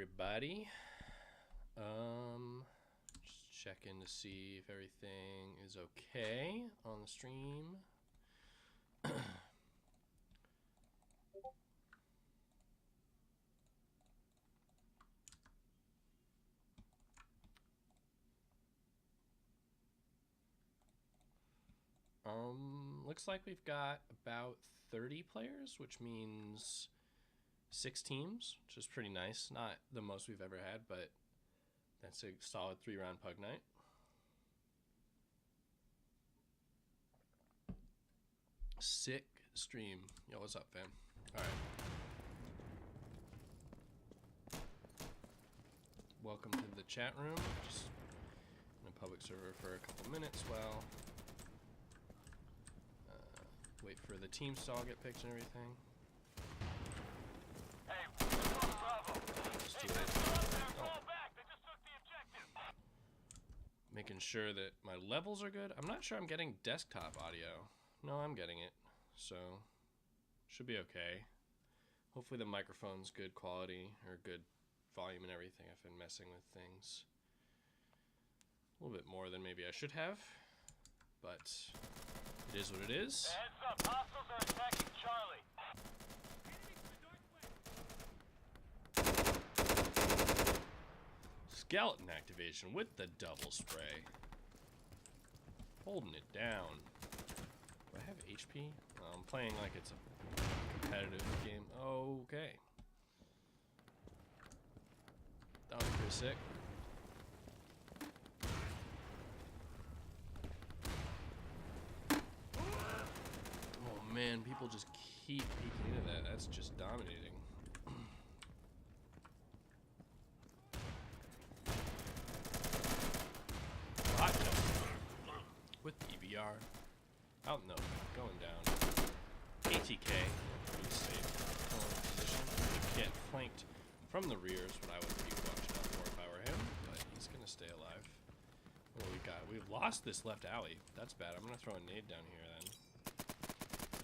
everybody. Just checking to see if everything is okay on the stream. Looks like we've got about 30 players, which means 6 teams, which is pretty nice. Not the most we've ever had, but that's a solid 3-round pug night. Sick stream. Yo, what's up, fam? All right. Welcome to the chat room. Just in a public server for a couple minutes while wait for the teams to all get picked and everything. Hey, Bravo. Let's do it. Oh. Making sure that my levels are good. I'm not sure I'm getting desktop audio. No, I'm getting it. So, should be okay. Hopefully the microphone's good quality or good volume and everything. I've been messing with things a little bit more than maybe I should have, but it is what it is. Heads up, hostiles are attacking Charlie. Skeleton activation with the double spray. Holding it down. Do I have HP? I'm playing like it's a competitive game. Okay. That was pretty sick. Oh man, people just keep peeking into that. That's just dominating. Hot jump with EBR. Out in the open, going down. ATK, pretty safe position. Get flanked from the rear is what I would be watching out for if I were him, but he's gonna stay alive. What do we got? We've lost this left alley. That's bad. I'm gonna throw a nade down here then.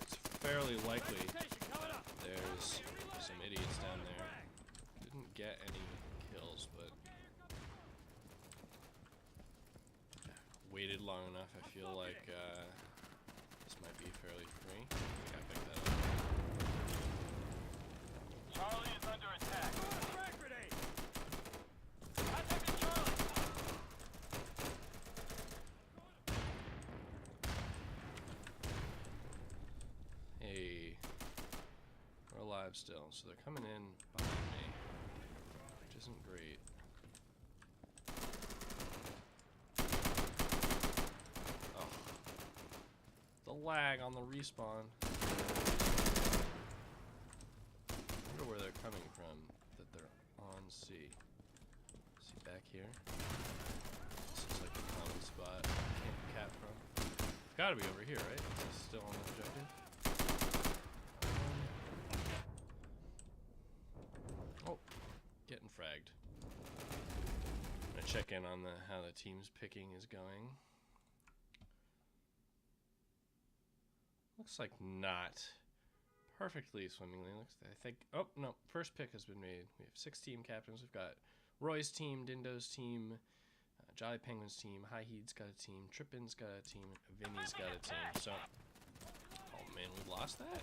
It's fairly likely there's some idiots down there. Didn't get any kills, but waited long enough. I feel like this might be fairly free. I think I picked that up. Charlie is under attack. Frag grenade! Attacking Charlie! Hey, we're alive still, so they're coming in behind me, which isn't great. Oh, the lag on the respawn. I wonder where they're coming from, that they're on C. See back here? This is like a common spot I can't cap from. It's gotta be over here, right? Is this still on the objective? Oh, getting fragged. I'm gonna check in on how the team's picking is going. Looks like not perfectly swimmingly. I think. Oh no, first pick has been made. We have 6 team captains. We've got Roy's team, Dindo's team, Jolly Penguin's team, High Heat's got a team, Trippin's got a team, Vinny's got a team. So, oh man, we lost that.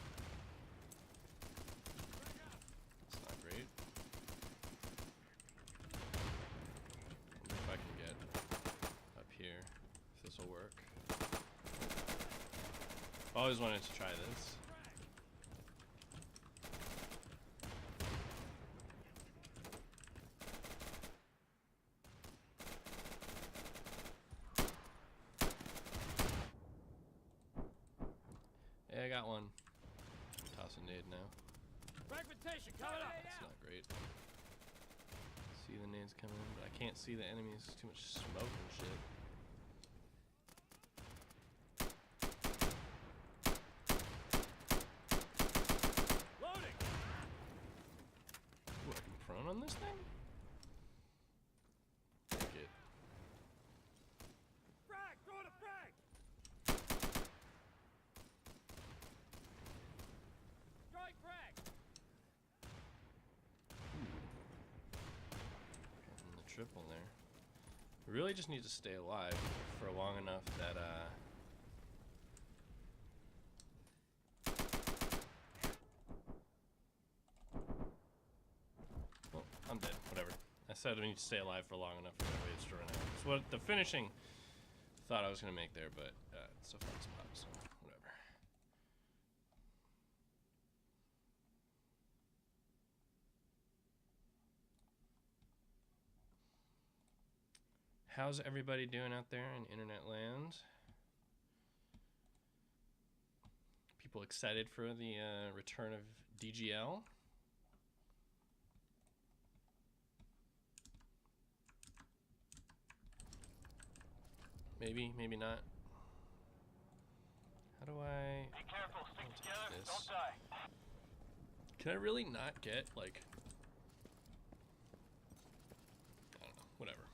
That's not great. Wonder if I can get up here. If this will work. Always wanted to try this. Yeah, I got one. Toss a nade now. Fragmentation coming up! That's not great. See the nades coming in, but I can't see the enemies. Too much smoke and shit. Loading! Ooh, I can prone on this thing? Take it. Frag! Throwing a frag! Throwing frag! triple there. We really just need to stay alive for long enough that well, I'm dead. Whatever. I said we need to stay alive for long enough for the waves to run out. That's what the finishing thought I was gonna make there, but it's a fun spot, so whatever. How's everybody doing out there in internet land? People excited for the return of DGL? Maybe, maybe not. How do I... Be careful, stick together, this? don't die. Can I really not get, like... I don't know, whatever.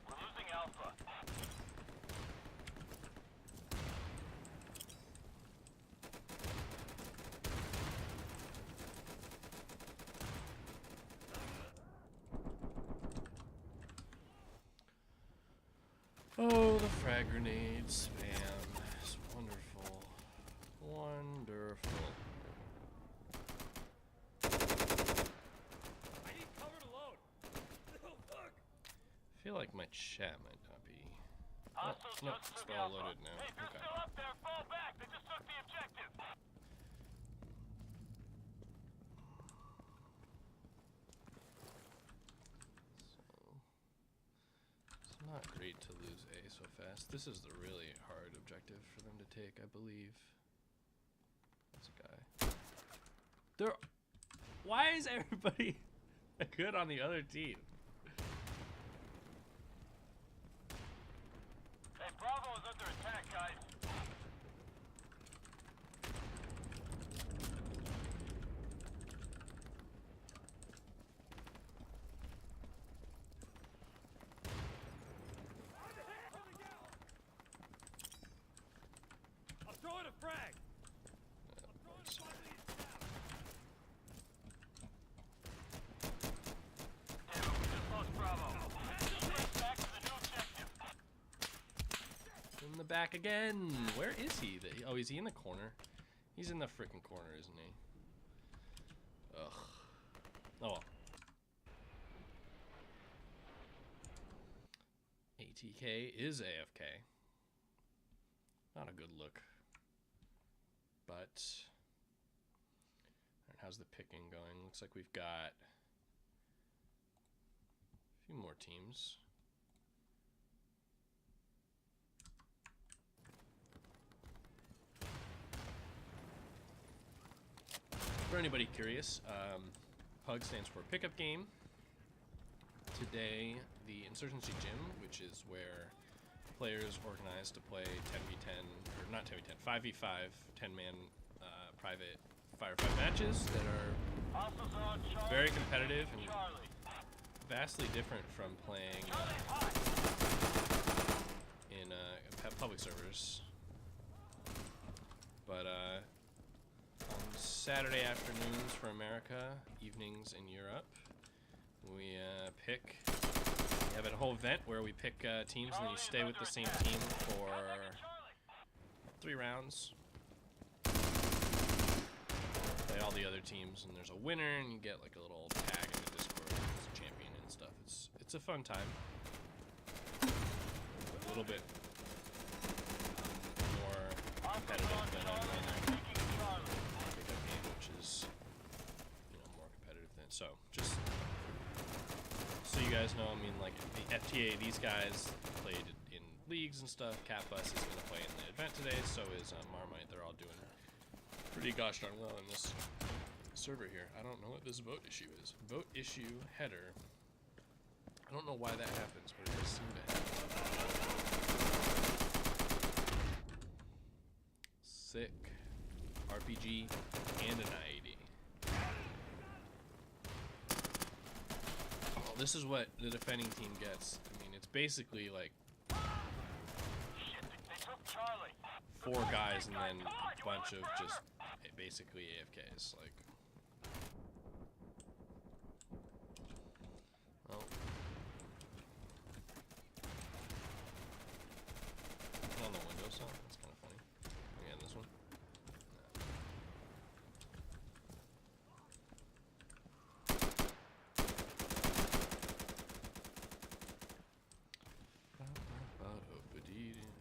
We're losing Alpha. Oh, the frag grenade spam. It's wonderful. Wonderful. I need cover to load. Oh, fuck. I feel like my chat might not be... Hostiles no, just it's took all Alpha. loaded now. Hey, if you're Okay. still up there, fall back. They just took the objective. It's not great to lose A so fast. This is the really hard objective for them to take, I believe. That's a guy. There. Why is everybody good on the other team? Hey, Bravo is under attack, guys. I'm throwing a frag. I'm throwing a frag lead now. Damn it, we just lost Bravo. Switch back to the new objective. In the back again. Where is he? Oh, is he in the corner? He's in the freaking corner, isn't he? Ugh. Oh well. ATK is AFK. Not a good look. But alright, how's the picking going? Looks like we've got a few more teams. For anybody curious, PUG stands for Pickup Game. Today, the Insurgency Gym, which is where players organize to play 10v10, or not 10v10, 5v5, 10-man private firefight matches that are Hostiles are on Charlie. very competitive and Charlie. vastly different from playing Charlie's hot. in public servers. But on Saturday afternoons for America, evenings in Europe, we have a whole event where we pick teams and then you stay with the same team for 3 rounds. Play all the other teams and there's a winner and you get like a little tag in the Discord as a champion and stuff. It's a fun time. A little bit more competitive than a normal pickup game, which is more competitive than so. Just so you guys know, I mean, like the FTA, these guys played in leagues and stuff. Catbus is going to play in the event today, so is Marmite. They're all doing pretty gosh darn well in this server here. I don't know what this vote issue is. Vote issue header. I don't know why that happens, but it does seem to happen. Sick. RPG and an IED. Well, this is what the defending team gets. I mean, it's basically like Shit, they took Charlie. 4 guys and then a bunch of just basically AFKs. Like, well, on the windowsill. That's kind of funny. Again, this one.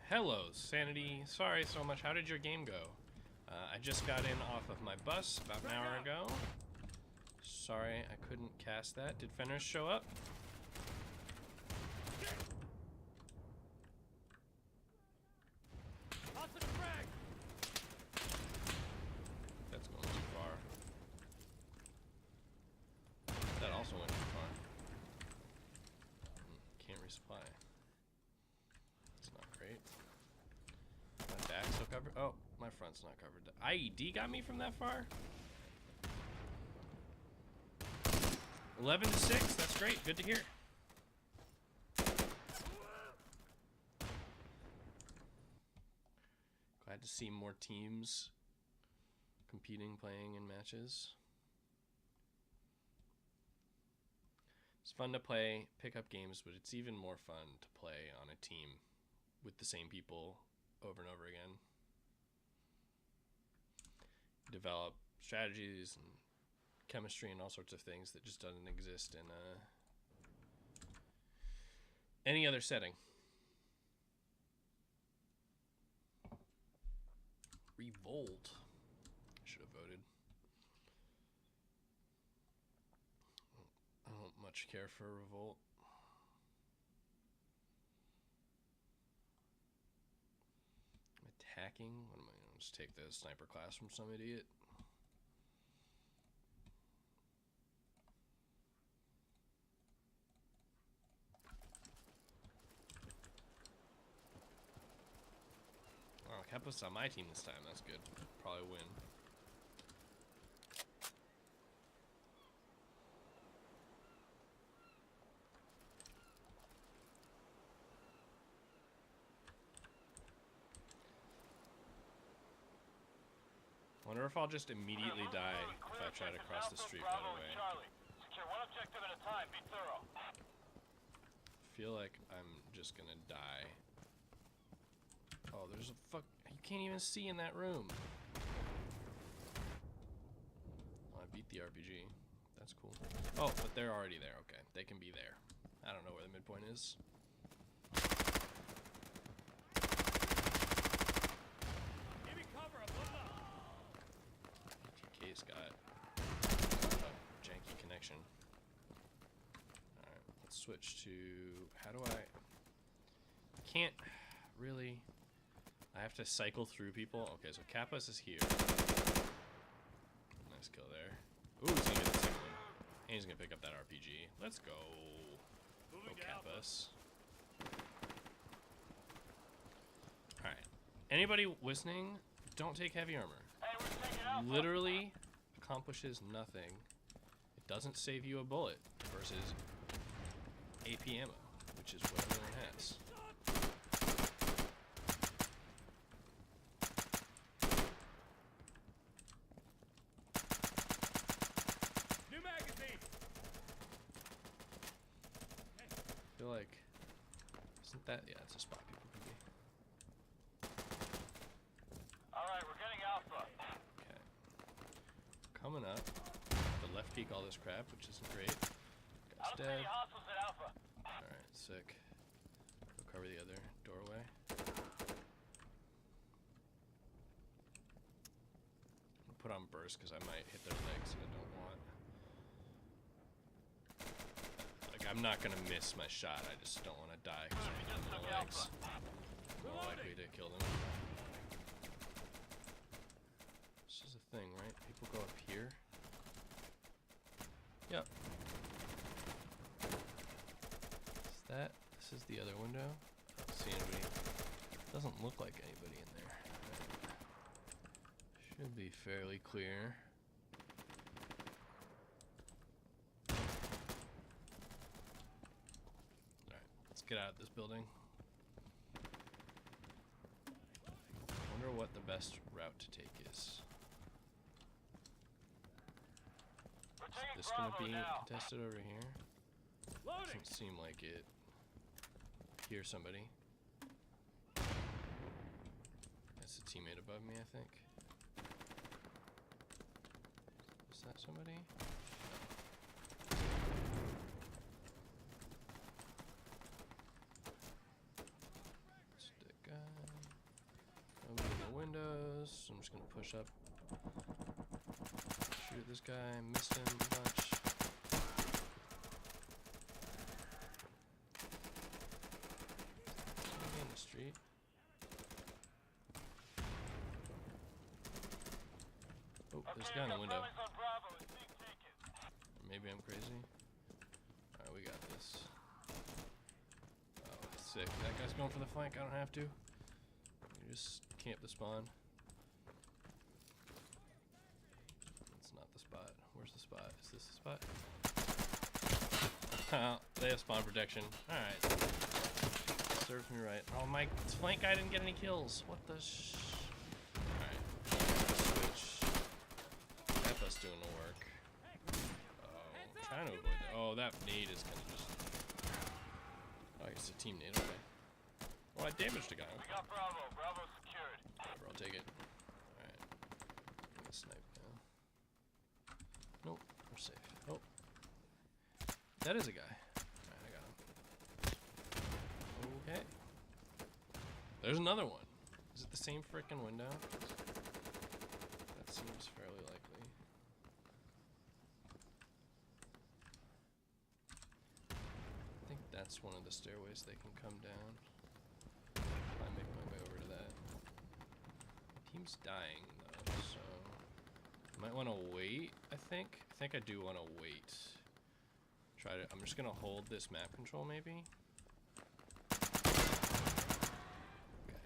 Hello, Sanity. Sorry so much. How did your game go? I just got in off of my bus about an hour ago. Sorry, I couldn't cast that. Did Fenris show up? That's going too far. That also went too far. Can't resupply. That's not great. My back's still covered. Oh, my front's not covered. The IED got me from that far? 11 to 6. That's great. Good to hear. Glad to see more teams competing, playing in matches. It's fun to play pickup games, but it's even more fun to play on a team with the same people over and over again. Develop strategies and chemistry and all sorts of things that just doesn't exist in any other setting. Revolt. Should have voted. I don't much care for Revolt. Attacking? What am I gonna just take the sniper class from some idiot? Oh, Keppa's on my team this time. That's good. Probably win. Wonder if I'll just immediately die if I try to cross the street right away. Secure one objective at a time. Be thorough. I feel like I'm just gonna die. Oh, there's a fuck. You can't even see in that room. Oh, I beat the RPG. That's cool. Oh, but they're already there. Okay, they can be there. I don't know where the midpoint is. Give me cover. I'm loading up. ATK's got a janky connection. Alright, let's switch to... How do I... Can't really... I have to cycle through people. Okay, so Kappas is here. Nice kill there. Ooh, he's gonna get the second one. And he's gonna pick up that RPG. Let's go. Go Kappas. Alright. Anybody listening, don't take heavy armor. Hey, we're taking Alpha. Literally accomplishes nothing. It doesn't save you a bullet versus AP ammo, which is what everyone has. New magazine. I feel like, isn't that, yeah, it's a spot people can be. All right, we're getting Alpha. Okay. Coming up, the left peek all this crap, which isn't great. Guy's dead. Hostiles at Alpha. Alright, sick. Go cover the other doorway. I'll put on burst because I might hit their legs and I don't want. Like, I'm not gonna miss my shot, I just don't want to die because I'm hitting their legs. More likely to kill them. This is a thing, right? People go up here. Yep. Is that? This is the other window. I don't see anybody. Doesn't look like anybody in there. Should be fairly clear. Alright, let's get out of this building. Wonder what the best route to take is. Is taking this gonna Bravo be now. contested over here? Loading. Doesn't seem like it. Hear somebody. That's a teammate above me, I think. Is that somebody? Stick guy. Nobody in the windows. I'm just gonna push up. Shoot this guy. Missed him a bunch. Somebody in the street. Oh, there's a guy in the window. Friendlies on Bravo is being taken. Or maybe I'm crazy. Alright, we got this. Oh, sick. That guy's going for the flank. I don't have to. You just camp the spawn. That's not the spot. Where's the spot? Is this the spot? They have spawn protection. Alright. Serves me right. Oh, my flank guy didn't get any kills. What the sh... Alright. Switch. That's doing the work. Oh, I'm trying to avoid that. Oh, that nade is gonna just... Oh, it's a team nade. Okay. Well, I damaged a guy. We got Bravo. Bravo secured. Whatever, I'll take it. Alright. I'm gonna snipe now. Nope, we're safe. Oh. That is a guy. Alright, I got him. Okay. There's another one. Is it the same frickin' window? That seems fairly likely. I think that's one of the stairways they can come down. I make my way over to that. Team's dying though, so might want to wait. I think I do want to wait. Try to. I'm just gonna hold this map control maybe. Okay,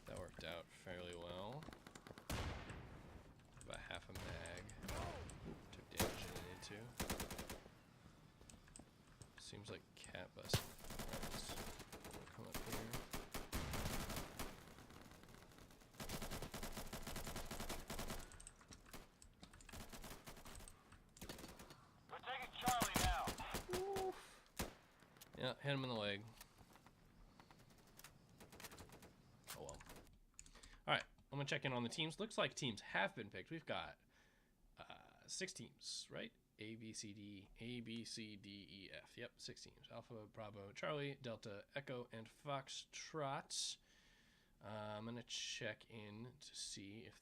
that worked out fairly well. About half a mag. Ooh, took damage I didn't need to. Seems like cat bus. Come up here. We're taking Charlie now. Oof. Yeah, hit him in the leg. Oh well. Alright, I'm gonna check in on the teams. Looks like teams have been picked. We've got 6 teams, right? A, B, C, D, E, F. Yep, 6 teams. Alpha, Bravo, Charlie, Delta, Echo, and Foxtrot. I'm going to check in to see if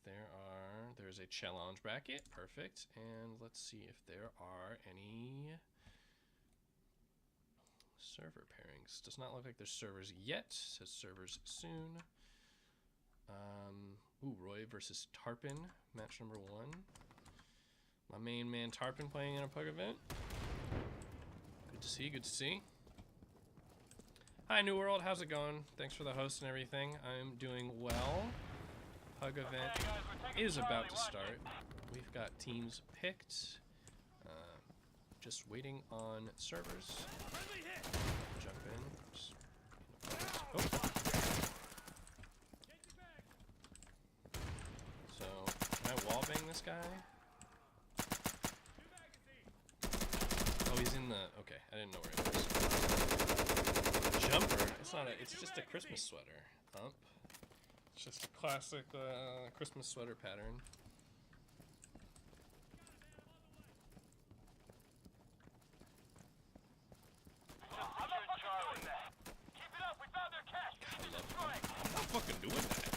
there's a challenge bracket. Perfect. And let's see if there are any server pairings. Does not look like there's servers yet. Says servers soon. Ooh, Roy versus Tarpon, match number 1. My main man Tarpon playing in a PUG event. Good to see, good to see. Hi New World, how's it going? Thanks for the host and everything. I'm doing well. PUG event is about to start. We've got teams picked. Just waiting on servers. Jump in. Oh. So, can I wallbang this guy? Oh, he's in the... Okay, I didn't know where he was. Jumper? It's not a... It's just a Christmas sweater. Hump. It's just a classic Christmas sweater pattern. God, I love it. I'm not fucking doing that.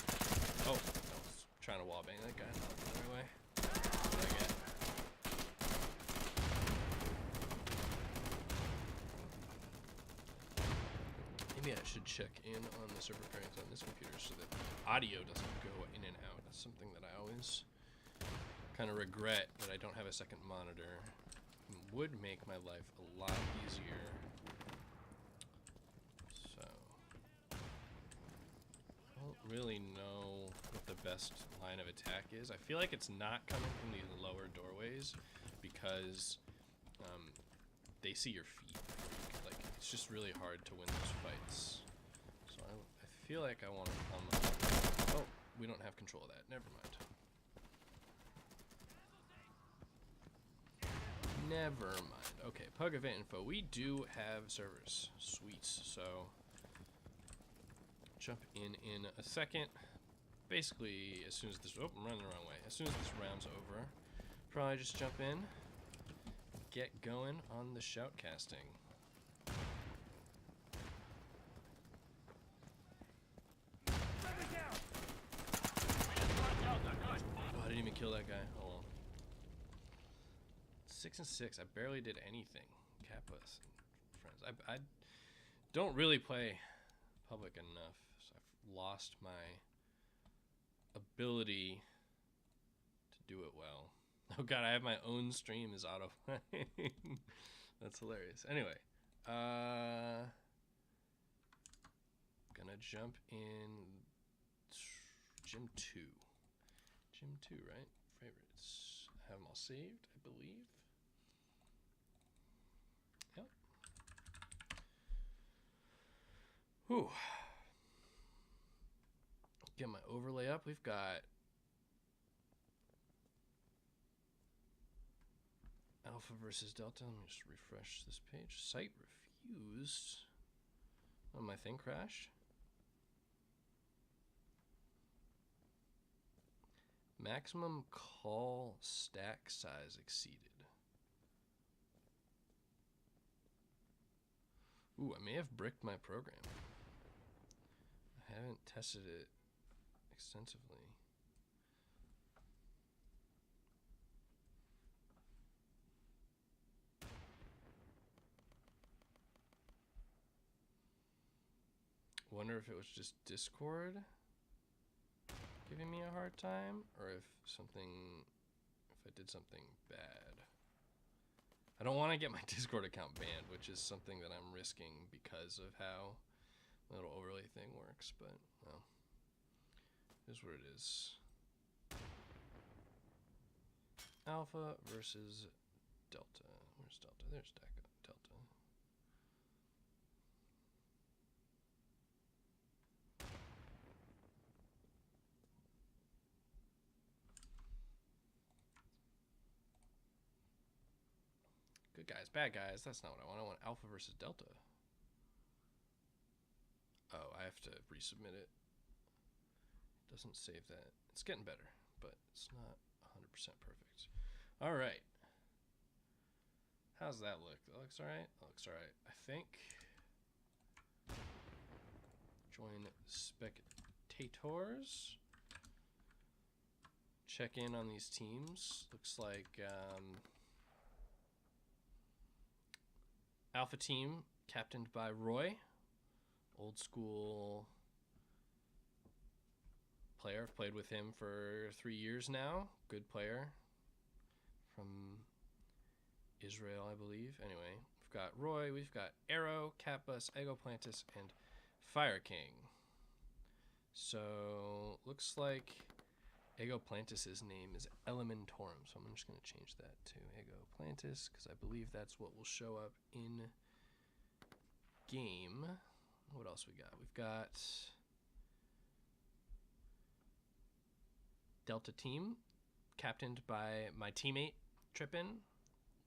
Oh, I was trying to wallbang that guy. Not the other way. What did I get? Maybe I should check in on the server pairings on this computer so that audio doesn't go in and out. That's something that I always kind of regret that I don't have a second monitor. It would make my life a lot easier. So, I don't really know what the best line of attack is. I feel like it's not coming from these lower doorways because they see your feet. Like, it's just really hard to win those fights. So I feel like I want to come up. Oh, we don't have control of that. Never mind. Never mind. Okay, Pug event info. We do have servers. Sweet. So, jump in a second. Basically, as soon as this... Oh, I'm running the wrong way. As soon as this round's over, probably just jump in. Get going on the shoutcasting. Oh, I didn't even kill that guy. Oh well. 6 and 6. I barely did anything. Kappas and friends. I don't really play public enough, so I've lost my ability to do it well. Oh god, I have my own stream as auto playing. That's hilarious. Anyway, gonna jump in Gym 2. Gym 2, right? Favorites. I have them all saved, I believe. Yep. Whew. Get my overlay up. We've got Alpha versus Delta. Let me just refresh this page. Site refused. Oh, my thing crashed. Maximum call stack size exceeded. Ooh, I may have bricked my program. I haven't tested it extensively. Wonder if it was just Discord giving me a hard time, or if I did something bad. I don't want to get my Discord account banned, which is something that I'm risking because of how my little overlay thing works, but, well, it is what it is. Alpha versus Delta. Where's Delta? There's Delta. Good guys, bad guys. That's not what I want. I want Alpha versus Delta. Oh, I have to resubmit it. It doesn't save that. It's getting better, but it's not 100% perfect. All right. How's that look? That looks all right. That looks all right, I think. Join spectators. Check in on these teams. Looks like Alpha team captained by Roy, old school player. I've played with him for 3 years now. Good player from Israel, I believe. Anyway, we've got Roy, we've got Arrow, Kappas, Egoplantis, and Fire King. So looks like Egoplantis' name is Elementorum, so I'm just going to change that to Egoplantis because I believe that's what will show up in game. What else we got? We've got Delta team, captained by my teammate Trippin,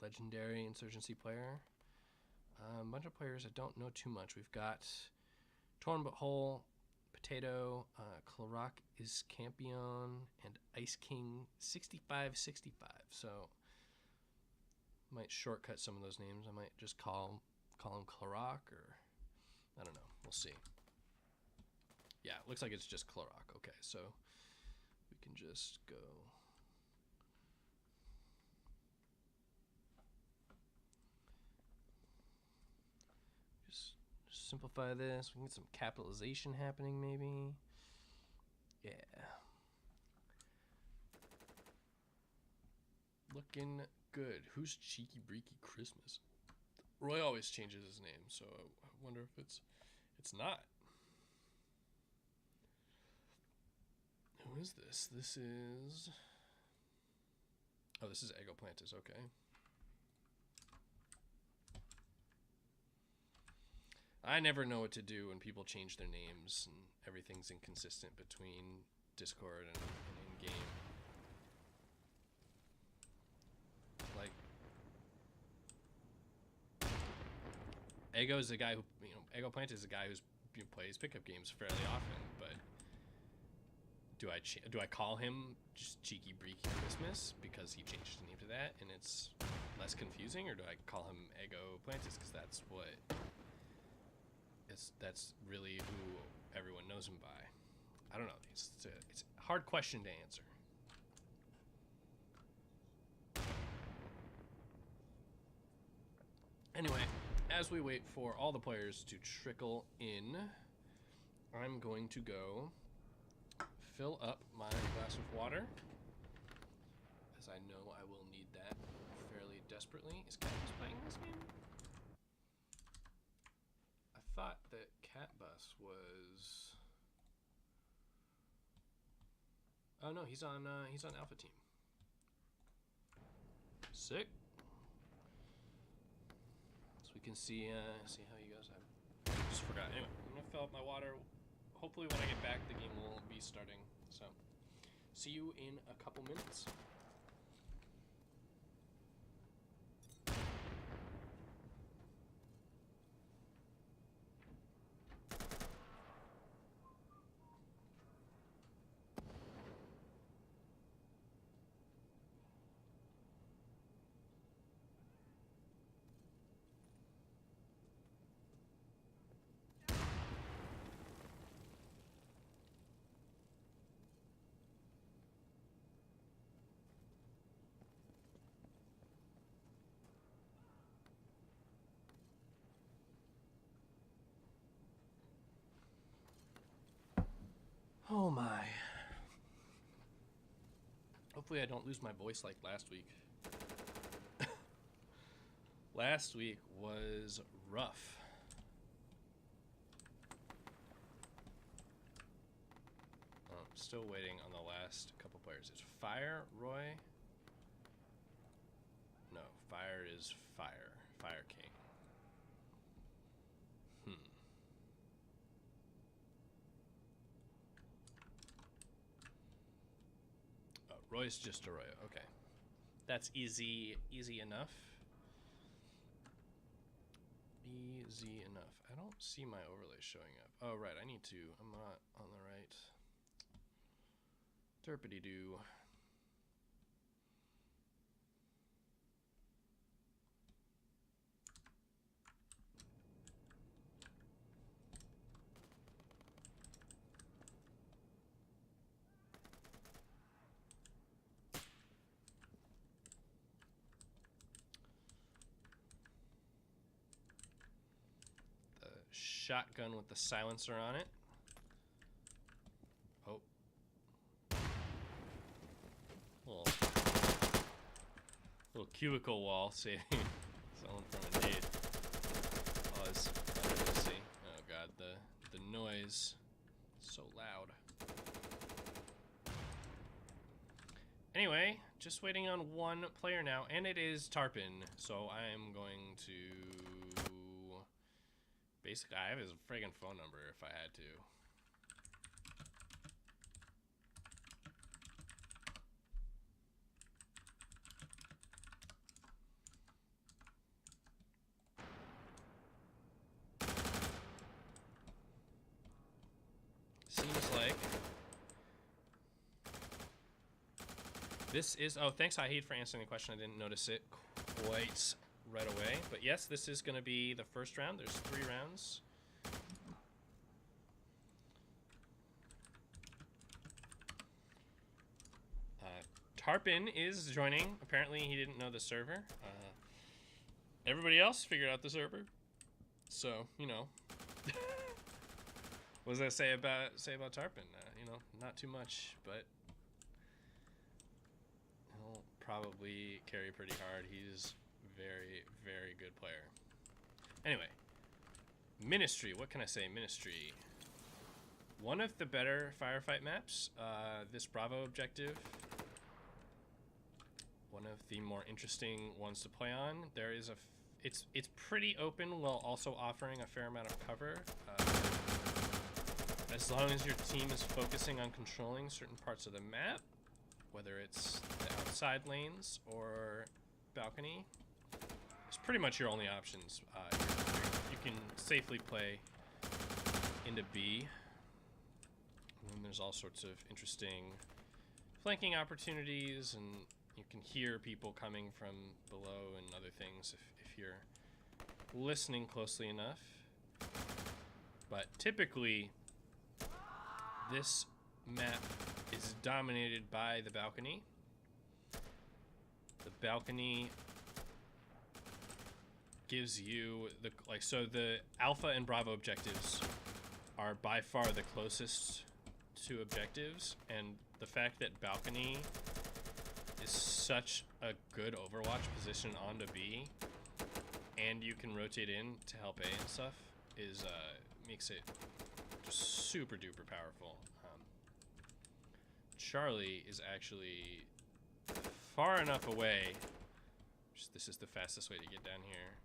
legendary insurgency player. A bunch of players I don't know too much. We've got Torn But Whole, Potato, Klarak is Campion, and Ice King 6565. So might shortcut some of those names. I might just call him Klarak, or I don't know. We'll see. Yeah, it looks like it's just Klarak. Okay, so we can just go. Just simplify this. We can get some capitalization happening, maybe. Yeah. Looking good. Who's Cheeky Breaky Christmas? Roy always changes his name, so I wonder if it's not. Who is this? This is... Oh, this is Egoplantis, okay. I never know what to do when people change their names and everything's inconsistent between Discord and in-game. Like, Ego is a guy who, Ego Plant is a guy who's plays pickup games fairly often, but do I call him just Cheeky Breaky Christmas because he changed his name to that and it's less confusing, or do I call him Ego Plantis because that's really who everyone knows him by? I don't know. It's a hard question to answer. Anyway, as we wait for all the players to trickle in, I'm going to go fill up my glass of water, as I know I will need that fairly desperately. Is Catbus playing this game? I thought that Catbus was... Oh no, he's on Alpha Team. Sick. So we can see how he goes. I just forgot. Anyway, I'm gonna fill up my water. Hopefully when I get back, the game will be starting. So, see you in a couple minutes. Oh my. Hopefully I don't lose my voice like last week. Last week was rough. I'm still waiting on the last couple players. Is Fire Roy? No, Fire is Fire. Fire King. Roy's just Arroyo. Okay. That's easy enough. Easy enough. I don't see my overlay showing up. Oh, right. I need to. I'm not on the right. Derpity-doo. Shotgun with the silencer on it. Oh. Little cubicle wall saving someone from a nade. Pause. Let's see. Oh god, the noise so loud. Anyway, just waiting on one player now, and it is Tarpon, so I am going to... Basically, I have his friggin' phone number if I had to. Seems like this is... Oh, thanks, I hate for answering the question. I didn't notice it quite right away. But yes, this is going to be the first round. There's 3 rounds. Tarpon is joining. Apparently, he didn't know the server. Everybody else figured out the server. So, you know. What does that say about Tarpon? You know, not too much, but he'll probably carry pretty hard. He's very, very good player. Anyway, Ministry. What can I say? Ministry. One of the better firefight maps. This Bravo objective. One of the more interesting ones to play on. There is it's pretty open while also offering a fair amount of cover. As long as your team is focusing on controlling certain parts of the map, whether it's the outside lanes or balcony, it's pretty much your only options. You can safely play into B. And then there's all sorts of interesting flanking opportunities, and you can hear people coming from below and other things if you're listening closely enough. But typically, this map is dominated by the balcony. The balcony gives you the, like, so the Alpha and Bravo objectives are by far the closest to objectives, and the fact that balcony is such a good Overwatch position onto B, and you can rotate in to help A and stuff, is makes it just super duper powerful. Charlie is actually far enough away. This is the fastest way to get down here.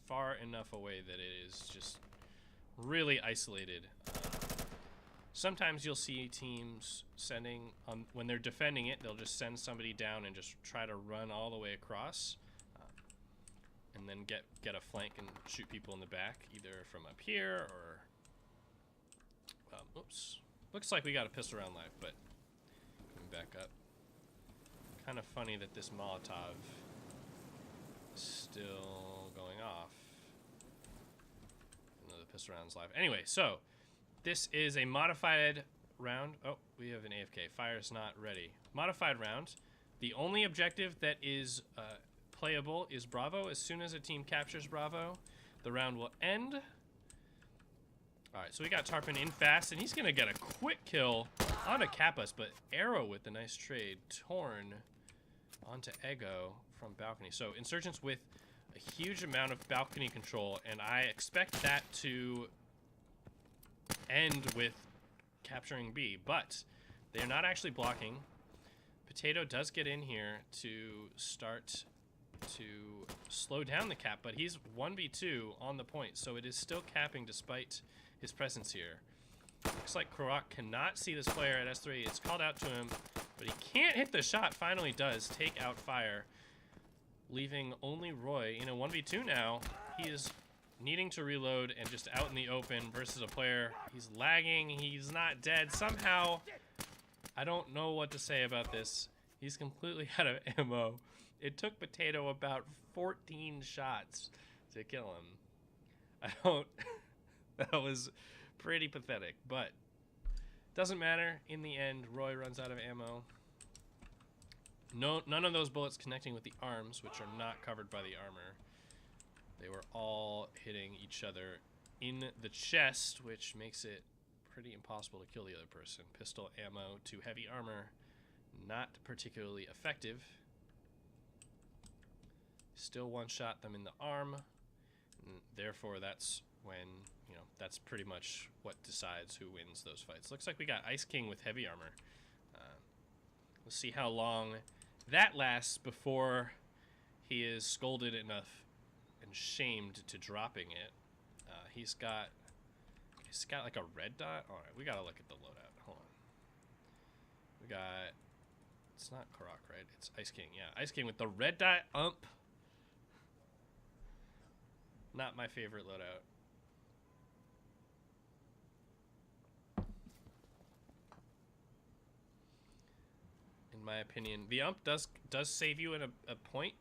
Far enough away that it is just really isolated. Sometimes you'll see teams sending, when they're defending it, they'll just send somebody down and just try to run all the way across, and then get a flank and shoot people in the back, either from up here or, oops. Looks like we got a pistol round live, but coming back up. Kind of funny that this Molotov is still going off. Another pistol round's live. Anyway, so this is a modified round. Oh, we have an AFK. Fire's not ready. Modified round. The only objective that is playable is Bravo. As soon as a team captures Bravo, the round will end. Alright, so we got Tarpon in fast, and he's going to get a quick kill onto Kappas, but Arrow with the nice trade. Torn onto Ego from balcony. So Insurgents with a huge amount of balcony control, and I expect that to end with capturing B, but they're not actually blocking. Potato does get in here to start to slow down the cap, but he's 1v2 on the point, so it is still capping despite his presence here. Looks like Karak cannot see this player at S3. It's called out to him, but he can't hit the shot. Finally does take out Fire, leaving only Roy in a 1v2 now. He is needing to reload and just out in the open versus a player. He's lagging. He's not dead. Somehow, I don't know what to say about this. He's completely out of ammo. It took Potato about 14 shots to kill him. That was pretty pathetic, but doesn't matter. In the end, Roy runs out of ammo. None of those bullets connecting with the arms, which are not covered by the armor. They were all hitting each other in the chest, which makes it pretty impossible to kill the other person. Pistol ammo to heavy armor, not particularly effective. Still one-shot them in the arm, and therefore that's when, you know, that's pretty much what decides who wins those fights. Looks like we got Ice King with heavy armor. We'll see how long that lasts before he is scolded enough and shamed to dropping it. He's got like a red dot. All right, we gotta look at the loadout. Hold on. We got, it's not Karak, right? It's Ice King. Yeah, Ice King with the red dot ump. Not my favorite loadout. In my opinion, the ump does save you in a point.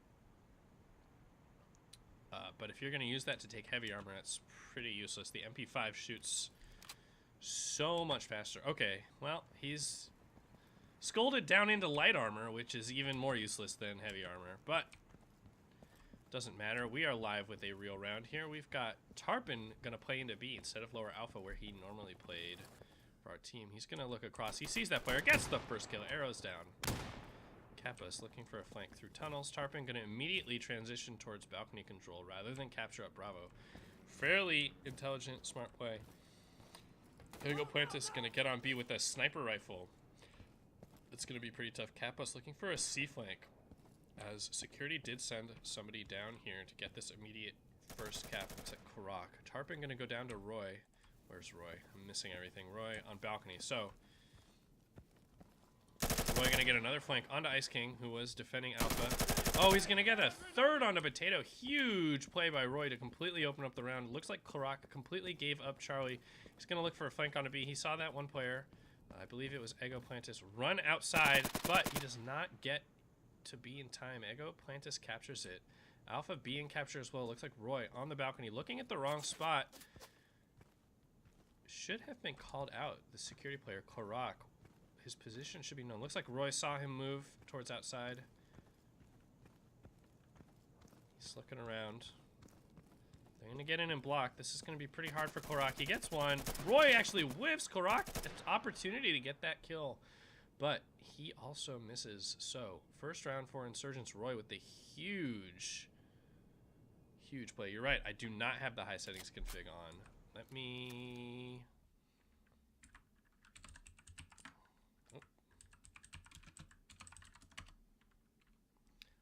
But if you're going to use that to take heavy armor, that's pretty useless. The MP5 shoots so much faster. Okay, well, he's scolded down into light armor, which is even more useless than heavy armor. But doesn't matter. We are live with a real round here. We've got Tarpon going to play into B instead of lower alpha where he normally played for our team. He's going to look across. He sees that player, gets the first kill. Arrows down. Kappas looking for a flank through tunnels. Tarpon going to immediately transition towards balcony control rather than capture up Bravo. Fairly intelligent, smart play. Ego Plantis going to get on B with a sniper rifle. It's going to be pretty tough. Kappas looking for a C flank, as security did send somebody down here to get this immediate first cap. Looks like Karak. Tarpon going to go down to Roy. Where's Roy? I'm missing everything. Roy on balcony. So Roy gonna get another flank onto Ice King, who was defending Alpha. Oh, he's gonna get a third onto Potato. Huge play by Roy to completely open up the round. Looks like Klarak completely gave up Charlie. He's gonna look for a flank onto B. He saw that one player. I believe it was Ego Plantis run outside, but he does not get to B in time. Ego Plantis captures it. Alpha B in capture as well. Looks like Roy on the balcony looking at the wrong spot. Should have been called out. The security player, Klarak. His position should be known. Looks like Roy saw him move towards outside. He's looking around. They're going to get in and block. This is going to be pretty hard for Klarak. He gets one. Roy actually whiffs Klarak. An opportunity to get that kill. But he also misses. So, first round for Insurgents. Roy with the huge play. You're right. I do not have the high settings config on. Let me...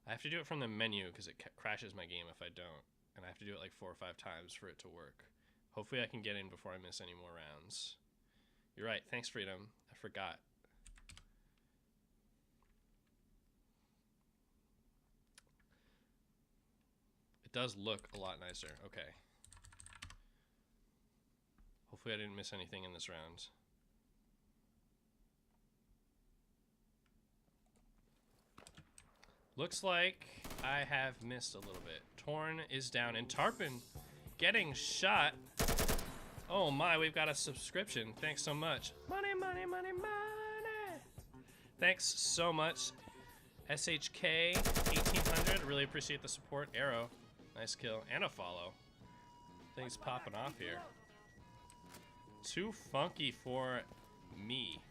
I have to do it from the menu because it crashes my game if I don't. And I have to do it like 4 or 5 times for it to work. Hopefully I can get in before I miss any more rounds. You're right. Thanks, Freedom. I forgot. It does look a lot nicer. Okay. Hopefully I didn't miss anything in this round. Looks like I have missed a little bit. Torn is down, and Tarpon getting shot. Oh my, we've got a subscription. Thanks so much. Money, money, money, money. Thanks so much. SHK 1800, really appreciate the support. Arrow, nice kill, and a follow. Things popping off here. Too funky for me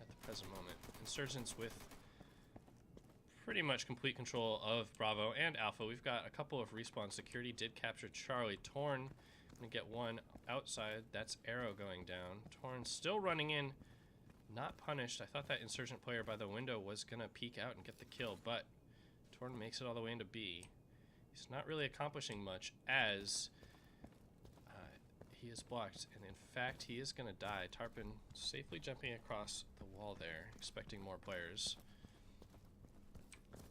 at the present moment. Insurgents with pretty much complete control of Bravo and Alpha. We've got a couple of respawn. Security did capture Charlie. Torn gonna get one outside. That's Arrow going down. Torn still running in, not punished. I thought that Insurgent player by the window was gonna peek out and get the kill, but Torn makes it all the way into B. He's not really accomplishing much as he is blocked, and in fact he is gonna die. Tarpon safely jumping across the wall there, expecting more players.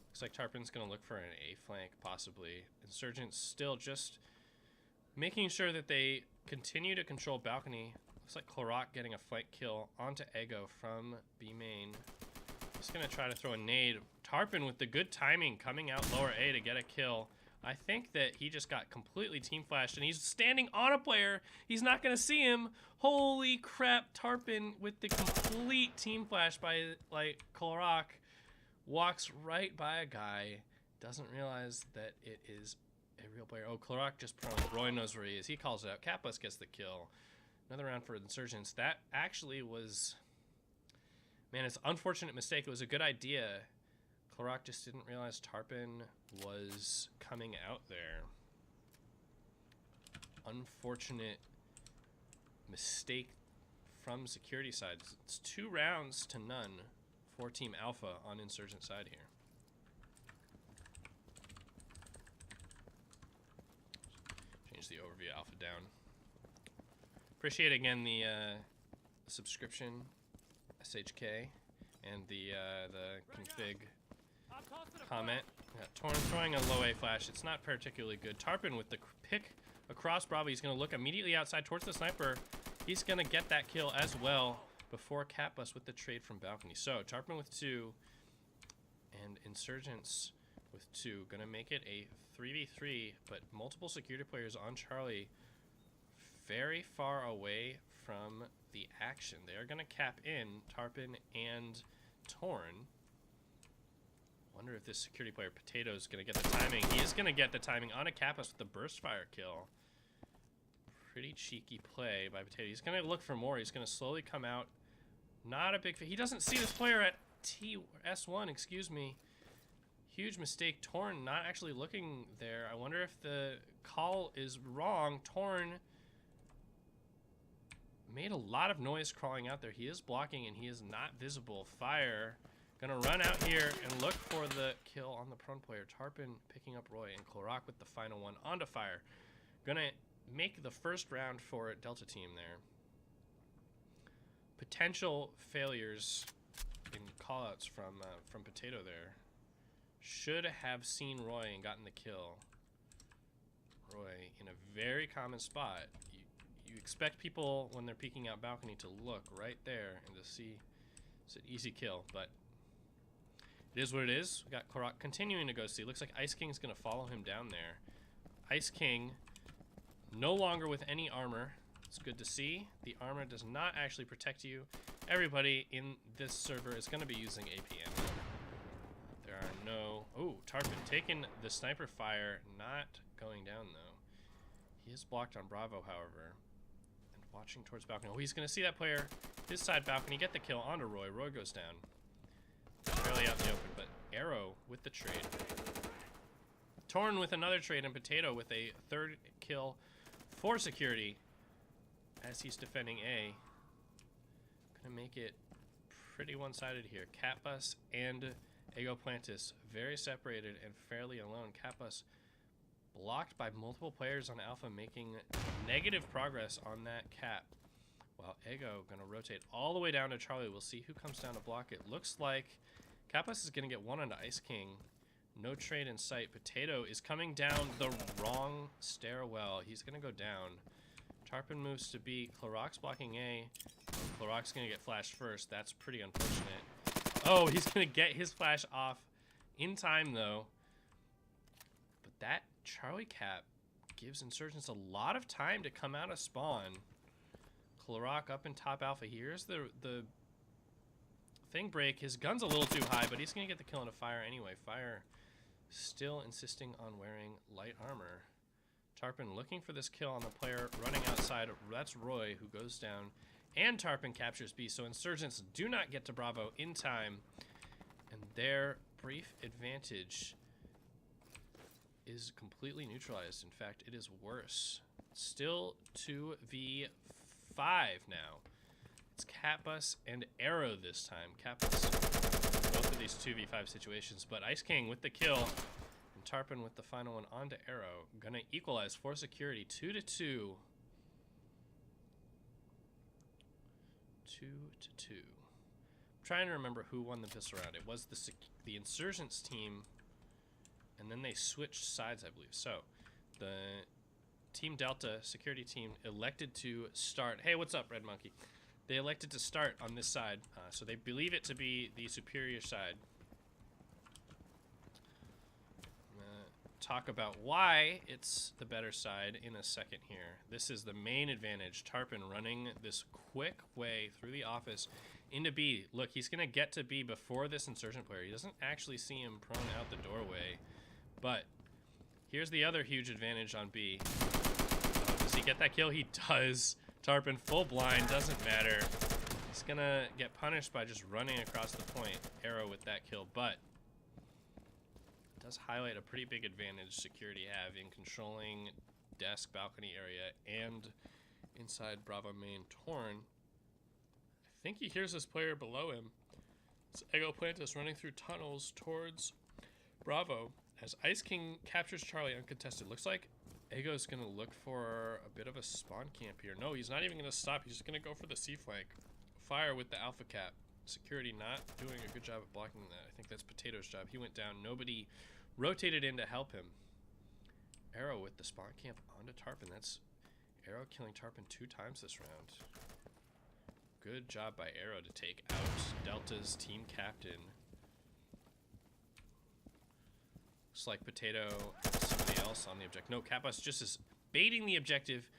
Looks like Tarpon's gonna look for an A flank, possibly. Insurgents still just making sure that they continue to control balcony. Looks like Klarak getting a flank kill onto Ego from B main. He's gonna try to throw a nade. Tarpon with the good timing coming out lower A to get a kill. I think that he just got completely team flashed, and he's standing on a player. He's not gonna see him. Holy crap, Tarpon with the complete team flash by like Klarak. Walks right by a guy, doesn't realize that it is a real player. Oh, Klarak just prone. Roy knows where he is. He calls it out. Kappas gets the kill. Another round for Insurgents. That actually was... Man, it's an unfortunate mistake. It was a good idea. Klarak just didn't realize Tarpon was coming out there. Unfortunate mistake from security side. It's 2 rounds to none for Team Alpha on Insurgent side here. Change the overview Alpha down. Appreciate again the subscription, SHK, and the config comment. Got Torn throwing a low A flash. It's not particularly good. Tarpon with the pick across Bravo. He's going to look immediately outside towards the sniper. He's going to get that kill as well before Catbus with the trade from balcony. So Tarpon with 2 and Insurgents with 2. Gonna make it a 3v3, but multiple security players on Charlie very far away from the action. They are gonna cap in Tarpon and Torn. Wonder if this security player Potato is gonna get the timing. He is gonna get the timing on a Catbus with the burst fire kill. Pretty cheeky play by Potato. He's gonna look for more. He's gonna slowly come out. Not a big... He doesn't see this player at S1, excuse me. Huge mistake. Torn not actually looking there. I wonder if the call is wrong. Torn made a lot of noise crawling out there. He is blocking and he is not visible. Fire. Gonna run out here and look for the kill on the prone player. Tarpon picking up Roy and Klarak with the final one onto Fire. Gonna make the first round for Delta Team there. Potential failures in callouts from Potato there. Should have seen Roy and gotten the kill. Roy in a very common spot. You expect people when they're peeking out balcony to look right there and to see it's an easy kill, but it is what it is. We got Korok continuing to go see. Looks like Ice King's gonna follow him down there. Ice King no longer with any armor. It's good to see. The armor does not actually protect you. Everybody in this server is gonna be using APM. There are no... Oh, Tarpon taking the sniper fire, not going down though. He is blocked on Bravo, however. And watching towards balcony. Oh, he's gonna see that player, his side balcony, get the kill onto Roy. Roy goes down. Barely out in the open, but Arrow with the trade. Torn with another trade, and Potato with a third kill for security as he's defending A. Gonna make it pretty one-sided here. Catbus and Ego Plantis very separated and fairly alone. Catbus blocked by multiple players on Alpha, making negative progress on that cap. While Ego gonna rotate all the way down to Charlie. We'll see who comes down to block it. Looks like Catbus is gonna get one onto Ice King. No trade in sight. Potato is coming down the wrong stairwell. He's gonna go down. Tarpon moves to B. Clorok's blocking A. Clorok's gonna get flashed first. That's pretty unfortunate. Oh, he's gonna get his flash off in time though. But that Charlie cap gives Insurgents a lot of time to come out of spawn. Clorok up in top Alpha. Here's the thing break. His gun's a little too high, but he's gonna get the kill into Fire anyway. Fire still insisting on wearing light armor. Tarpon looking for this kill on the player running outside. That's Roy who goes down. And Tarpon captures B. So Insurgents do not get to Bravo in time. And their brief advantage is completely neutralized. In fact, it is worse. Still 2v5 now. It's Catbus and Arrow this time. Catbus, both of these 2v5 situations. But Ice King with the kill. And Tarpon with the final one onto Arrow. Gonna equalize for security. 2-2. 2-2. I'm trying to remember who won the pistol round. It was the Insurgents team. And then they switched sides, I believe. So, the Team Delta security team elected to start. Hey, what's up, Red Monkey? They elected to start on this side, so they believe it to be the superior side. I'm gonna talk about why it's the better side in a second here. This is the main advantage. Tarpon running this quick way through the office into B. Look, he's gonna get to B before this Insurgent player. He doesn't actually see him prone out the doorway, but here's the other huge advantage on B. Does he get that kill? He does. Tarpon full blind, doesn't matter. He's gonna get punished by just running across the point. Arrow with that kill, but it does highlight a pretty big advantage security have in controlling desk, balcony area, and inside Bravo main. Torn, I think he hears this player below him. It's Ego Plantis running through tunnels towards Bravo as Ice King captures Charlie uncontested. Looks like Ego's gonna look for a bit of a spawn camp here. No, he's not even gonna stop. He's just gonna go for the C flank. Fire with the Alpha cap. Security not doing a good job of blocking that. I think that's Potato's job. He went down. Nobody rotated in to help him. Arrow with the spawn camp onto Tarpon. That's Arrow killing Tarpon 2 times this round. Good job by Arrow to take out Delta's team captain. Looks like Potato, somebody else on the objective. No, Catbus just is baiting the objective,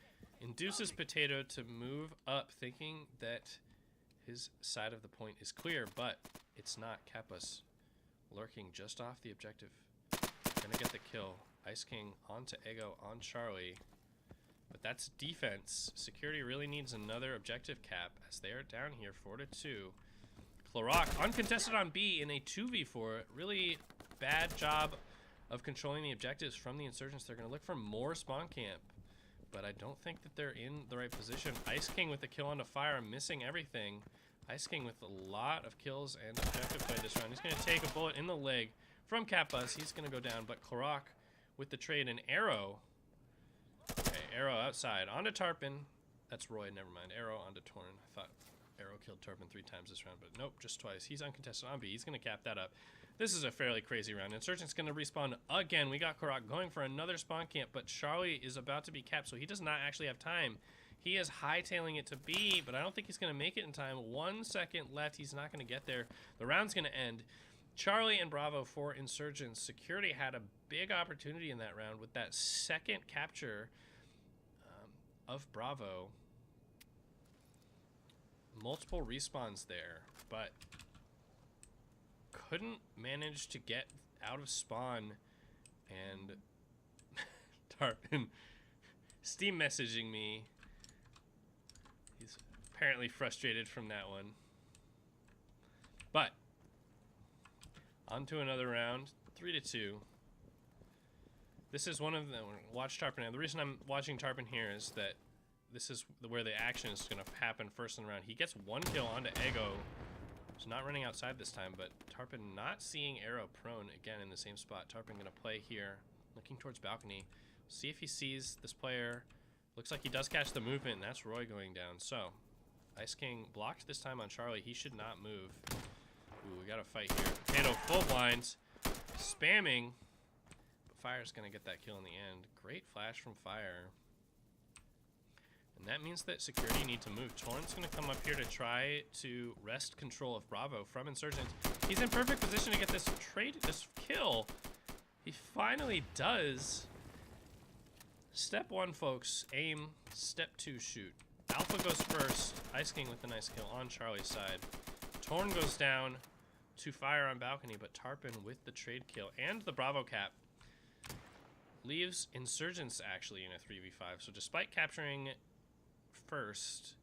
induces Potato to move up, thinking that his side of the point is clear, but it's not. Catbus lurking just off the objective. Gonna get the kill. Ice King onto Ego on Charlie. But that's defense. Security really needs another objective cap as they are down here 4-2. Clorok uncontested on B in a 2v4. Really bad job of controlling the objectives from the Insurgents. They're going to look for more spawn camp, but I don't think that they're in the right position. Ice King with the kill onto Fire, missing everything. Ice King with a lot of kills and objective play this round. He's going to take a bullet in the leg from Catbus. He's going to go down, but Clorok with the trade and Arrow. Okay, Arrow outside onto Tarpon. That's Roy, never mind. Arrow onto Torn. I thought Arrow killed Turpin 3 times this round, but nope, just twice. He's uncontested on B. He's going to cap that up. This is a fairly crazy round. Insurgent's going to respawn again. We got Karak going for another spawn camp, but Charlie is about to be capped, so he does not actually have time. He is hightailing it to B, but I don't think he's going to make it in time. 1 second left. He's not going to get there. The round's going to end. Charlie and Bravo for Insurgents. Security had a big opportunity in that round with that second capture of Bravo. Multiple respawns there, but couldn't manage to get out of spawn. And Tarpin Steam messaging me. He's apparently frustrated from that one. But on to another round, 3-2. This is one of the watch Tarpin. Now, the reason I'm watching Tarpin here is that this is where the action is going to happen first in the round. He gets 1 kill onto Ego. He's not running outside this time, but Tarpin not seeing Arrow prone again in the same spot. Tarpin going to play here, looking towards balcony. See if he sees this player. Looks like he does catch the movement, and that's Roy going down. So, Ice King blocked this time on Charlie. He should not move. Ooh, we got a fight here. Potato full blinds, spamming. But Fire's going to get that kill in the end. Great flash from Fire. And that means that security need to move. Torn's going to come up here to try to wrest control of Bravo from Insurgents. He's in perfect position to get this kill. He finally does. Step 1, folks, aim. Step 2, shoot. Alpha goes first. Ice King with a nice kill on Charlie's side. Torn goes down to Fire on balcony, but Tarpin with the trade kill and the Bravo cap leaves Insurgents actually in a 3v5. So despite capturing first,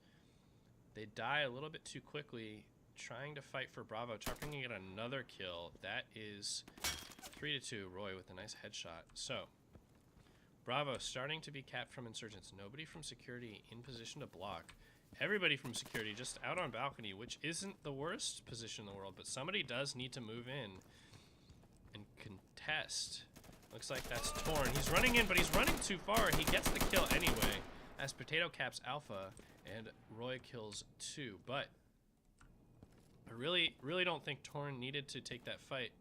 they die a little bit too quickly trying to fight for Bravo. Tarpin can get another kill. That is 3-2. Roy with a nice headshot. So Bravo starting to be capped from Insurgents. Nobody from security in position to block. Everybody from security just out on balcony, which isn't the worst position in the world, but somebody does need to move in and contest. Looks like that's Torn. He's running in, but he's running too far. He gets the kill anyway, as Potato caps Alpha and Roy kills 2. But I really don't think Torn needed to take that fight.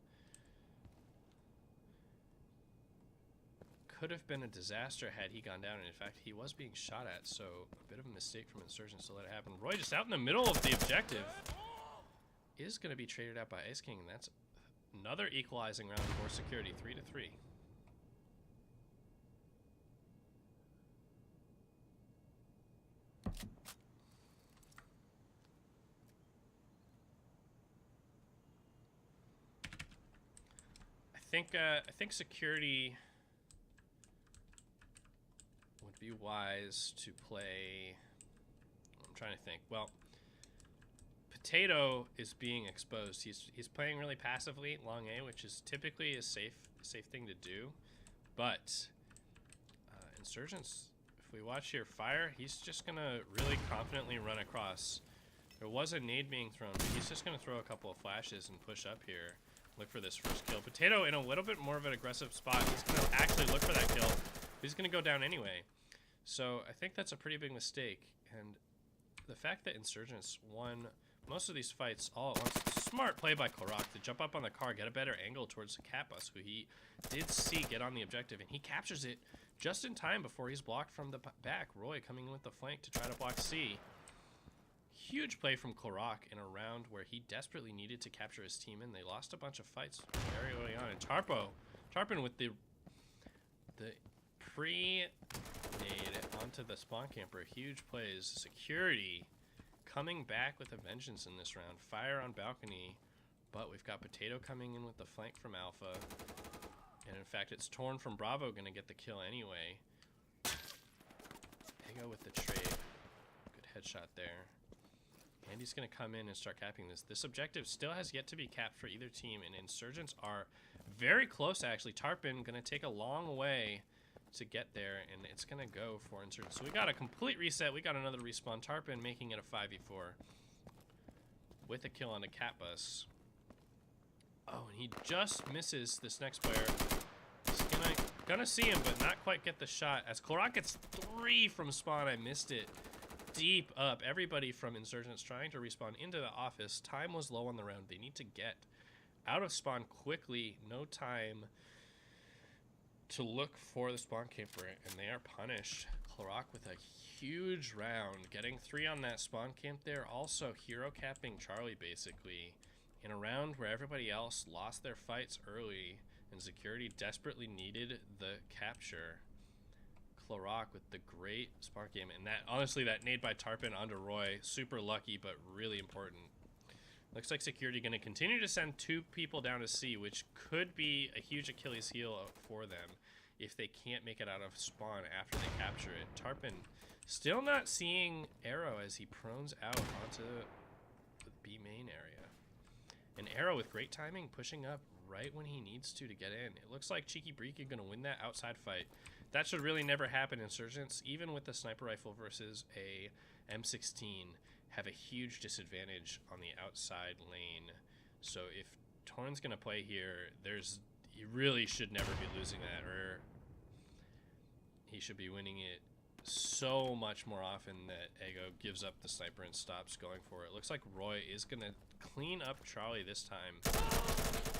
Could have been a disaster had he gone down, and in fact he was being shot at, so a bit of a mistake from Insurgents to let it happen. Roy just out in the middle of the objective is going to be traded out by Ice King, and that's another equalizing round for security. 3-3. I think security would be wise to play. I'm trying to think. Well, Potato is being exposed. He's playing really passively long A, which is typically a safe thing to do. But Insurgents, if we watch here, Fire, he's just gonna really confidently run across. There was a nade being thrown, but he's just gonna throw a couple of flashes and push up here. Look for this first kill. Potato in a little bit more of an aggressive spot. He's going to actually look for that kill. He's going to go down anyway. So I think that's a pretty big mistake. And the fact that Insurgents won most of these fights all at once. Smart play by Karak to jump up on the car, get a better angle towards the cat bus, who he did see get on the objective. And he captures it just in time before he's blocked from the back. Roy coming in with the flank to try to block C. Huge play from Karak in a round where he desperately needed to capture his team in. They lost a bunch of fights very early on. And Tarpin with the pre-nade onto the spawn camper. Huge plays. Security coming back with a vengeance in this round. Fire on balcony, but we've got Potato coming in with the flank from Alpha. And in fact, it's Torn from Bravo going to get the kill anyway. Ego with the trade. Good headshot there. And he's going to come in and start capping this. This objective still has yet to be capped for either team, and Insurgents are very close, actually. Tarpin going to take a long way to get there, and it's going to go for Insurgents. So we got a complete reset. We got another respawn. Tarpin making it a 5v4 with a kill on a cat bus. Oh, and he just misses this next player. He's gonna see him, but not quite get the shot. As Karak gets 3 from spawn, I missed it. deep up. Everybody from Insurgents trying to respawn into the office. Time was low on the round. They need to get out of spawn quickly. No time to look for the spawn camper, and they are punished. Clorox with a huge round, getting 3 on that spawn camp there. Also hero capping Charlie basically in a round where everybody else lost their fights early and security desperately needed the capture. Clorox with the great spawn game, and that honestly, that nade by Tarpon onto Roy, super lucky but really important. Looks like security going to continue to send 2 people down to C, which could be a huge Achilles heel for them if they can't make it out of spawn after they capture it. Tarpon still not seeing Arrow as he prones out onto the B main area. And Arrow with great timing, pushing up right when he needs to get in. It looks like Cheeky Breeky going to win that outside fight. That should really never happen. Insurgents, even with the sniper rifle versus a M16, have a huge disadvantage on the outside lane. So if Torn's going to play here, he really should never be losing that, or he should be winning it so much more often that Ego gives up the sniper and stops going for it. Looks like Roy is going to clean up Charlie this time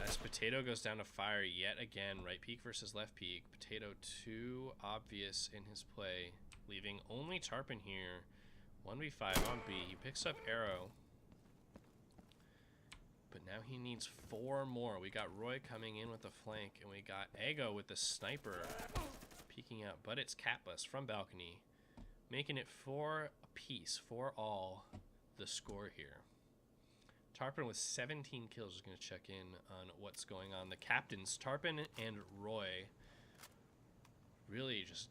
as Potato goes down to fire yet again. Right peek versus left peek. Potato too obvious in his play, leaving only Tarpon here. 1v5 on B. He picks up Arrow, but now he needs 4 more. We got Roy coming in with the flank, and we got Ego with the sniper peeking out, but it's Catless from balcony, making it 4 apiece, 4 all the score here. Tarpon with 17 kills is going to check in on what's going on. The captains, Tarpon and Roy, really just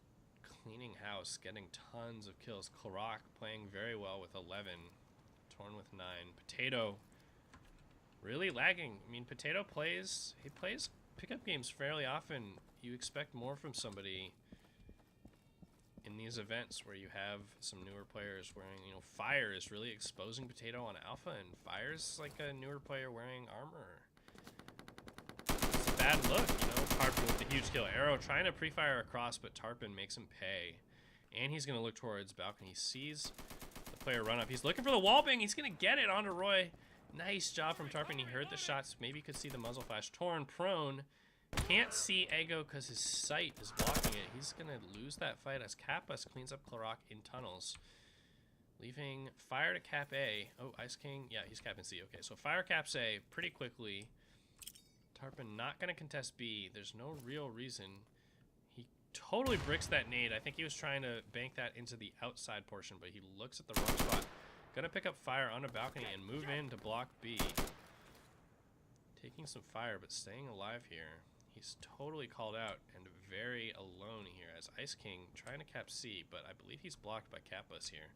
cleaning house, getting tons of kills. Clorox playing very well with 11. Torn with 9. Potato really lagging. I mean, Potato plays pickup games fairly often. You expect more from somebody in these events where you have some newer players wearing, Fire is really exposing Potato on Alpha, and Fire's like a newer player wearing armor. It's a bad look, Tarpon with the huge kill. Arrow trying to pre-fire across, but Tarpon makes him pay. And he's going to look towards balcony. He sees the player run up. He's looking for the wall bang. He's going to get it onto Roy. Nice job from Tarpon. He heard the shots. Maybe could see the muzzle flash. Torn prone. Can't see Ego because his sight is blocking it. He's going to lose that fight as Kappas cleans up Clorox in tunnels, leaving Fire to cap A. Oh, Ice King. Yeah, he's capping C. Okay, so Fire caps A pretty quickly. Tarpon not going to contest B. There's no real reason. He totally bricks that nade. I think he was trying to bank that into the outside portion, but he looks at the wrong spot. Going to pick up Fire on a balcony and move in to block B. Taking some fire, but staying alive here. He's totally called out and very alone here as Ice King trying to cap C, but I believe he's blocked by Kappas here.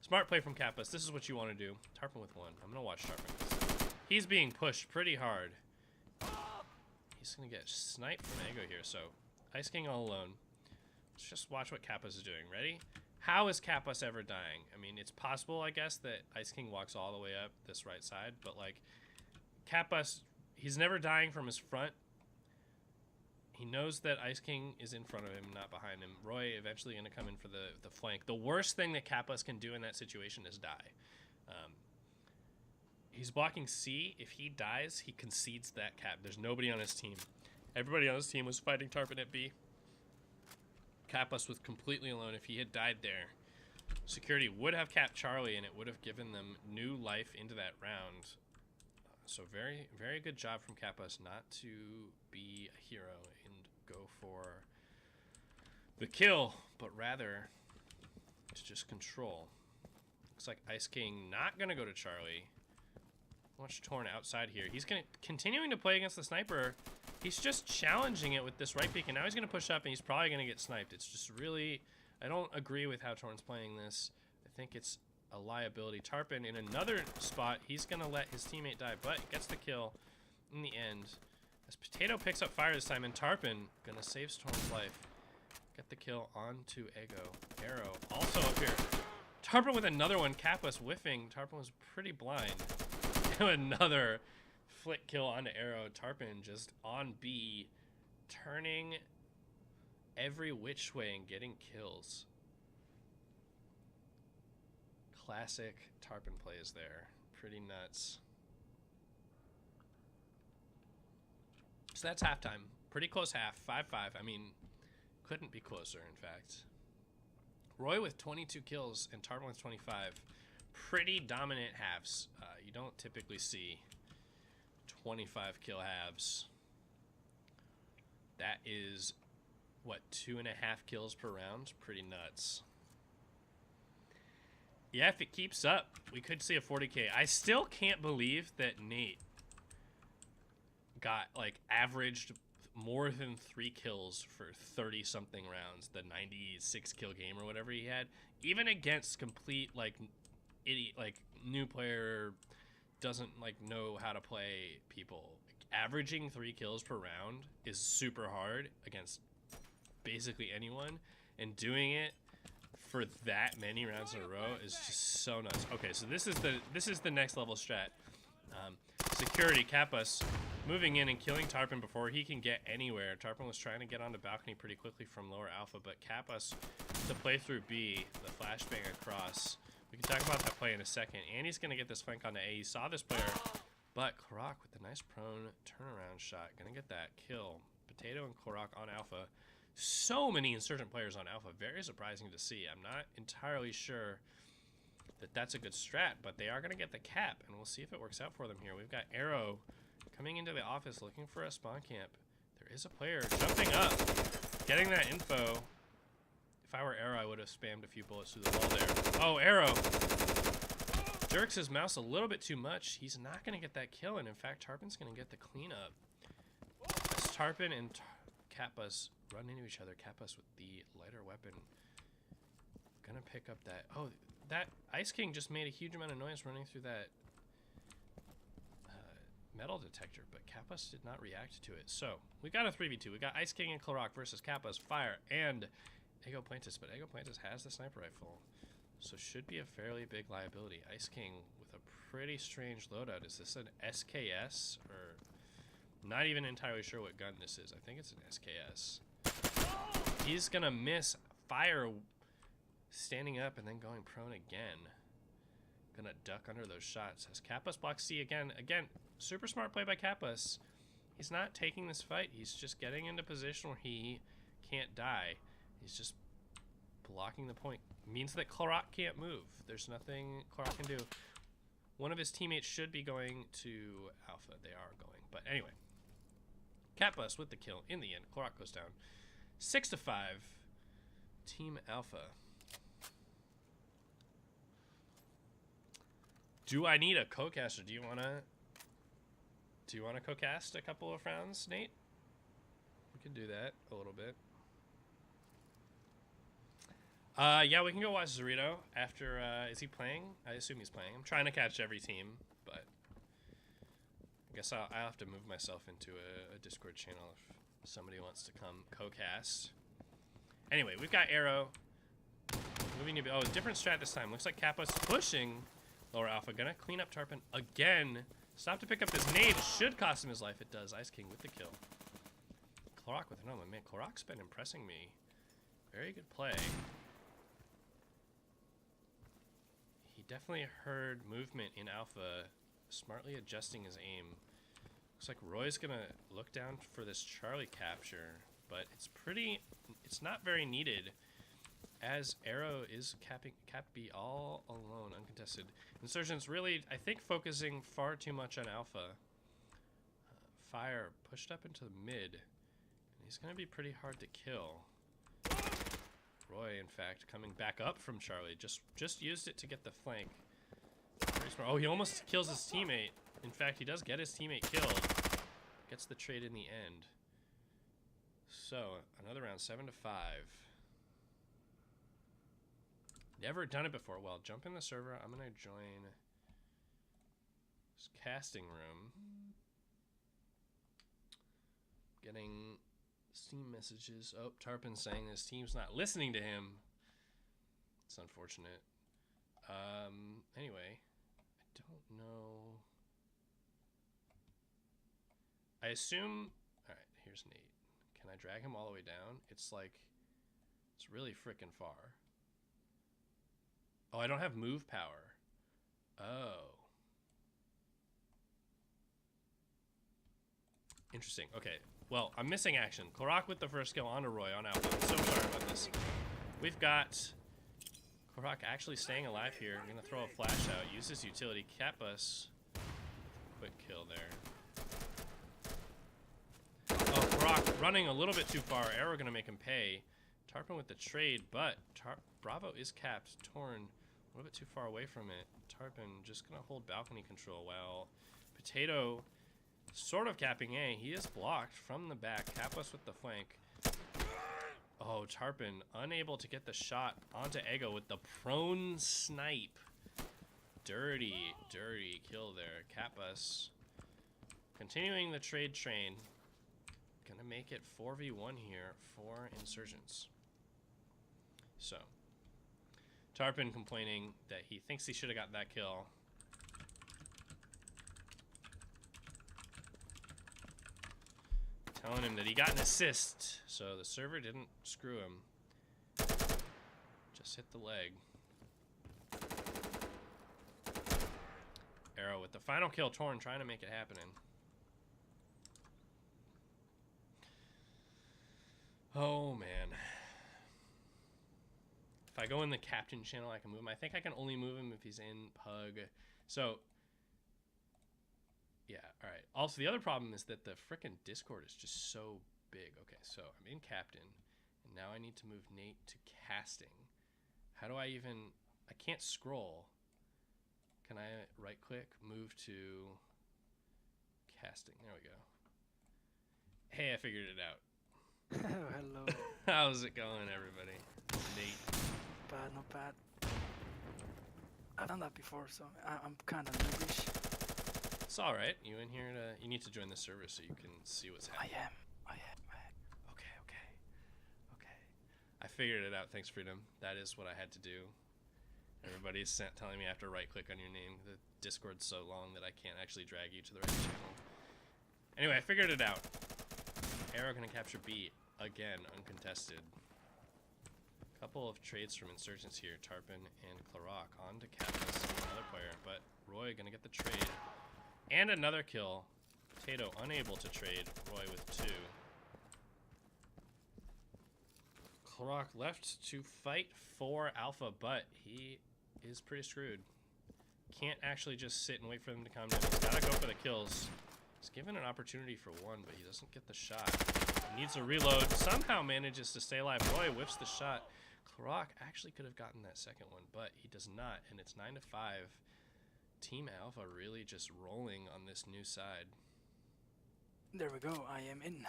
Smart play from Kappas. This is what you want to do. Tarpon with 1. I'm going to watch Tarpon. He's being pushed pretty hard. He's going to get sniped from Ego here, so Ice King all alone. Let's just watch what Kappas is doing. Ready? How is Kappas ever dying? I mean, it's possible, I guess, that Ice King walks all the way up this right side, but, like, Kappas, he's never dying from his front. He knows that Ice King is in front of him, not behind him. Roy eventually going to come in for the flank. The worst thing that Kappas can do in that situation is die. He's blocking C. If he dies, he concedes that cap. There's nobody on his team. Everybody on his team was fighting Tarpon at B. Kappas was completely alone. If he had died there, security would have capped Charlie, and it would have given them new life into that round. So very, very good job from Kappas not to be a hero and go for the kill, but rather to just control. Looks like Ice King not going to go to Charlie. Watch Torn outside here. He's continuing to play against the sniper. He's just challenging it with this right peek, and now he's going to push up, and he's probably going to get sniped. It's just really, I don't agree with how Torn's playing this. I think it's a liability. Tarpon in another spot. He's going to let his teammate die, but gets the kill in the end. As Potato picks up Fire this time, and Tarpon going to save Storm's life. Get the kill onto Ego. Arrow also up here. Tarpon with another one. Kappas whiffing. Tarpon was pretty blind. Another flick kill onto Arrow. Tarpon just on B, turning every which way and getting kills. Classic Tarpon plays there. Pretty nuts. So that's halftime. Pretty close half. 5-5. I mean, couldn't be closer, in fact. Roy with 22 kills and Tarpon with 25. Pretty dominant halves. You don't typically see 25 kill halves. That is, what, 2.5 kills per round? Pretty nuts. Yeah, if it keeps up, we could see a 40k. I still can't believe that Nate got, like, averaged more than 3 kills for 30-something rounds. The 96 kill game or whatever he had. Even against complete, like, idiot, like, new player, doesn't, like, know how to play people. Like, averaging 3 kills per round is super hard against basically anyone. And doing it for that many rounds in a row is just so nuts. Okay, so this is the next level strat. Security, Kappas moving in and killing Tarpon before he can get anywhere. Tarpon was trying to get onto balcony pretty quickly from lower alpha, but Kappas to play through B, the flashbang across. We can talk about that play in a second. And he's gonna get this flank onto A. He saw this player, but Korok with the nice prone turnaround shot, gonna get that kill. Potato and Korok on alpha. So many insurgent players on alpha. Very surprising to see. I'm not entirely sure that that's a good strat, but they are going to get the cap, and we'll see if it works out for them here. We've got Arrow coming into the office looking for a spawn camp. There is a player jumping up, getting that info. If I were Arrow, I would have spammed a few bullets through the wall there. Oh, Arrow jerks his mouse a little bit too much. He's not going to get that kill, and in fact, Tarpon's going to get the cleanup. As Tarpon and Kappas run into each other, Kappas with the lighter weapon. Gonna pick up that. Oh, that Ice King just made a huge amount of noise running through that metal detector, but Kappas did not react to it. So, we got a 3v2. We got Ice King and Korok versus Kappas, Fire, and Ego Plantis, but Ego Plantis has the sniper rifle, so should be a fairly big liability. Ice King with a pretty strange loadout. Is this an SKS, or not even entirely sure what gun this is. I think it's an SKS. He's gonna miss. Fire standing up and then going prone again. Gonna duck under those shots. As Kappas blocks C again. Again, super smart play by Kappas. He's not taking this fight. He's just getting into position where he can't die. He's just blocking the point. Means that Korok can't move. There's nothing Korok can do. One of his teammates should be going to Alpha. They are going. But anyway. Kappas with the kill in the end. Korok goes down. 6-5. Team Alpha. Do I need a co-caster? Do you wanna co-cast a couple of rounds, Nate? We can do that a little bit. Yeah, we can go watch Zorito after. Is he playing? I assume he's playing. I'm trying to catch every team, but I guess I'll have to move myself into a Discord channel if somebody wants to come co-cast. Anyway, we've got Arrow moving to. Oh, different strat this time. Looks like Kappa's pushing lower alpha. Gonna clean up Tarpon again. Stop to pick up this nade. Should cost him his life. It does. Ice King with the kill. Korok with another one. Man, Korok's been impressing me. Very good play. He definitely heard movement in alpha, smartly adjusting his aim. Looks like Roy's gonna look down for this Charlie capture, but it's not very needed, as Arrow is cap B all alone, uncontested. Insurgents really, I think, focusing far too much on alpha. Fire pushed up into the mid, and he's gonna be pretty hard to kill. Roy, in fact, coming back up from Charlie, just used it to get the flank. Very smart. Oh, he almost kills his teammate. In fact, he does get his teammate killed. Gets the trade in the end. So, another round, 7-5. Never done it before. Well, jump in the server. I'm gonna join this casting room. Getting Steam messages. Oh, Tarpon saying his team's not listening to him. It's unfortunate. Anyway, I don't know. I assume. All right, here's Nate. Can I drag him all the way down? It's like, it's really freaking far. Oh, I don't have move power. Oh. Interesting. Okay. Well, I'm missing action. Korok with the first kill on Roy on Alpha. I'm so sorry about this. We've got Korok actually staying alive here. I'm going to throw a flash out. Use his utility. Cap us. Quick kill there. Oh, Korok running a little bit too far. Arrow going to make him pay. Tarpon with the trade, but Bravo is capped. Torn a little bit too far away from it. Tarpon just going to hold balcony control while Potato sort of capping A. He is blocked from the back. Cap us with the flank. Oh, Tarpon unable to get the shot onto Ego with the prone snipe. Dirty, dirty kill there. Cap us. Continuing the trade train. Gonna make it 4v1 here for Insurgents. So, Tarpon complaining that he thinks he should have got that kill. Telling him that he got an assist, so the server didn't screw him. Just hit the leg. Arrow with the final kill. Torn trying to make it happening. Oh, man. If I go in the captain channel, I can move him. I think I can only move him if he's in Pug. So, yeah, all right. Also, the other problem is that the frickin' Discord is just so big. Okay, so I'm in captain, and now I need to move Nate to casting. How do I even... I can't scroll. Can I right-click, move to casting? There we go. Hey, I figured it out. Hello. How's it going, everybody? Nate. Bad, not bad. I've done that before, so I'm kind of noobish. It's all right. You in here to? You need to join the server so you can see what's happening. I am. Okay. I figured it out. Thanks, Freedom. That is what I had to do. Everybody's telling me I have to right-click on your name. The Discord's so long that I can't actually drag you to the right channel. Anyway, I figured it out. Arrow gonna capture B again, uncontested. Couple of trades from Insurgents here. Tarpon and Clarok on to Kappas, another player, but Roy gonna get the trade. And another kill. Potato unable to trade. Roy with 2. Clarok left to fight for Alpha, but he is pretty screwed. Can't actually just sit and wait for them to come down. He's gotta go for the kills. He's given an opportunity for one, but he doesn't get the shot. He needs a reload. Somehow manages to stay alive. Roy whiffs the shot. Clarok actually could have gotten that second one, but he does not, and it's 9-5. Team Alpha really just rolling on this new side. There we go. I am in.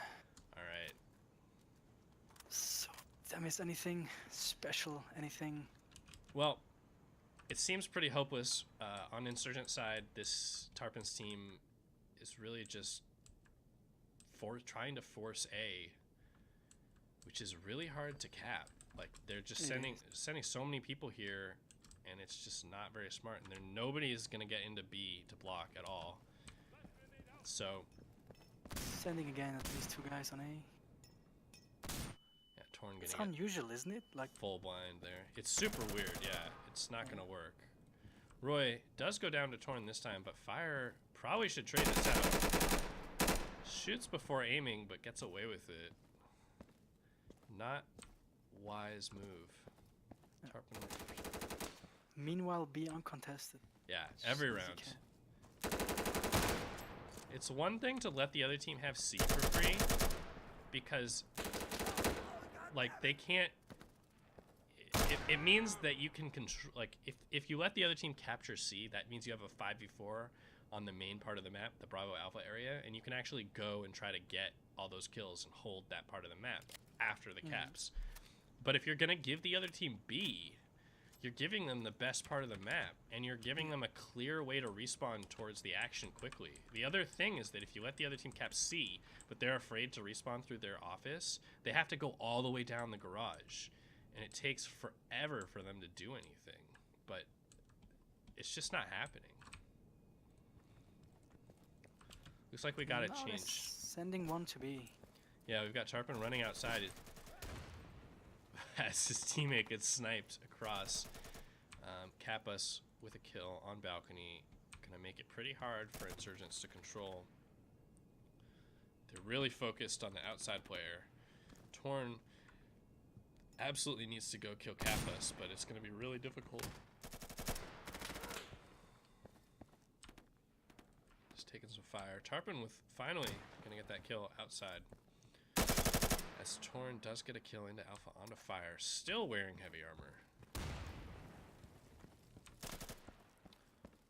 All right. So, did I miss anything special? Anything? Well, it seems pretty hopeless. On Insurgent side, this Tarpon's team is really just trying to force A, which is really hard to cap. Like, they're just sending so many people here, and it's just not very smart. And nobody is going to get into B to block at all. So, Sending again at least 2 guys on A. yeah, Torn It's getting unusual, isn't it? Like, full blind there. It's super weird, yeah. It's not going to work. Roy does go down to Torn this time, but Fire probably should trade this out. Shoots before aiming, but gets away with it. Not wise move. Tarpon. meanwhile, be uncontested. Yeah, every As you round. can. It's one thing to let the other team have C for free, because, like, they can't... It means that you can control... Like, if you let the other team capture C, that means you have a 5v4 on the main part of the map, the Bravo Alpha area, and you can actually go and try to get all those kills and hold that part of the map after the caps. But if you're going to give the other team B, you're giving them the best part of the map, and you're giving them a clear way to respawn towards the action quickly. The other thing is that if you let the other team cap C, but they're afraid to respawn through their office, they have to go all the way down the garage, and it takes forever for them to do anything. But it's just not happening. Looks like we got to No, change. it's sending one to B. Yeah, we've got Tarpon running outside as his teammate gets sniped across. cap us with a kill on balcony. Gonna make it pretty hard for Insurgents to control. They're really focused on the outside player. Torn absolutely needs to go kill Kappas, but it's gonna be really difficult. Just taking some fire. Tarpon with finally gonna get that kill outside. As Torn does get a kill into Alpha onto fire, still wearing heavy armor.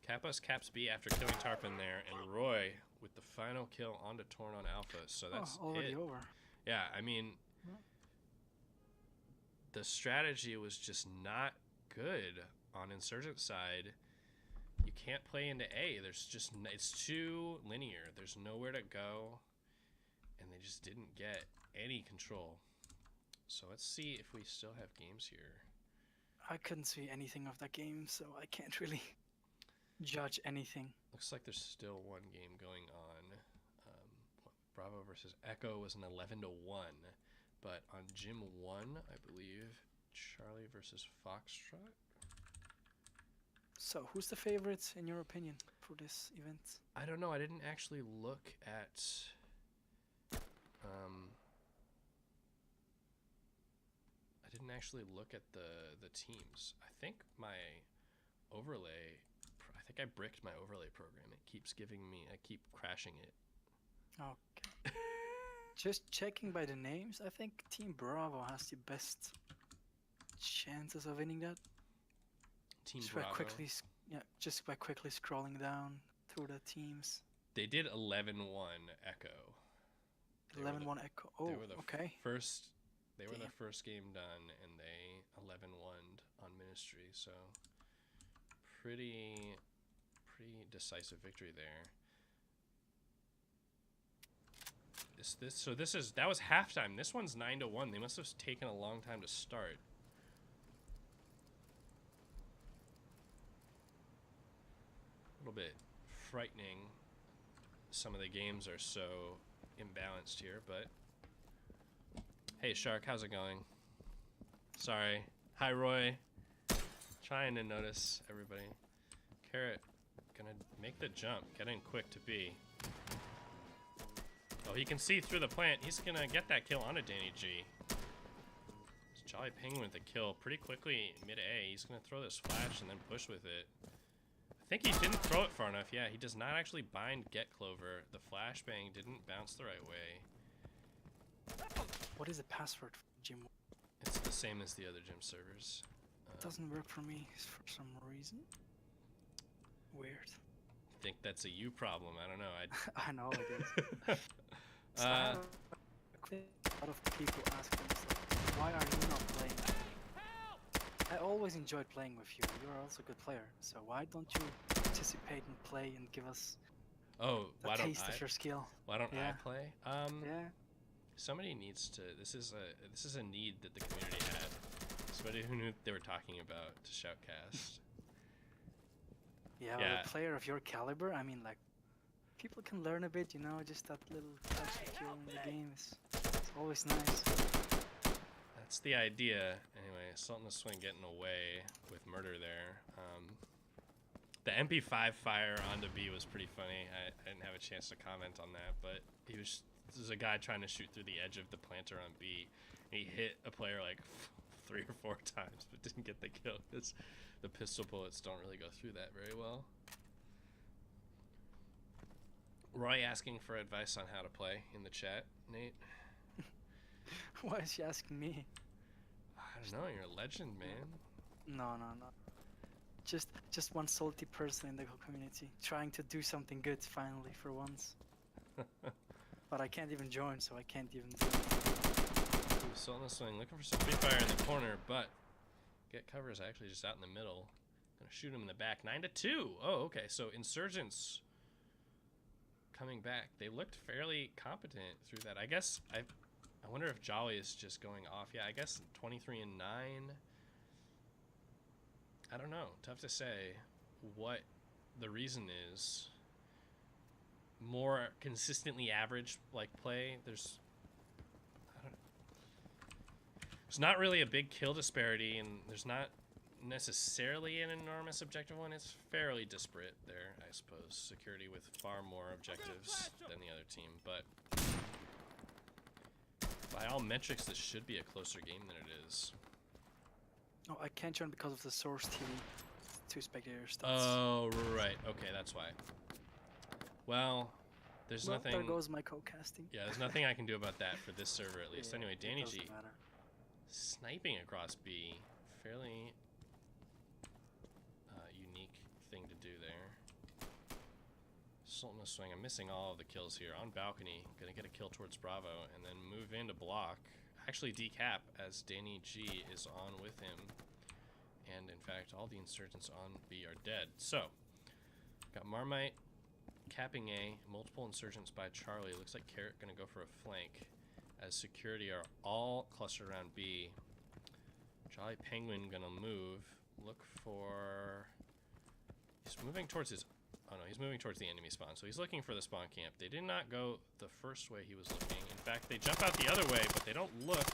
Kappas caps B after killing Tarpon there, and Roy with the final kill onto Torn on Alpha. So that's already it. over. Yeah, I mean, the strategy was just not good on Insurgent side. You can't play into A. There's just it's too linear. There's nowhere to go, and they just didn't get any control. So let's see if we still have games here. I couldn't see anything of that game, so I can't really judge anything. Looks like there's still one game going on. Bravo versus Echo was an 11-1, but on Gym 1, I believe, Charlie versus Foxtrot. So, who's the favorite in your opinion for this event? I don't know. I didn't actually look at. I didn't actually look at the teams. I think my overlay. I think I bricked my overlay program. It keeps giving me. I keep crashing it. Okay. Just checking by the names, I think Team Bravo has the best chances of winning that. Team Just Bravo. Just by quickly scrolling down through the teams. They did 11-1 Echo. 11-1 Echo. Oh, okay. They were the first game done, and they 11-1 on Ministry. So pretty decisive victory there. That was halftime. This one's 9-1. They must have taken a long time to start. A little bit frightening. Some of the games are so imbalanced here, but hey Shark, how's it going? Sorry. Hi Roy. Trying to notice everybody. Carrot gonna make the jump, get in quick to B. Oh, he can see through the plant. He's gonna get that kill on a Danny G. It's Jolly Penguin with the kill pretty quickly mid A. He's gonna throw this flash and then push with it. I think he didn't throw it far enough. Yeah, he does not actually bind Get Clover. The flashbang didn't bounce the right way. What is the password for Gym? It's the same as the other gym servers. It doesn't work for me for some reason. Weird. I think that's a you problem. I don't know. I know it is. So a lot of people ask themselves, why are you not playing? I always enjoyed playing with you. You're also a good player. So why don't you participate and play and give us a taste of your skill? Why don't I play? Yeah. Somebody needs to. This is a need that the community had. Somebody who knew they were talking about to Shoutcast. Yeah, well, a player of your caliber, I mean, like, people can learn a bit, you know, just that little touch of skill in the game is always nice. That's the idea. Anyway, Assault on the Swing getting away with murder there. The MP5 fire onto B was pretty funny. I didn't have a chance to comment on that, but this was a guy trying to shoot through the edge of the planter on B. And he hit a player like 3 or 4 times, but didn't get the kill. The pistol bullets don't really go through that very well. Roy asking for advice on how to play in the chat, Nate. Why is she asking me? I don't know, you're a legend, man. No. Just one salty person in the community trying to do something good finally for once. But I can't even join, so I can't even do it. Assault on the Swing, looking for some free fire in the corner, but Get Cover is actually just out in the middle. Gonna shoot him in the back. 9-2. Oh, okay. So Insurgents coming back. They looked fairly competent through that. I guess I wonder if Jolly is just going off. Yeah, I guess 23-9. I don't know. Tough to say what the reason is. More consistently average like play. There's not really a big kill disparity, and there's not necessarily an enormous objective one. It's fairly disparate there, I suppose. Security with far more objectives than the other team, but by all metrics, this should be a closer game than it is. Oh, I can't join because of the source TV. 2 spectators. Oh, right. Okay, that's why. Well, there's Well, nothing... there goes my co-casting. Yeah, there's nothing I can do about that for this server, at least. Yeah, Anyway, it Danny doesn't G matter. sniping across B. Fairly unique thing to do there. Sultan of Swing. I'm missing all of the kills here. On balcony, gonna get a kill towards Bravo, and then move into block. Actually decap as Danny G is on with him. And in fact, all the insurgents on B are dead. So, got Marmite capping A, multiple insurgents by Charlie. Looks like Carrot gonna go for a flank, as security are all clustered around B. Jolly Penguin gonna move. Look for... He's moving towards his... Oh no, he's moving towards the enemy spawn. So he's looking for the spawn camp. They did not go the first way he was looking. In fact, they jump out the other way, but they don't look.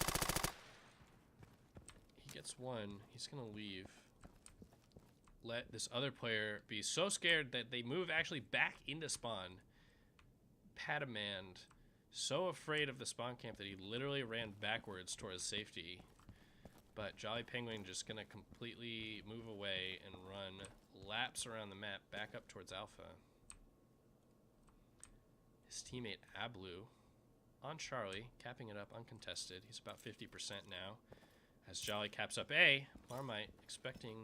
He gets one. He's gonna leave. Let this other player be so scared that they move actually back into spawn. Patamand, so afraid of the spawn camp that he literally ran backwards towards safety. But Jolly Penguin just gonna completely move away and run laps around the map back up towards Alpha. His teammate Ablu on Charlie, capping it up uncontested. He's about 50% now. As Jolly caps up A, Marmite expecting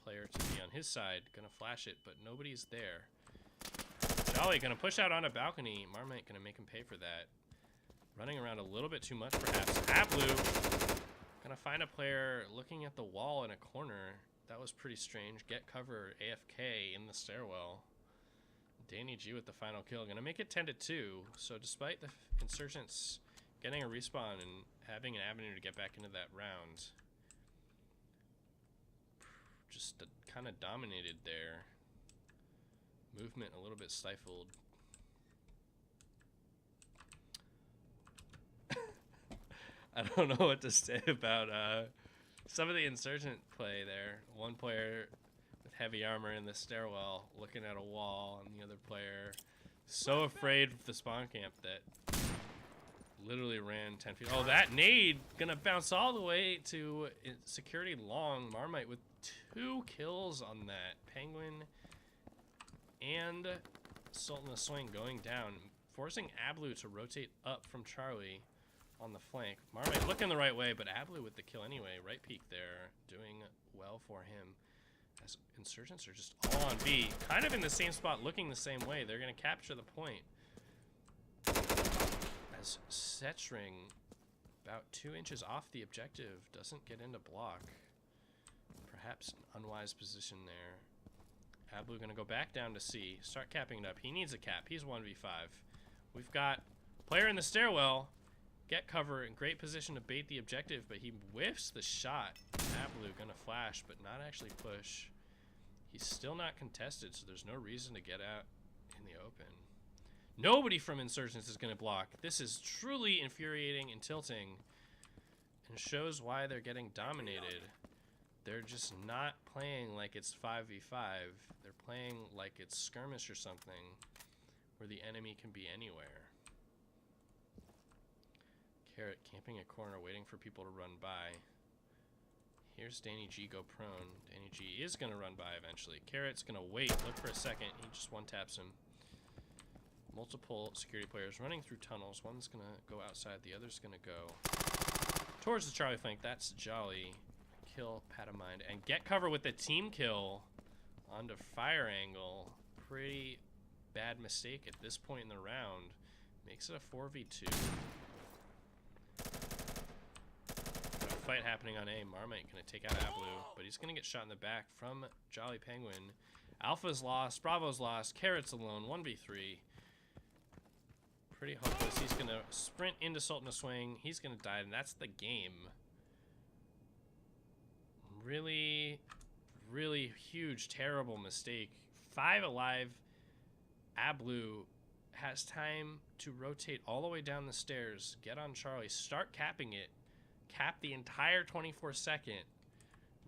player to be on his side, gonna flash it, but nobody's there. Jolly gonna push out on a balcony. Marmite gonna make him pay for that. Running around a little bit too much, perhaps. Ablu gonna find a player looking at the wall in a corner. That was pretty strange. Get cover, AFK in the stairwell. Danny G with the final kill. Gonna make it 10-2. So despite the insurgents getting a respawn and having an avenue to get back into that round, just kind of dominated there. Movement a little bit stifled. I don't know what to say about some of the insurgent play there. One player with heavy armor in the stairwell looking at a wall, and the other player so afraid of the spawn camp that literally ran 10 feet. Oh, that nade gonna bounce all the way to security long. Marmite with 2 kills on that. Penguin and Sultan of Swing going down, forcing Ablu to rotate up from Charlie on the flank. Marmite looking the right way, but Ablu with the kill anyway. Right peek there, doing well for him. As insurgents are just all on B, kind of in the same spot, looking the same way. They're gonna capture the point. As Setring, about 2 inches off the objective, doesn't get into block. Perhaps an unwise position there. Ablu gonna go back down to C, start capping it up. He needs a cap. He's 1v5. We've got player in the stairwell. Get cover in great position to bait the objective, but he whiffs the shot. Ablu gonna flash, but not actually push. He's still not contested, so there's no reason to get out in the open. Nobody from Insurgents is gonna block. This is truly infuriating and tilting, and shows why they're getting dominated. They're just not playing like it's 5v5. They're playing like it's skirmish or something, where the enemy can be anywhere. Carrot camping a corner, waiting for people to run by. Here's Danny G go prone. Danny G is gonna run by eventually. Carrot's gonna wait, look for a second. He just one-taps him. Multiple security players running through tunnels. One's gonna go outside, the other's gonna go towards the Charlie flank. That's Jolly. Kill Patamind and get cover with the team kill onto fire angle. Pretty bad mistake at this point in the round. Makes it a 4v2. Got a fight happening on A. Marmite gonna take out Ablu, but he's gonna get shot in the back from Jolly Penguin. Alpha's lost, Bravo's lost, Carrot's alone, 1v3. Pretty hopeless. He's gonna sprint into Sultan of Swing. He's gonna die, and that's the game. Really, really huge, terrible mistake. 5 alive. Ablu has time to rotate all the way down the stairs, get on Charlie, start capping it, cap the entire 24-second,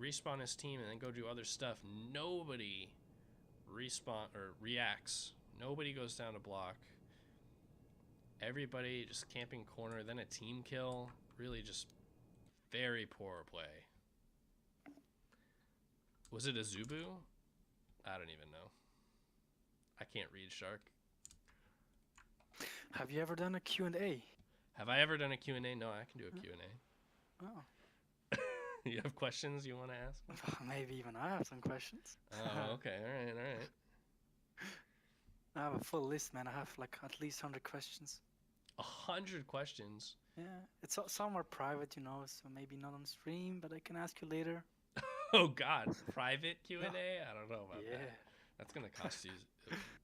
respawn his team, and then go do other stuff. Nobody respawn or reacts. Nobody goes down to block. Everybody just camping corner, then a team kill. Really just very poor play. Was it a Zubu? I don't even know. I can't read Shark. Have you ever done a Q&A? Have I ever done a Q&A? No, I can do a Q&A. Oh. You have questions you want to ask me? Maybe even I have some questions. Oh, okay. All right. I have a full list, man. I have like at least 100 questions. 100 questions? Yeah, it's some are private, so maybe not on stream, but I can ask you later. Oh, God. Private Q&A? I don't know about Yeah. that. That's going to cost you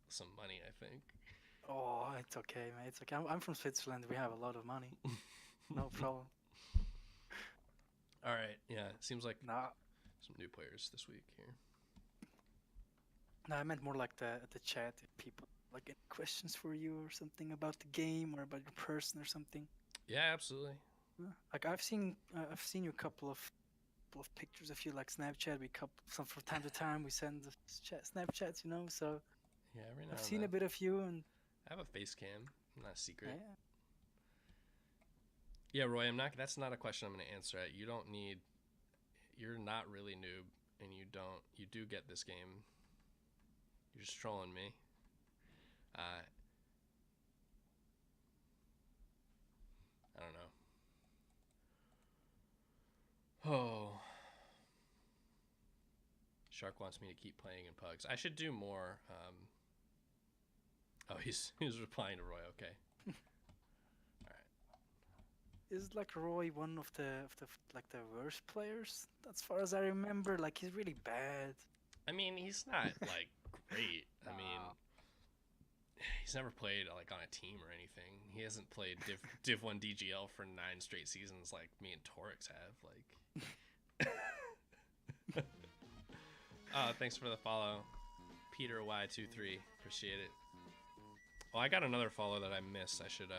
some money, I think. Oh, it's okay, mate. It's okay. I'm from Switzerland. We have a lot of money. No problem. All right. Yeah, it seems like Nah, some new players this week here. no, I meant more like the chat. If people like any questions for you or something about the game or about your person or something. Yeah, absolutely. Like I've seen you a couple of pictures of you like Snapchat. Some from time to time we send Snapchats, So Yeah, every now I've and seen then. a bit of you and I have a face cam. Not a secret. yeah. Yeah, Roy, that's not a question I'm going to answer. You're not really noob, and you do get this game. You're just trolling me. I don't know. Oh. Shark wants me to keep playing in pugs. I should do more. Oh, he's replying to Roy. Okay. Is like Roy one of the like the worst players? As far as I remember, like he's really bad. I mean, he's not like great. I mean, he's never played like on a team or anything. He hasn't played Div 1 DGL for 9 straight seasons like me and Torix have. Like, thanks for the follow, Peter Y23. Appreciate it. Well, I got another follow that I missed. I should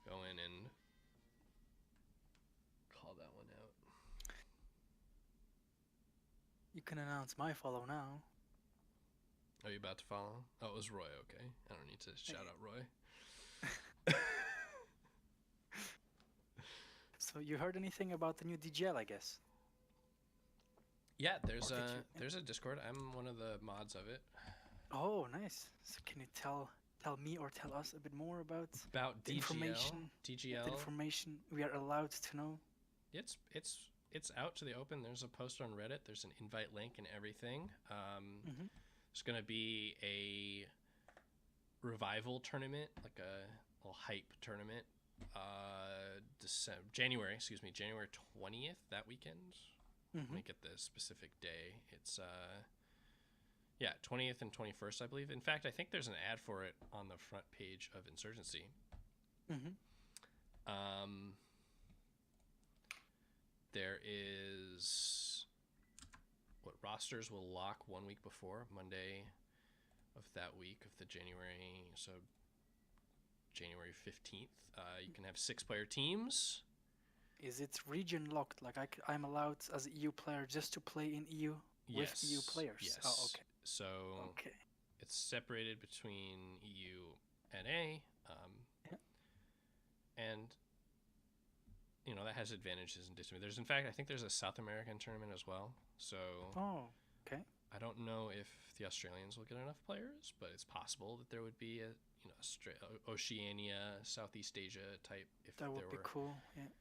go in and call that one out. You can announce my follow now. Are you about to follow? Oh, it was Roy. Okay, I don't need to shout out Roy. So you heard anything about the new DGL, I guess? Yeah, there's a Discord. I'm one of the mods of it. Oh, nice. So can you tell me or tell us a bit more about DGL? information? DGL. The information we are allowed to know. It's out to the open. There's a post on Reddit. There's an invite link and everything. There's gonna be a revival tournament, like a little hype tournament. January 20th, that weekend. Let me get the specific day. It's 20th and 21st, I believe. In fact, I think there's an ad for it on the front page of Insurgency. There is rosters will lock 1 week before Monday of that week of the January 15th. You can have 6-player teams. Is it region locked? Like I'm allowed as an EU player just to play in EU with EU players? Yes. Oh, okay. So okay. It's separated between EU and A. And that has advantages and disadvantages. I think there's a South American tournament as well. So okay. I don't know if the Australians will get enough players, but it's possible that there would be a Oceania, Southeast Asia type. That would be cool. Yeah.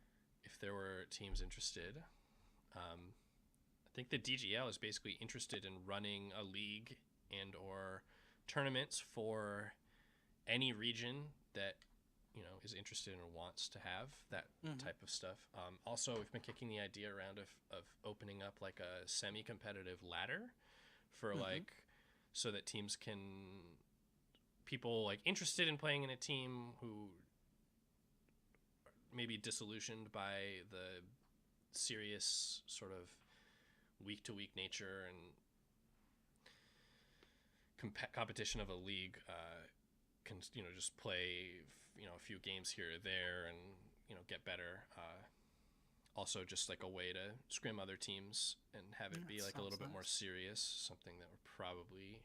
If there were teams interested, I think the DGL is basically interested in running a league and or tournaments for any region that is interested and wants to have that type of stuff. Also, we've been kicking the idea around of opening up like a semi-competitive ladder for so that people like interested in playing in a team who may be disillusioned by the serious sort of week-to-week nature and competition of a league can just play a few games here or there and get better. also just like a way to scrim other teams and have it be That like a little sounds bit more nice. serious. Something that we're probably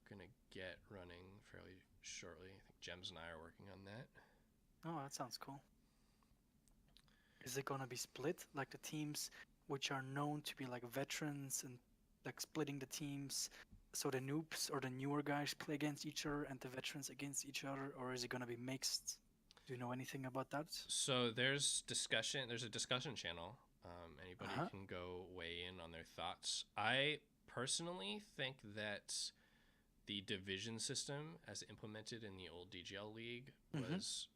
gonna get running fairly shortly. I think Gems and I are working on that. Oh, that sounds cool. Is it gonna be split, like the teams which are known to be like veterans and like splitting the teams so the noobs or the newer guys play against each other and the veterans against each other, or is it gonna be mixed? Do you know anything about that? So there's discussion. There's a discussion channel. Anybody Uh-huh. can go weigh in on their thoughts. I personally think that the division system, as implemented in the old DGL league, Mm-hmm. was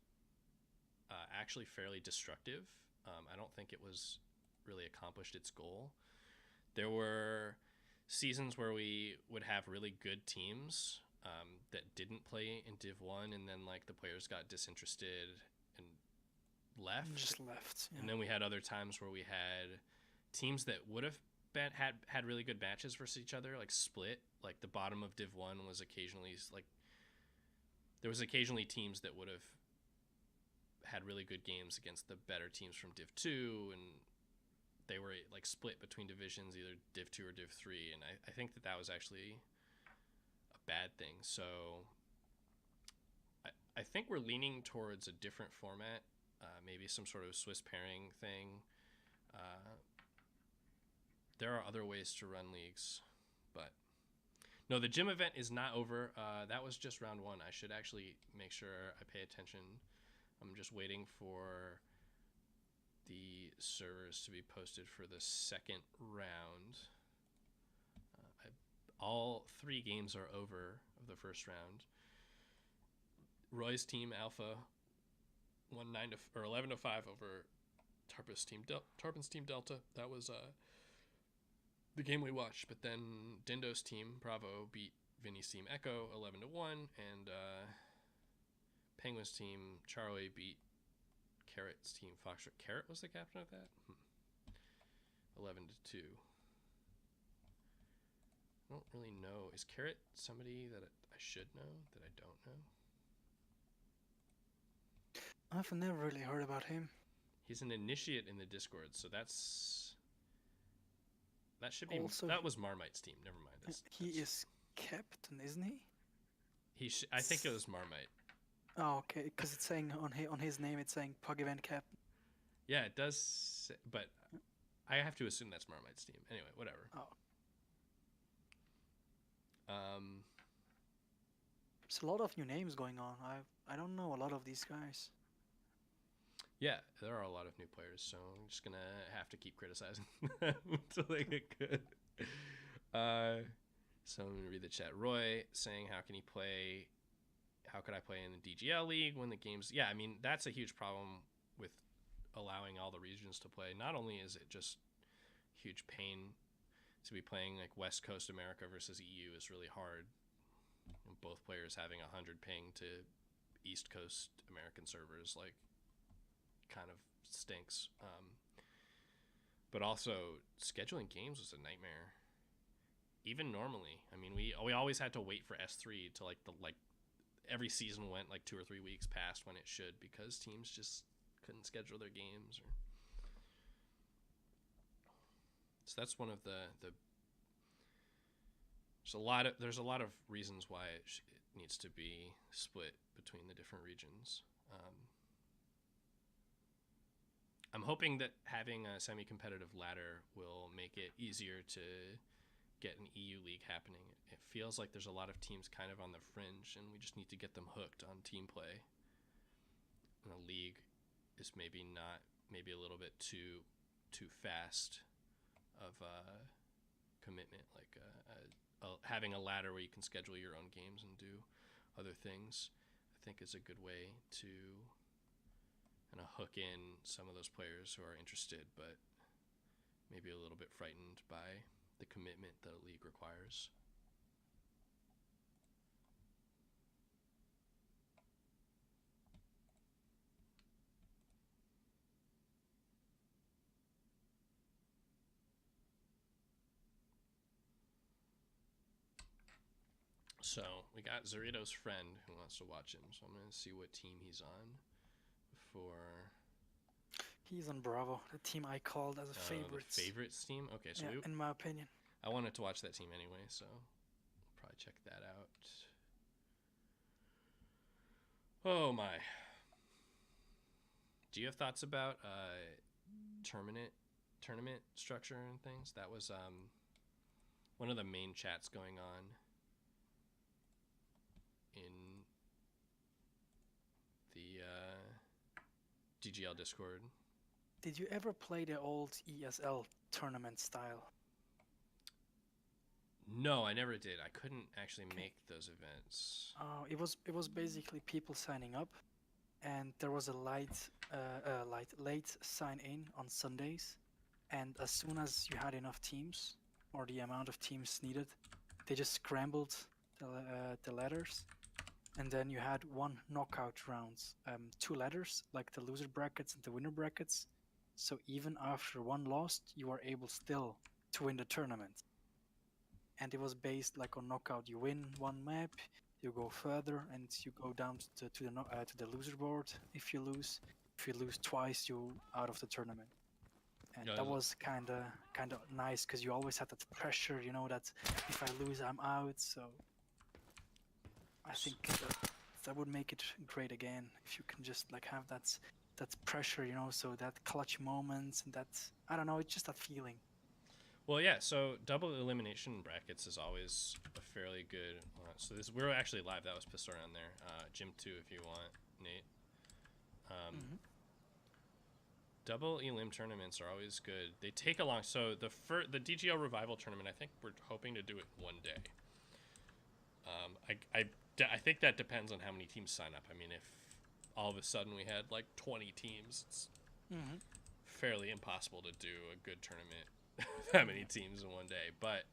actually fairly destructive. I don't think it was really accomplished its goal. There were seasons where we would have really good teams that didn't play in Div 1, and then like the players got disinterested and left. Just left. And Yeah. then we had other times where we had teams that would have had really good matches versus each other, like split. Like the bottom of Div 1 was occasionally like there was occasionally teams that would have had really good games against the better teams from Div 2, and they were like split between divisions, either Div 2 or Div 3, and I think that was actually a bad thing. So I think we're leaning towards a different format, maybe some sort of Swiss pairing thing. There are other ways to run leagues, but no, the gym event is not over. That was just round 1. I should actually make sure I pay attention. I'm just waiting for the servers to be posted for the second round. All 3 games are over of the first round. Roy's team Alpha won 11-5 over Tarpin's team Delta. That was the game we watched. But then Dindo's team Bravo beat Vinny's team Echo 11-1, and Penguin's team Charlie beat Carrot's team Foxtrot. Carrot was the captain of that. 11-2. I don't really know. Is Carrot somebody that I should know that I don't know? I've never really heard about him. He's an initiate in the Discord, so that should be. Also, that was Marmite's team. Never mind. He is captain, isn't he? I think it was Marmite. Oh, okay. Because it's saying on his name, it's saying Pug event captain. Yeah, it does. But I have to assume that's Marmite's team. Anyway, whatever. Oh. There's a lot of new names going on. I don't know a lot of these guys. Yeah, there are a lot of new players, so I'm just gonna have to keep criticizing them until they get good. So I'm gonna read the chat. Roy saying, "How can he play? How could I play in the DGL league when the games?" Yeah, I mean that's a huge problem with allowing all the regions to play. Not only is it just huge pain to be playing like West Coast America versus EU is really hard. Both players having 100 ping to East Coast American servers like kind of stinks. But also scheduling games was a nightmare. Even normally, I mean, we always had to wait for S3 to like every season went like 2 or 3 weeks past when it should, because teams just couldn't schedule their games. So that's one of the there's a lot of reasons why it needs to be split between the different regions. I'm hoping that having a semi-competitive ladder will make it easier to get an EU league happening. It feels like there's a lot of teams kind of on the fringe, and we just need to get them hooked on team play. And a league is maybe a little bit too fast of commitment. Like having a ladder where you can schedule your own games and do other things, I think is a good way to kind of hook in some of those players who are interested, but maybe a little bit frightened by the commitment that a league requires. So we got Zorito's friend who wants to watch him, so I'm going to see what team he's on before. He's on Bravo, the team I called as a favorite. The favorites team? Okay, so yeah, in my opinion. I wanted to watch that team anyway, so probably check that out. Oh my. Do you have thoughts about tournament structure and things? That was one of the main chats going on in the DGL Discord. Did you ever play the old ESL tournament style? No, I never did. I couldn't actually make those events. It was basically people signing up, and there was a late sign in on Sundays, and as soon as you had enough teams or the amount of teams needed, they just scrambled the ladders, and then you had one knockout rounds, 2 ladders like the loser brackets and the winner brackets. So even after one lost, you were able still to win the tournament. And it was based like on knockout. You win one map, you go further, and you go down to the loser board. If you lose twice, you out of the tournament. And that was kind of nice because you always had that pressure, you know, that if I lose, I'm out. So I think that would make it great again if you can just like have that pressure, you know, so that clutch moments and that, I don't know, it's just that feeling. Well, yeah, so double elimination brackets is always a fairly good so we're actually live. That was Pistor on there. Gym 2 if you want, Nate. Double elim tournaments are always good. They take a long, so the DGL Revival tournament, I think we're hoping to do it one day. I think that depends on how many teams sign up. I mean, if all of a sudden we had like 20 teams, it's fairly impossible to do a good tournament that many teams in one day. But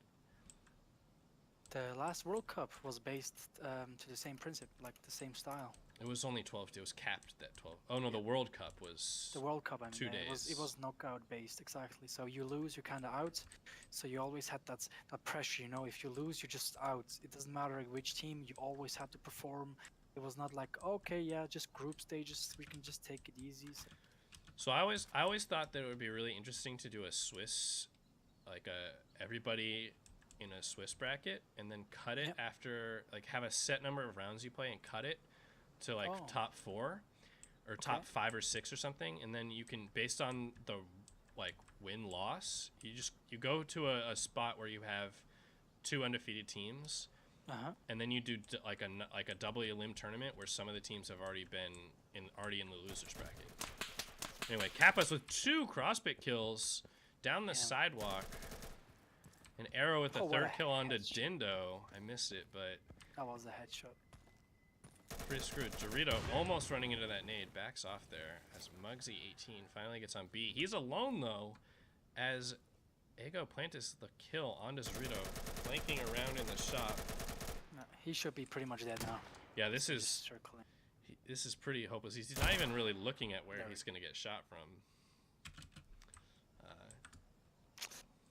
the last World Cup was based to the same principle, like the same style. It was only 12. It was capped at 12. Oh no, the World Cup was. The World Cup, I mean, 2 days. It was knockout based, exactly. So you lose, you're kind of out. So you always had that pressure, you know. If you lose, you're just out. It doesn't matter which team. You always had to perform. It was not like, okay, yeah, just group stages. We can just take it easy. So I always thought that it would be really interesting to do a Swiss, like everybody in a Swiss bracket, and then cut it after, like, have a set number of rounds you play and cut it to like top 4 or top 5 or 6 or something, and then you can, based on the like win loss, you go to a spot where you have 2 undefeated teams, and then you do like a double elim tournament where some of the teams have already been in the losers bracket. Anyway, Kappas with 2 crossbit kills down the sidewalk. An arrow with the third kill onto Dindo. I missed it, but that was a headshot. Pretty screwed. Dorito almost running into that nade. Backs off there as Muggsy18 finally gets on B. He's alone though, as Ego Plantis the kill onto Dorito, flanking around in the shop. No, he should be pretty much dead now. Yeah, this is pretty hopeless. He's not even really looking at where he's gonna get shot from.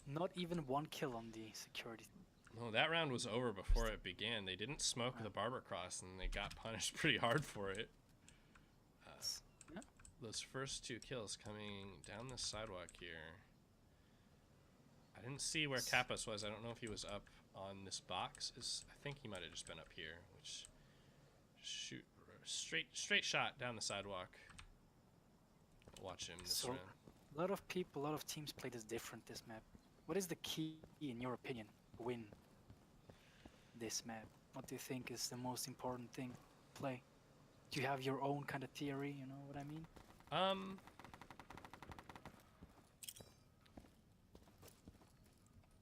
Not even 1 kill on the security. No, that round was over before it began. They didn't smoke the barber cross, and they got punished pretty hard for it. Those first 2 kills coming down the sidewalk here. I didn't see where Kappas was. I don't know if he was up on this box. I think he might have just been up here, which shoot straight shot down the sidewalk. Watch him this round. A lot of people, a lot of teams play this different this map. What is the key, in your opinion, to win this map? What do you think is the most important thing to play? Do you have your own kind of theory, you know what I mean?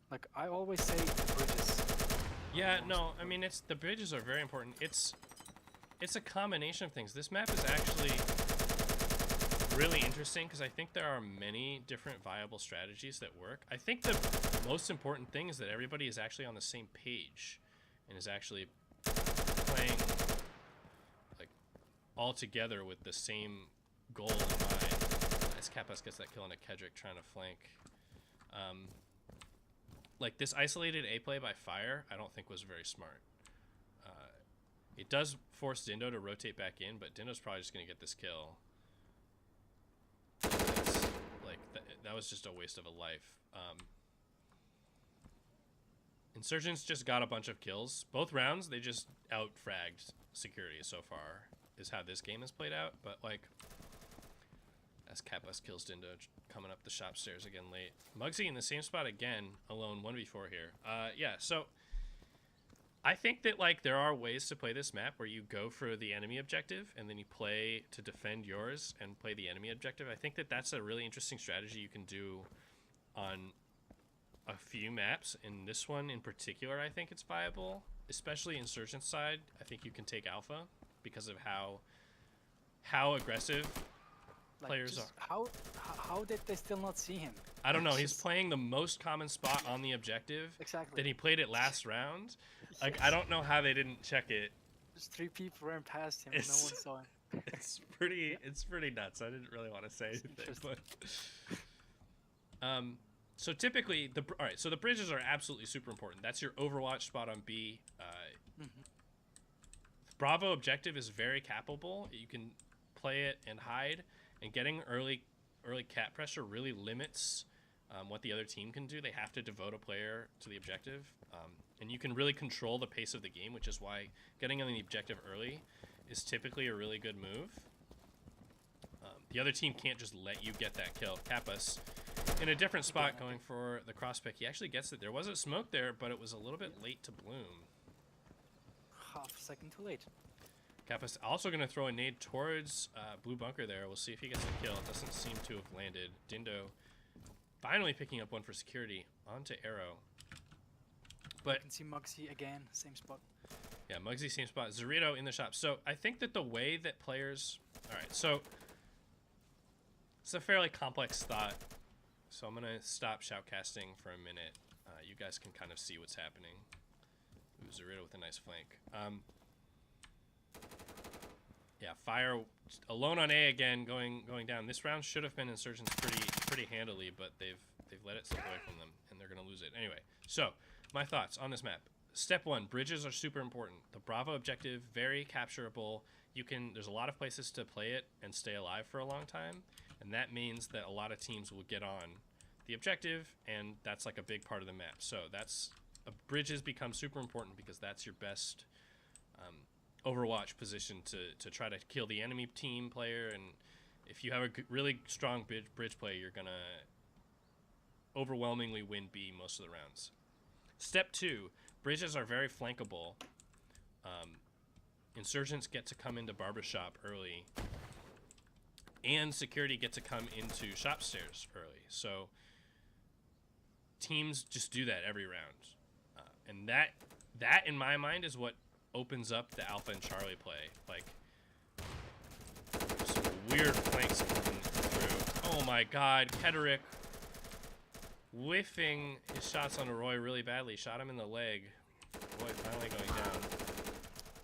Like, I always say the bridges. Yeah, no, I mean, the bridges are very important. It's a combination of things. This map is actually really interesting because I think there are many different viable strategies that work. I think the most important thing is that everybody is actually on the same page and is actually playing like all together with the same goal in mind. As Kappas gets that kill on a Kedrick trying to flank. Like this isolated A play by Fire, I don't think was very smart. It does force Dindo to rotate back in, but Dindo's probably just gonna get this kill. that was just a waste of a life. Insurgents just got a bunch of kills. Both rounds, they just out-fragged security so far, is how this game has played out. But, like, as Kappas kills Dindo, coming up the shop stairs again late. Muggsy in the same spot again, alone, 1v4 here. Yeah, so I think that, like, there are ways to play this map where you go for the enemy objective and then you play to defend yours and play the enemy objective. I think that that's a really interesting strategy you can do on a few maps. In this one in particular, I think it's viable, especially Insurgent side. I think you can take Alpha because of how aggressive players are. How did they still not see him? I don't know. He's playing the most common spot on the objective. Exactly. That he played it last round. Like, I don't know how they didn't check it. Just 3 people ran past him and no one saw him. It's pretty nuts. I didn't really want to say anything, but so typically so the bridges are absolutely super important. That's your Overwatch spot on B. Bravo objective is very cappable. You can play it and hide, and getting early cap pressure really limits what the other team can do. They have to devote a player to the objective, and you can really control the pace of the game, which is why getting on the objective early is typically a really good move. The other team can't just let you get that kill. Kappas in a different spot going for the cross pick. He actually gets it. There was a smoke there, but it was a little bit late to bloom. Half a second too late. Kappas also going to throw a nade towards blue bunker there. We'll see if he gets a kill. It doesn't seem to have landed. Dindo finally picking up one for security onto Arrow. But you can see Muggsy again, same spot. Yeah, Muggsy, same spot. Zorito in the shop. So I think that the way that players... Alright, so it's a fairly complex thought. So I'm going to stop shoutcasting for a minute. You guys can kind of see what's happening. Ooh, Zorito with a nice flank. Yeah, Fire alone on A again, going down. This round should have been Insurgents pretty handily, but they've let it slip away from them, and they're going to lose it. Anyway, so my thoughts on this map. Step 1, bridges are super important. The Bravo objective, very capturable. There's a lot of places to play it and stay alive for a long time, and that means that a lot of teams will get on the objective, and that's like a big part of the map. So bridges become super important because that's your best Overwatch position to try to kill the enemy team player, and if you have a really strong bridge play, you're gonna overwhelmingly win B most of the rounds. Step 2, bridges are very flankable. Insurgents get to come into Barbershop early, and security get to come into shop stairs early. So teams just do that every round, and that in my mind is what opens up the Alpha and Charlie play. Like, some weird flanks coming through. Oh my god, Kederick whiffing his shots on Roy really badly. Shot him in the leg. Roy finally going down.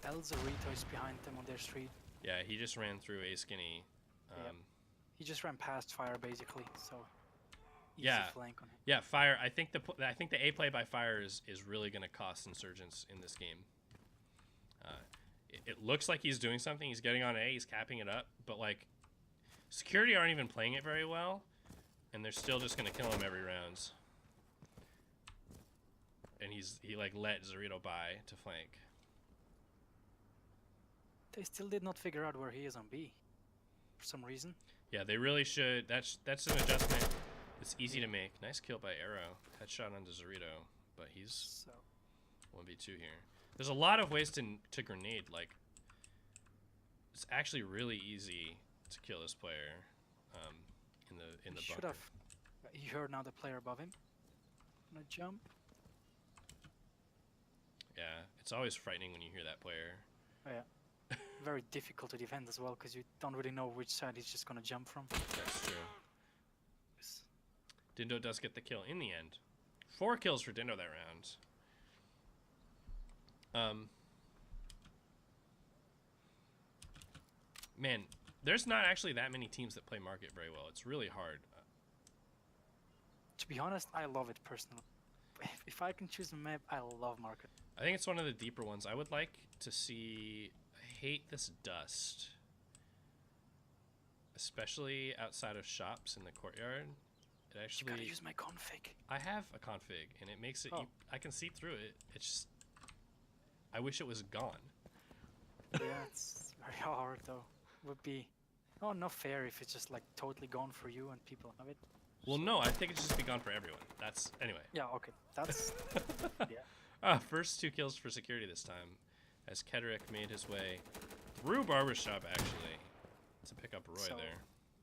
El Zorito is behind them on their street. Yeah, he just ran through A Skinny. Yep. He just ran past Fire basically, so easy flank on him. Yeah, Fire. I think the A play by Fire is really going to cost Insurgents in this game. It looks like he's doing something. He's getting on A. He's capping it up. But, like, security aren't even playing it very well. And they're still just going to kill him every round. And he like, let Zorito by to flank. They still did not figure out where he is on B. For some reason. Yeah, they really should. That's an adjustment. It's easy to make. Nice kill by Arrow. Headshot onto Zorito. But he's 1v2 here. There's a lot of ways to grenade. Like, it's actually really easy to kill this player in the bunker. He heard now the player above him. Gonna jump. Yeah, it's always frightening when you hear that player. Oh yeah. Very difficult to defend as well because you don't really know which side he's just gonna jump from. That's true. Dindo does get the kill in the end. 4 kills for Dindo that round. Man, there's not actually that many teams that play Market very well. It's really hard. To be honest, I love it personally. If I can choose a map, I love Market. I think it's one of the deeper ones. I would like to see... I hate this dust. Especially outside of shops in the courtyard. It You actually, gotta use my config. I have a config, and it makes it. Oh. I can see through it. It's just, I wish it was gone. Yeah, it's very hard though. Would be, oh, not fair if it's just like totally gone for you and people have it. Well, So- no, I think it should just be gone for everyone. That's anyway. Yeah, okay. That's First 2 kills for security this time, as Kedrick made his way through Barbershop actually to pick up Roy So- there.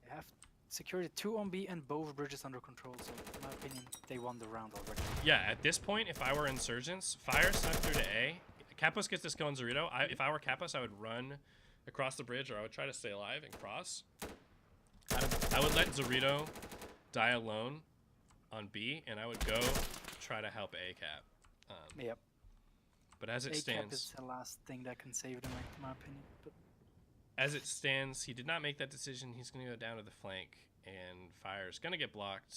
they have security 2 on B and both bridges under control. So in my opinion, they won the round already. Yeah, at this point, if I were Insurgents, Fire snuck through to A. Kapos gets this kill on Zorito. If I were Kapos, I would run across the bridge, or I would try to stay alive and cross. I would let Zorito die alone on B, and I would go try to help A cap. Yep. But as it A-cap stands, is the last thing that can save them, in my opinion. But as it stands, he did not make that decision. He's going to go down to the flank, and Fire's going to get blocked.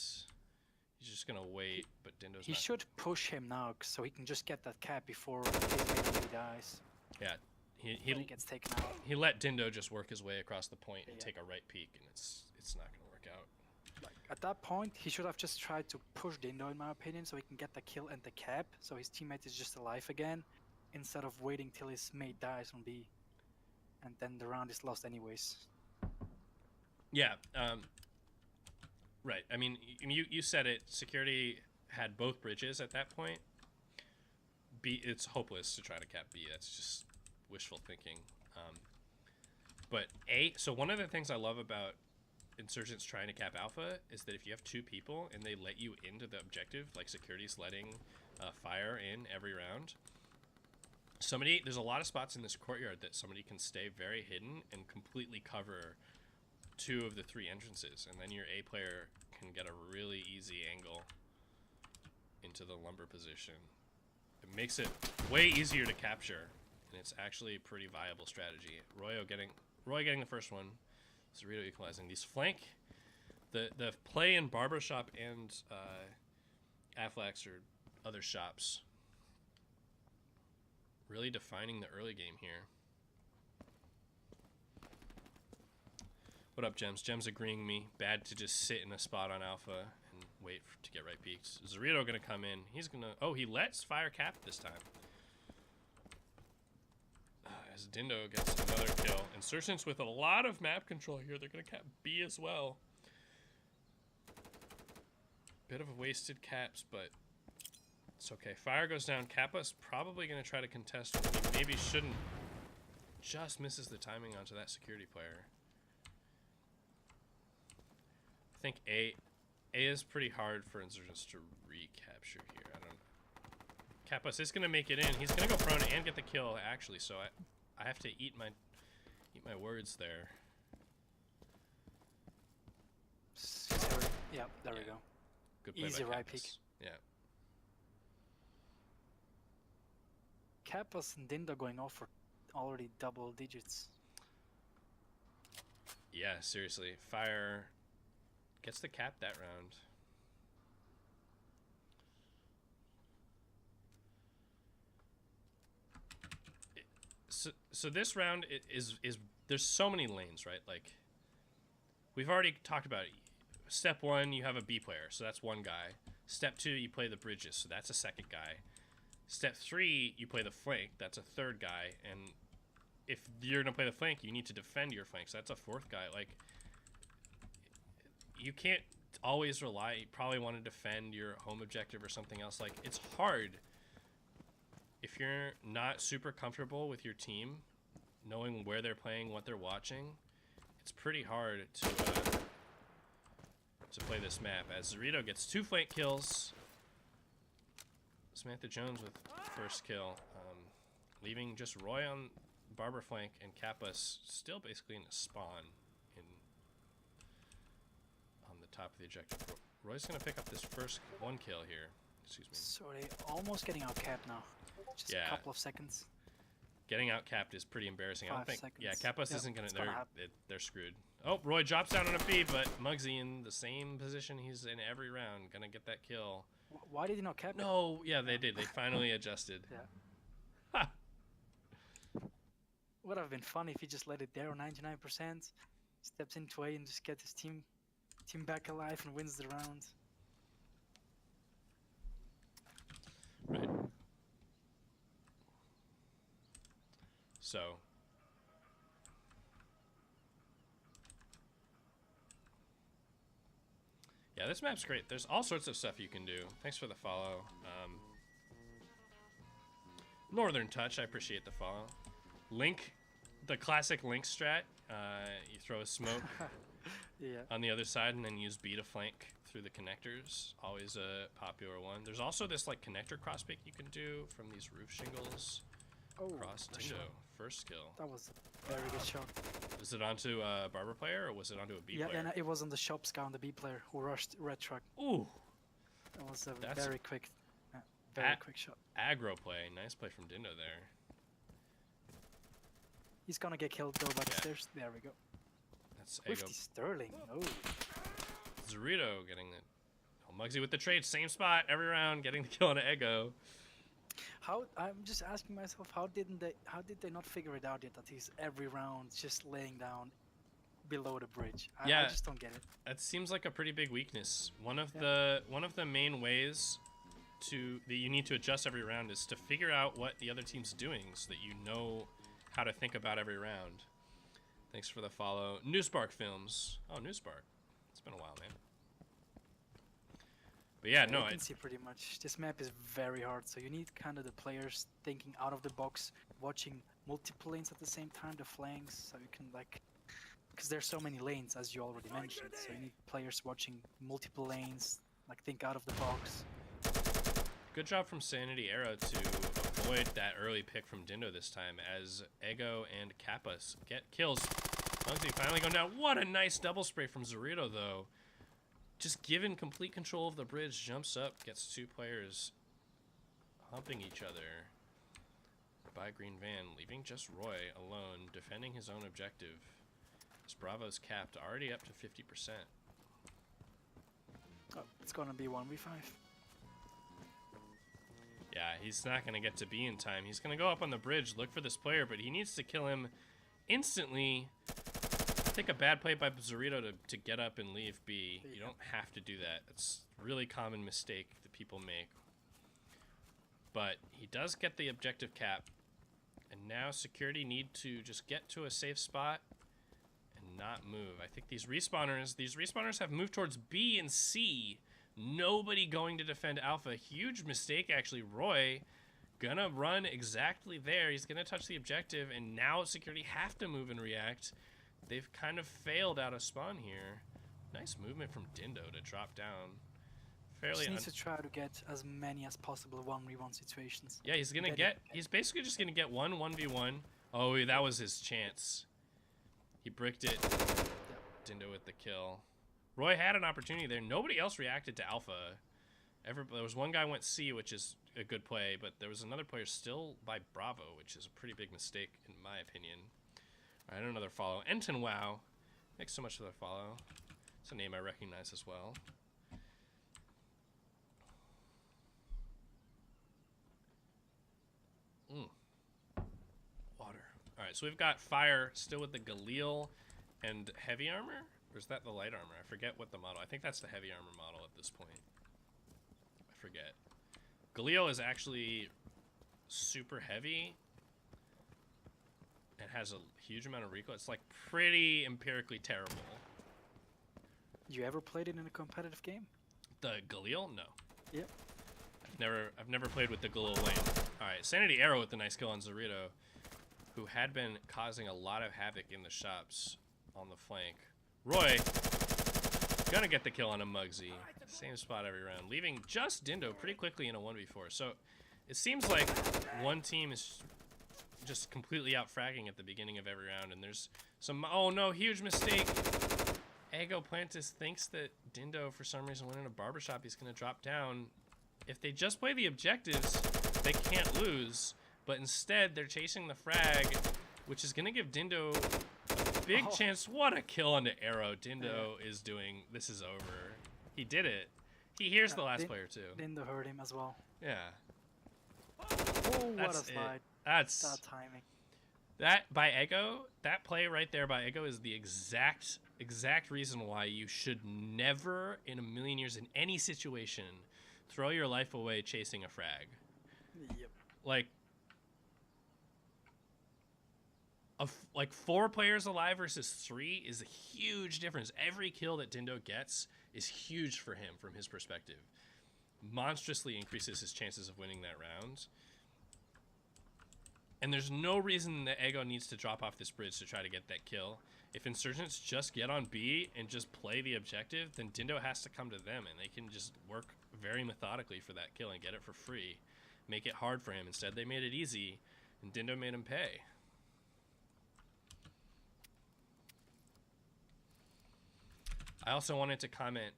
He's just going to wait, but Dindo's he not. should push him now, so he can just get that cap before he dies. Yeah, He he gets taken out. he let Dindo just work his way across the point and Yeah. take a right peek, and it's not going to work out. Like at that point, he should have just tried to push Dindo, in my opinion, so he can get the kill and the cap, so his teammate is just alive again, instead of waiting till his mate dies on B, and then the round is lost anyways. Yeah, right. I mean, you said it. Security had both bridges at that point. B, it's hopeless to try to cap B. That's just wishful thinking. But A, so one of the things I love about Insurgents trying to cap Alpha is that if you have 2 people and they let you into the objective, like security's letting Fire in every round, there's a lot of spots in this courtyard that somebody can stay very hidden and completely cover 2 of the 3 entrances, and then your A player can get a really easy angle into the lumber position. It makes it way easier to capture, and it's actually a pretty viable strategy. Roy getting the first one, Zorito equalizing. These flank, the play in Barbershop and Afflex or other shops really defining the early game here. What up, Gems? Gems agreeing me. Bad to just sit in a spot on Alpha and wait to get right peaks. Zorito gonna come in. He's gonna... Oh, he lets Fire cap this time. As Dindo gets another kill. Insurgents with a lot of map control here. They're gonna cap B as well. Bit of wasted caps, but it's okay. Fire goes down. Kappa's probably gonna try to contest when he maybe shouldn't. Just misses the timing onto that security player. I think A is pretty hard for Insurgents to recapture here. I don't know. Kappas is gonna make it in. He's gonna go prone and get the kill actually, so I have to eat my words there. Sorry. Yeah, there we go. Good play Easy by right Kappas. pick. Yeah. Kappas and Dindo going off for already double digits. Yeah, seriously. Fire gets the cap that round. So this round is there's so many lanes, right? Like we've already talked about it. Step 1, you have a B player, so that's one guy. Step 2, you play the bridges, so that's a second guy. Step 3, you play the flank, that's a third guy, and if you're gonna play the flank, you need to defend your flank, so that's a fourth guy. Like you can't always rely. You probably want to defend your home objective or something else. Like it's hard if you're not super comfortable with your team, knowing where they're playing, what they're watching. It's pretty hard to play this map. As Zorito gets 2 flank kills, Samantha Jones with first kill, leaving just Roy on Barber flank and Kappas still basically in a spawn on the top of the objective. Roy's gonna pick up this first 1 kill here. Excuse me. So they almost getting out capped now. Just Yeah. a couple of seconds. Getting out capped is pretty embarrassing. I don't 5 think. Yeah, seconds. Kappas Yep, isn't gonna. it's gonna happen. They're screwed. Oh, Roy drops down on a B, but Muggsy in the same position he's in every round, gonna get that kill. Why did he not cap it? No, yeah, they did. They finally adjusted. Yeah. Ha! Would have been fun if he just let it there on 99%, steps into A and just get his Team back alive and wins the round. Right. So. Yeah, this map's great. There's all sorts of stuff you can do. Thanks for the follow. Northern Touch, I appreciate the follow. Link, the classic Link strat. You throw a smoke Yeah. on the other side and then use B to flank through the connectors. Always a popular one. There's also this like connector crosspick you can do from these roof shingles. Oh, Cross Dindo. First skill. that was a very good shot. Was it onto a Barber player or was it onto a B Yeah, player? and it was on the shop scout, the B player who rushed red truck. Ooh, That was a That's very quick, very quick shot. aggro play. Nice play from Dindo there. He's gonna get killed though by the Yeah. stairs. There we go. That's 50 Ego. Sterling. Oh. Zorito getting it. Oh, Muggsy with the trade. Same spot every round, getting the kill on an Ego. How I'm just asking myself, how did they not figure it out yet that he's every round just laying down below the bridge? I Yeah. just don't get it. That seems like a pretty big weakness. One of Yeah. the main ways that you need to adjust every round is to figure out what the other team's doing so that you know how to think about every round. Thanks for the follow. Newspark Films. Oh, Newspark. It's been a while, man. But yeah, no, you can see pretty much. This map is very hard, so you need kind of the players thinking out of the box, watching multiple lanes at the same time, the flanks, so you can like, because there's so many lanes as you already mentioned. So you need players watching multiple lanes, like think out of the box. good job from Sanity Arrow to avoid that early pick from Dindo this time as Ego and Kappas get kills. Muggsy finally going down. What a nice double spray from Zorito, though. Just given complete control of the bridge, jumps up, gets two players humping each other by Green Van, leaving just Roy alone, defending his own objective. As Bravo's capped, already up to 50%. Oh, it's gonna be 1v5. Yeah, he's not going to get to B in time. He's going to go up on the bridge, look for this player, but he needs to kill him instantly. I think a bad play by Zorito to get up and leave B. You don't have to do that. It's a really common mistake that people make. But he does get the objective cap. And now security need to just get to a safe spot and not move. I think these respawners have moved towards B and C. Nobody going to defend Alpha. Huge mistake, actually. Roy gonna run exactly there. He's gonna touch the objective, and now security have to move and react. They've kind of failed out of spawn here. Nice movement from Dindo to drop down. Fairly. Just needs to try to get as many as possible 1v1 situations. Yeah, he's gonna He's basically just gonna get 1v1. Oh, that was his chance. He bricked it. Dindo with the kill. Roy had an opportunity there. Nobody else reacted to Alpha. There was one guy went C, which is a good play, but there was another player still by Bravo, which is a pretty big mistake in my opinion. All right, another follow. Enton Wow. Thanks so much for the follow. It's a name I recognize as well. Water. All right, so we've got Fire still with the Galil and Heavy Armor. Or is that the light armor? I forget what the model. I think that's the heavy armor model at this point. I forget. Galil is actually super heavy. It has a huge amount of recoil. It's like pretty empirically terrible. You ever played it in a competitive game? The Galil? No. Yep. I've never played with the Galil lane. Alright, Sanity Arrow with the nice kill on Zorito, who had been causing a lot of havoc in the shops on the flank. Roy gonna get the kill on a Muggsy. Same spot every round, leaving just Dindo pretty quickly in a 1v4. So it seems like one team is just completely out fragging at the beginning of every round, and there's some. Oh no, huge mistake. Ego Plantis thinks that Dindo, for some reason, went in a barbershop. He's gonna drop down. If they just play the objectives, they can't lose. But instead, they're chasing the frag, which is gonna give Dindo a big chance. What a kill on the Arrow. Dindo is doing. This is over. He did it. He hears the last player too. Dindo hurt him as well. Yeah. Oh, what That's a slide. That's That timing. that by Ego. That play right there by Ego is the exact exact reason why you should never in a million years in any situation throw your life away chasing a frag. Yep. Like 4 players alive versus 3 is a huge difference. Every kill that Dindo gets is huge for him from his perspective. Monstrously increases his chances of winning that round. And there's no reason that Ego needs to drop off this bridge to try to get that kill. If Insurgents just get on B and just play the objective, then Dindo has to come to them, and they can just work very methodically for that kill and get it for free. Make it hard for him. Instead, they made it easy, and Dindo made him pay. I also wanted to comment,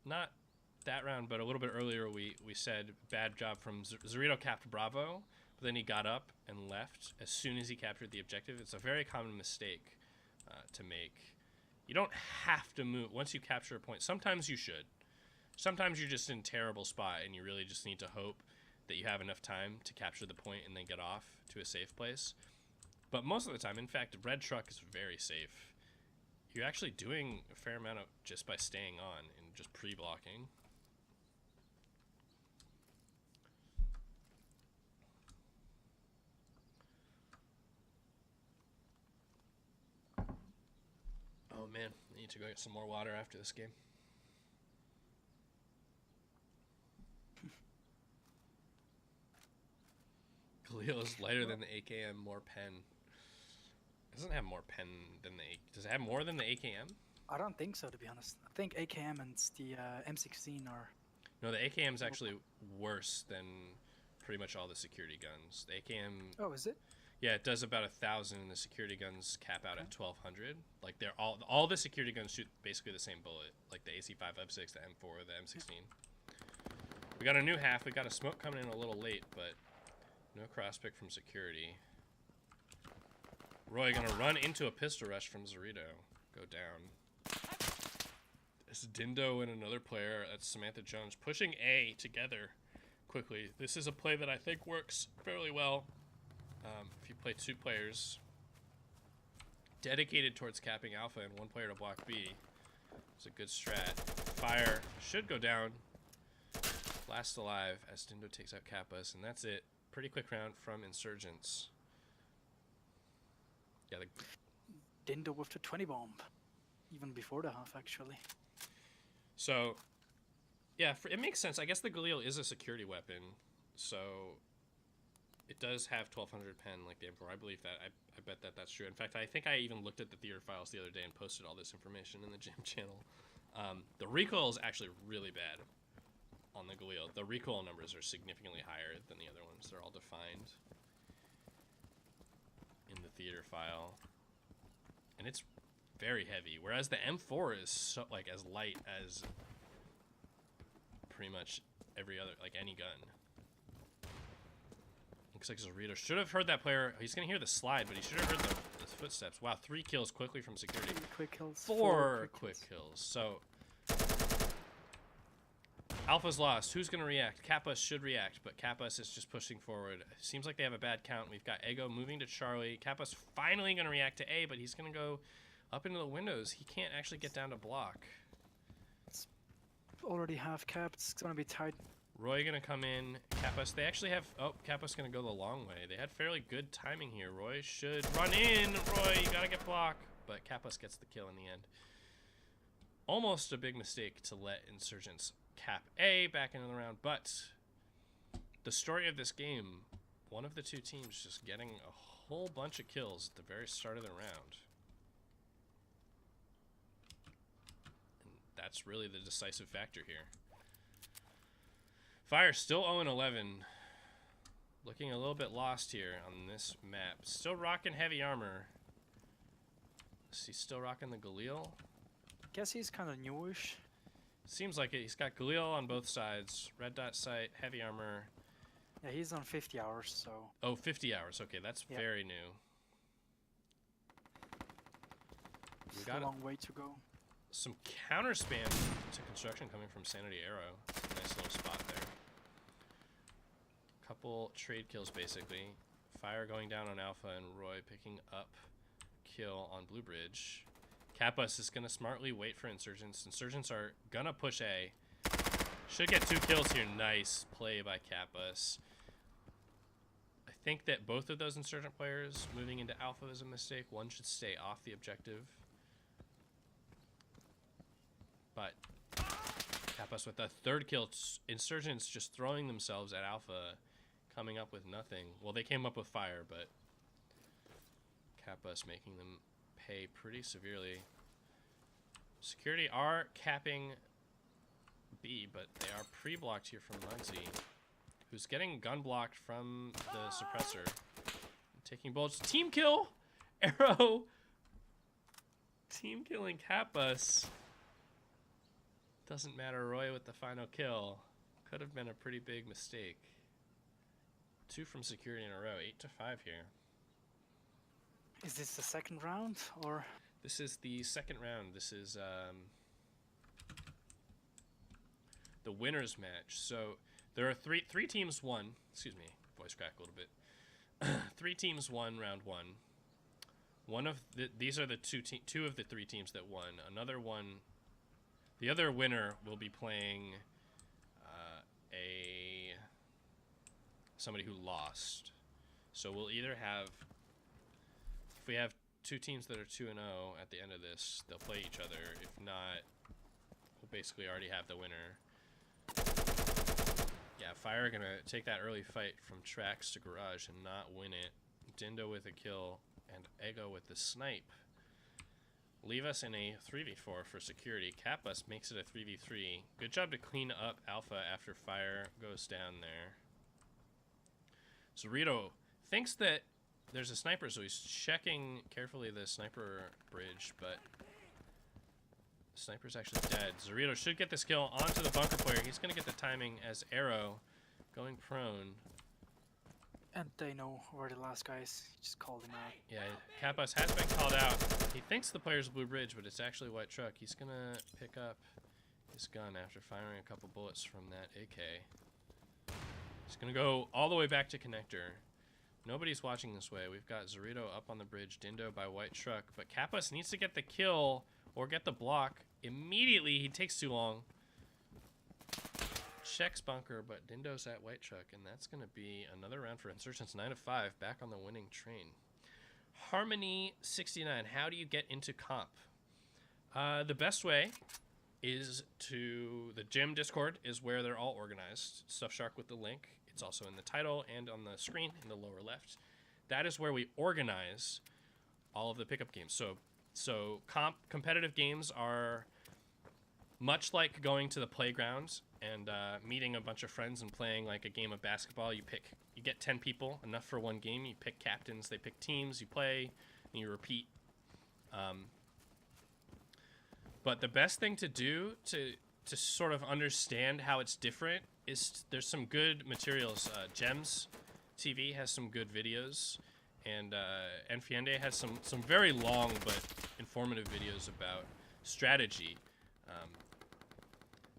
not that round, but a little bit earlier, we said bad job from Zorito capped Bravo, but then he got up and left as soon as he captured the objective. It's a very common mistake to make. You don't have to move once you capture a point. Sometimes you should. Sometimes you're just in a terrible spot and you really just need to hope that you have enough time to capture the point and then get off to a safe place. But most of the time, in fact, red truck is very safe. You're actually doing a fair amount of just by staying on and just pre-blocking. Oh man, I need to go get some more water after this game. Khalil is lighter than the AKM, more pen. It doesn't have more pen than the... Does it have more than the AKM? I don't think so, to be honest. I think AKM and the M16 are... No, the AKM is actually worse than pretty much all the security guns. The AKM... Oh, is it? Yeah, it does about 1,000, and the security guns cap out at 1,200. Like, they're all the security guns shoot basically the same bullet. Like the AC5 F6, the M4, the M16. We got a new half. We got a smoke coming in a little late, but no cross pick from security. Roy gonna run into a pistol rush from Zorito. Go down. It's Dindo and another player. That's Samantha Jones pushing A together quickly. This is a play that I think works fairly well. If you play 2 players dedicated towards capping Alpha and 1 player to block B, it's a good strat. Fire should go down. Last alive as Dindo takes out Kappas, and that's it. Pretty quick round from Insurgents. Yeah, Dindo with the 20 bomb. Even before the half, actually. So, yeah, it makes sense. I guess the Galil is a security weapon, so it does have 1,200 pen like the M4. I believe that. I bet that that's true. In fact, I think I even looked at the theater files the other day and posted all this information in the gym channel. The recoil is actually really bad on the Galil. The recoil numbers are significantly higher than the other ones. They're all defined in the theater file. And it's very heavy, whereas the M4 is so, like, as light as pretty much every other, like, any gun. Looks like Zorito should have heard that player. He's gonna hear the slide, but he should have heard the footsteps. Wow, 3 kills quickly from security. 3 quick kills. 4 quick kills. So Alpha's lost. Who's gonna react? Kappas should react, but Kappas is just pushing forward. Seems like they have a bad count. We've got Ego moving to Charlie. Kappas finally gonna react to A, but he's gonna go up into the windows. He can't actually get down to block. It's already half capped. It's gonna be tight. Roy gonna come in. Kappas, they actually have... Oh, Kappas gonna go the long way. They had fairly good timing here. Roy should run in. Roy, you gotta get block. But Kappas gets the kill in the end. Almost a big mistake to let Insurgents cap A back into the round, but the story of this game, one of the 2 teams just getting a whole bunch of kills at the very start of the round. And that's really the decisive factor here. Fire still 0-11. Looking a little bit lost here on this map. Still rocking heavy armor. Is he still rocking the Galil? Guess he's kind of newish. Seems like it. He's got Galil on both sides. Red dot sight, heavy armor. Yeah, he's on 50 hours, so... Oh, 50 hours. Okay, that's very new. We got a long way to go. Some counter spam to construction coming from Sanity Arrow. Nice little spot there. Couple trade kills, basically. Fire going down on Alpha and Roy picking up kill on Blue Bridge. Kappas is going to smartly wait for Insurgents. Insurgents are going to push A. Should get 2 kills here. Nice play by Kappas. I think that both of those Insurgent players moving into Alpha is a mistake. One should stay off the objective. But Kappas with a 3rd kill. Insurgents just throwing themselves at Alpha, coming up with nothing. Well, they came up with fire, but Kappas making them pay pretty severely. Security are capping B, but they are pre-blocked here from Muggsy, who's getting gun blocked from the suppressor. Taking bullets. Team kill! Arrow! Team killing Kappas. Doesn't matter, Roy with the final kill. Could have been a pretty big mistake. 2 from security in a row. 8-5 here. Is this the second round, or? This is the second round. This is the winner's match. So there are three teams won. Excuse me, voice crack a little bit. 3 teams won round 1. One of these are the two of the 3 teams that won. Another one, the other winner will be playing somebody who lost. So we'll either have, if we have 2 teams that are 2-0 at the end of this, they'll play each other. If not, we'll basically already have the winner. Yeah, Fire are gonna take that early fight from tracks to garage and not win it. Dindo with a kill and Ego with the snipe. Leave us in a 3v4 for security. Kappas makes it a 3v3. Good job to clean up Alpha after Fire goes down there. Zorito thinks that there's a sniper, so he's checking carefully the sniper bridge, but the sniper's actually dead. Zorito should get this kill onto the bunker player. He's going to get the timing as Arrow going prone. And they know where the last guy is. He just called him out. Yeah, Kappas has been called out. He thinks the player's Blue Bridge, but it's actually White Truck. He's going to pick up his gun after firing a couple bullets from that AK. He's going to go all the way back to Connector. Nobody's watching this way. We've got Zorito up on the bridge, Dindo by White Truck, but Kappas needs to get the kill or get the block immediately. He takes too long. Checks bunker, but Dindo's at White Truck, and that's going to be another round for Insurgents. 9-5, back on the winning train. Harmony 69, how do you get into comp? The best way is to, the gym Discord is where they're all organized. Stuff Shark with the link. It's also in the title and on the screen in the lower left. That is where we organize all of the pickup games. So competitive games are much like going to the playground and meeting a bunch of friends and playing like a game of basketball. You get 10 people, enough for one game. You pick captains, they pick teams, you play, and you repeat. But the best thing to do to sort of understand how it's different is there's some good materials. Gems TV has some good videos, and Enfiende has some very long but informative videos about strategy.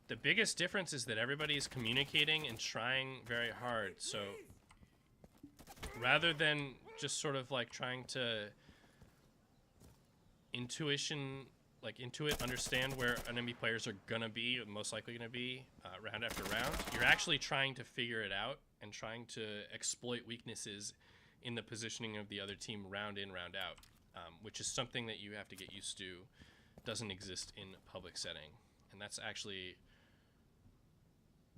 The biggest difference is that everybody's communicating and trying very hard. So rather than just sort of like trying to intuit, understand where enemy players are gonna be, most likely gonna be, round after round, you're actually trying to figure it out and trying to exploit weaknesses in the positioning of the other team round in, round out, which is something that you have to get used to. Doesn't exist in a public setting, and that's actually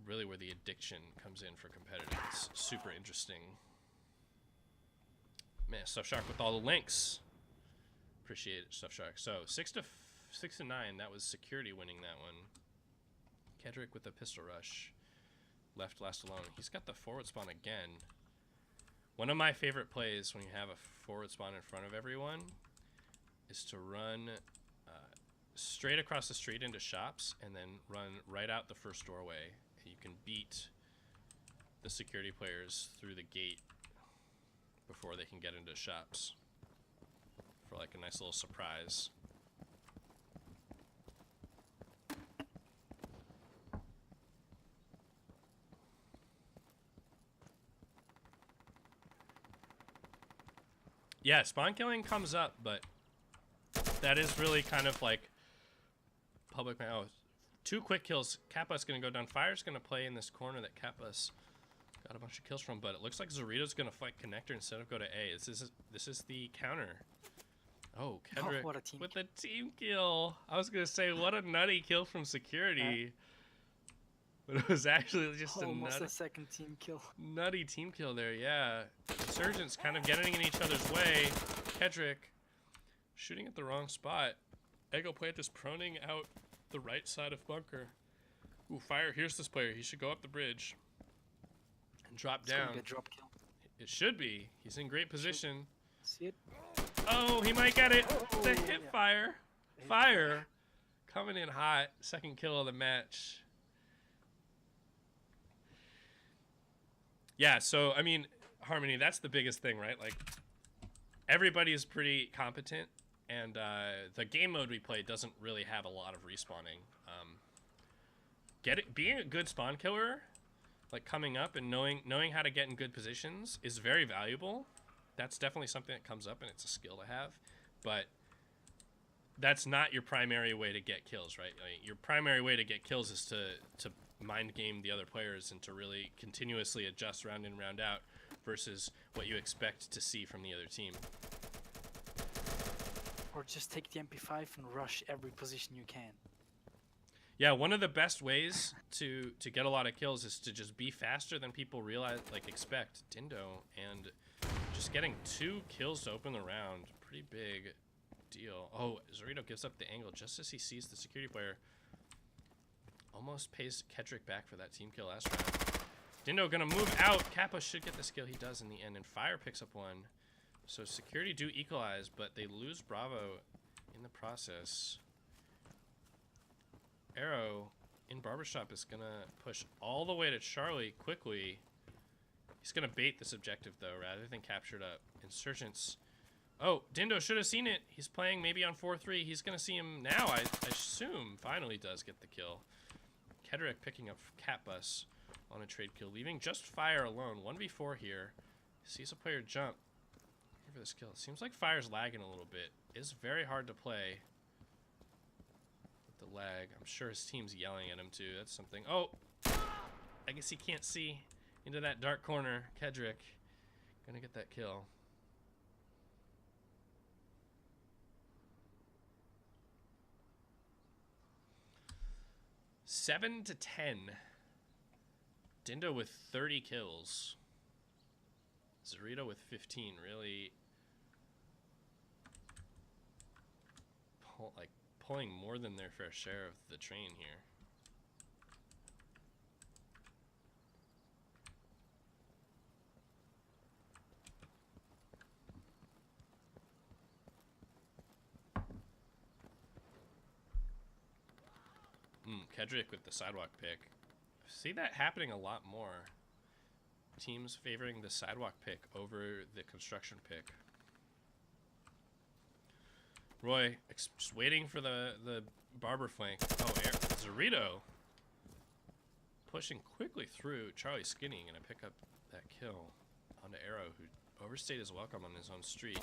really where the addiction comes in for competitive. It's super interesting. Man, Stuff Shark with all the links. Appreciate it, Stuff Shark. So 6-9, that was security winning that one. Kedrick with the pistol rush. Left last alone. He's got the forward spawn again. One of my favorite plays when you have a forward spawn in front of everyone is to run straight across the street into shops and then run right out the first doorway. And you can beat the security players through the gate before they can get into shops for like a nice little surprise. Yeah, spawn killing comes up, but That is really kind of like public. Oh, 2 quick kills. Kappa's gonna go down. Fire's gonna play in this corner that Kappa's got a bunch of kills from, but it looks like Zorito's gonna fight connector instead of go to A. This is the counter. Oh, Kendrick what a team with a team kill. I was gonna say what a nutty kill from security, but it was actually just almost a second team kill. nutty team kill there. Yeah, Insurgents kind of getting in each other's way. Kendrick shooting at the wrong spot. Ego Plant is proning out the right side of bunker. Ooh, Fire here's this player. He should go up the bridge and drop It's gonna down. be a drop kill. It should be. He's in great position. See it? Oh, he might get it. Oh, The hip yeah. fire. Fire coming in hot. Second kill of the match. Yeah, so, I mean, Harmony, that's the biggest thing, right? Like, everybody is pretty competent, and the game mode we play doesn't really have a lot of respawning. Being a good spawn killer, like coming up and knowing how to get in good positions is very valuable. That's definitely something that comes up, and it's a skill to have. But that's not your primary way to get kills, right? I mean, your primary way to get kills is to mind game the other players and to really continuously adjust round in, round out versus what you expect to see from the other team. Or just take the MP5 and rush every position you can. Yeah, one of the best ways to get a lot of kills is to just be faster than people realize, like expect. Dindo, and just getting 2 kills to open the round, pretty big deal. Oh, Zorito gives up the angle just as he sees the security player. Almost pays Kedrick back for that team kill last round. Dindo gonna move out. Kappa should get this kill. He does in the end, and Fire picks up 1. So security do equalize, but they lose Bravo in the process. Arrow in Barbershop is gonna push all the way to Charlie quickly. He's gonna bait this objective though, rather than capture it up. Insurgents. Oh, Dindo should have seen it. He's playing maybe on 4-3. He's gonna see him now, I assume. Finally does get the kill. Kedrick picking up Catbus on a trade kill, leaving just Fire alone. 1v4 here. Sees a player jump. Here for this kill. It seems like Fire's lagging a little bit. It's very hard to play with the lag. I'm sure his team's yelling at him too. That's something. Oh! I guess he can't see into that dark corner. Kedrick gonna get that kill. Seven to 10. Dindo with 30 kills. Zorito with 15. Really, pulling more than their fair share of the train here. Kedrick with the sidewalk pick. See that happening a lot more. Teams favoring the sidewalk pick over the construction pick. Roy just waiting for the barber flank. Oh, Zorito pushing quickly through. Charlie Skinny gonna pick up that kill onto Arrow, who overstayed his welcome on his own street.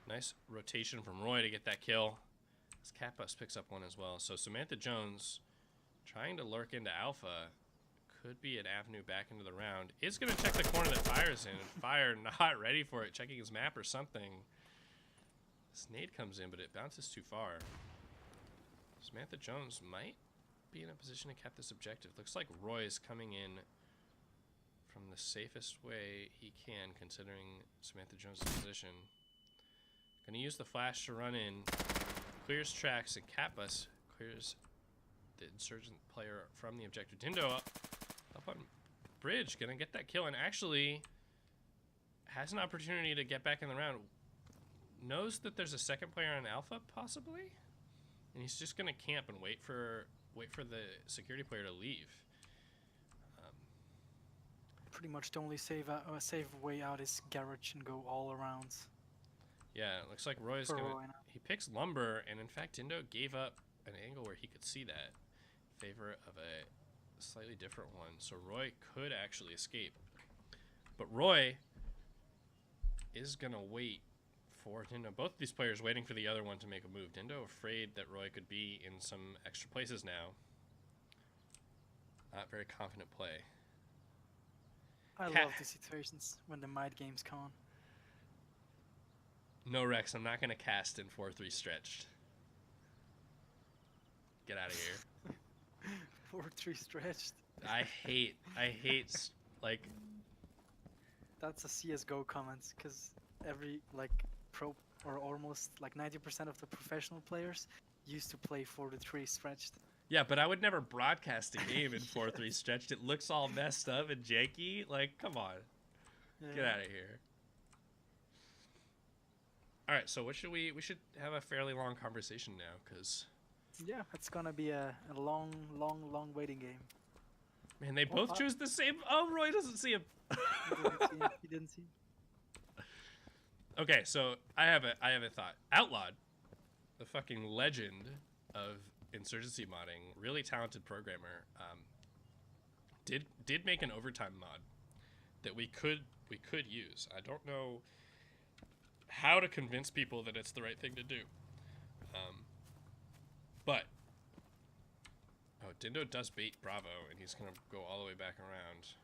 Nice rotation from Roy to get that kill. This Catbus picks up 1 as well. So Samantha Jones trying to lurk into Alpha. Could be an avenue back into the round. Is going to check the corner that Fire's in. And Fire not ready for it. Checking his map or something. This nade comes in, but it bounces too far. Samantha Jones might be in a position to cap this objective. Looks like Roy's coming in from the safest way he can, considering Samantha Jones' position. Going to use the flash to run in. Clears tracks, and Catbus clears the insurgent player from the objective. Dindo up on bridge, gonna get that kill, and actually has an opportunity to get back in the round. Knows that there's a second player on Alpha, possibly, and he's just gonna camp and wait for the security player to leave. Pretty much the only safe way out is garage and go all around. Yeah, it looks like Roy's For gonna. Roy now. He picks lumber, and in fact, Dindo gave up an angle where he could see that in favor of a slightly different one. So Roy could actually escape, but Roy is gonna wait for Dindo. Both these players waiting for the other one to make a move. Dindo afraid that Roy could be in some extra places now. Not very confident play. I love these situations when the mind game's come on. No, Rex, I'm not going to cast in 4-3 stretched. Get out of here. 4-3 stretched. I hate, like... That's a CSGO comment, because every, like, pro, or almost, like, 90% of the professional players used to play 4-3 stretched. Yeah, but I would never broadcast a game in 4-3 stretched. It looks all messed up and janky. Like, come on. Yeah. Get out of here. All right, so what should we should have a fairly long conversation now, because... Yeah, it's gonna be a long waiting game. Man, they both choose the same... Oh, Roy doesn't see him. He didn't see. Okay, so I have a thought. Outlawed, the fucking legend of insurgency modding, really talented programmer, did make an overtime mod that we could use. I don't know how to convince people that it's the right thing to do, but Dindo does bait Bravo, and he's gonna go all the way back around.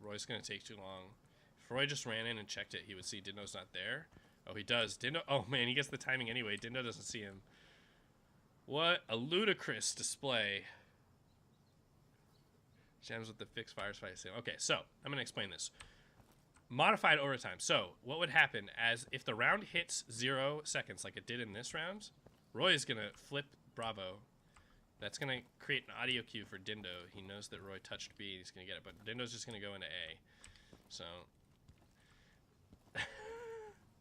Roy's gonna take too long. If Roy just ran in and checked it, he would see Dindo's not there. Oh, he does. Dindo. Oh man, he gets the timing anyway. Dindo doesn't see him. What a ludicrous display. Gems with the fixed fire spike. Okay, so I'm gonna explain this. Modified overtime. So what would happen as if the round hits 0 seconds, like it did in this round? Roy is gonna flip Bravo. That's going to create an audio cue for Dindo. He knows that Roy touched B, and he's going to get it, but Dindo's just going to go into A. So,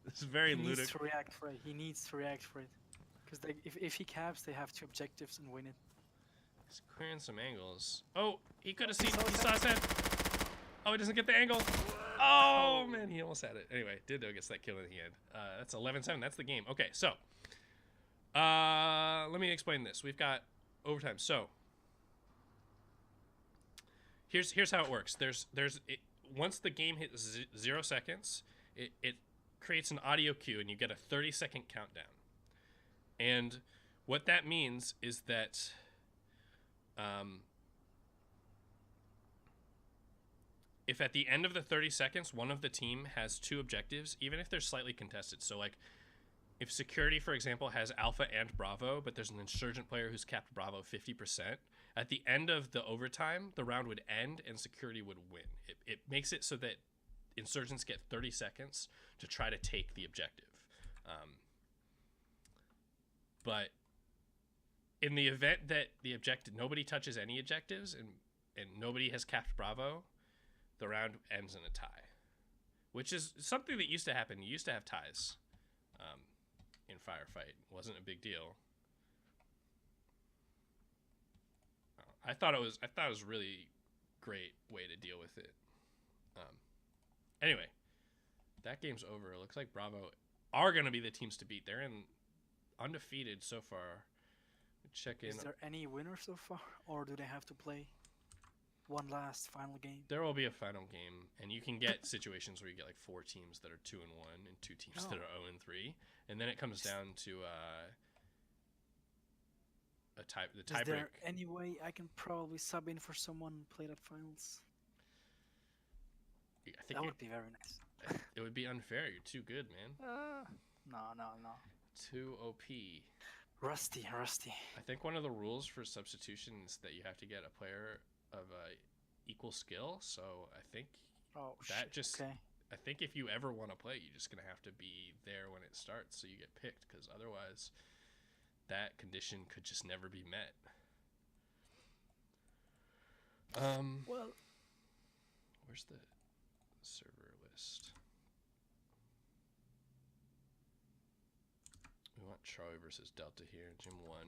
this is very ludicrous. He needs to react for it. He needs to react for it. Because if he caps, they have 2 objectives and win it. He's clearing some angles. Oh, he could have seen. He saw his head. Oh, he doesn't get the angle. Oh, man, he almost had it. Anyway, Dindo gets that kill in the end. That's 11-7. That's the game. Okay, so, let me explain this. We've got overtime. So here's how it works. Once the game hits 0 seconds, it creates an audio cue, and you get a 30-second countdown. And what that means is that if at the end of the 30 seconds one of the team has 2 objectives, even if they're slightly contested, so like if security, for example, has Alpha and Bravo, but there's an insurgent player who's capped Bravo 50%, at the end of the overtime, the round would end and security would win. It makes it so that insurgents get 30 seconds to try to take the objective. But in the event that nobody touches any objectives and nobody has capped Bravo, the round ends in a tie, which is something that used to happen. You used to have ties. In Firefight. Wasn't a big deal. I thought it was a really great way to deal with it. Anyway, that game's over. It looks like Bravo are going to be the teams to beat. They're in undefeated so far. Check in. Is there any winner so far, or do they have to play one last final game? There will be a final game, and you can get situations where you get like 4 teams that are 2-1 and 2 teams that are 0-3, and then it comes down to the tiebreak. Is there any way I can probably sub in for someone and play that finals? I think that would be very nice. It would be unfair. You're too good, man. No. Too OP. Rusty. I think one of the rules for substitution is that you have to get a player of equal skill, so I think okay. I think if you ever want to play, you're just gonna have to be there when it starts, so you get picked, because otherwise that condition could just never be met. Well, where's the server list? We want Charlie versus Delta here, Gym 1.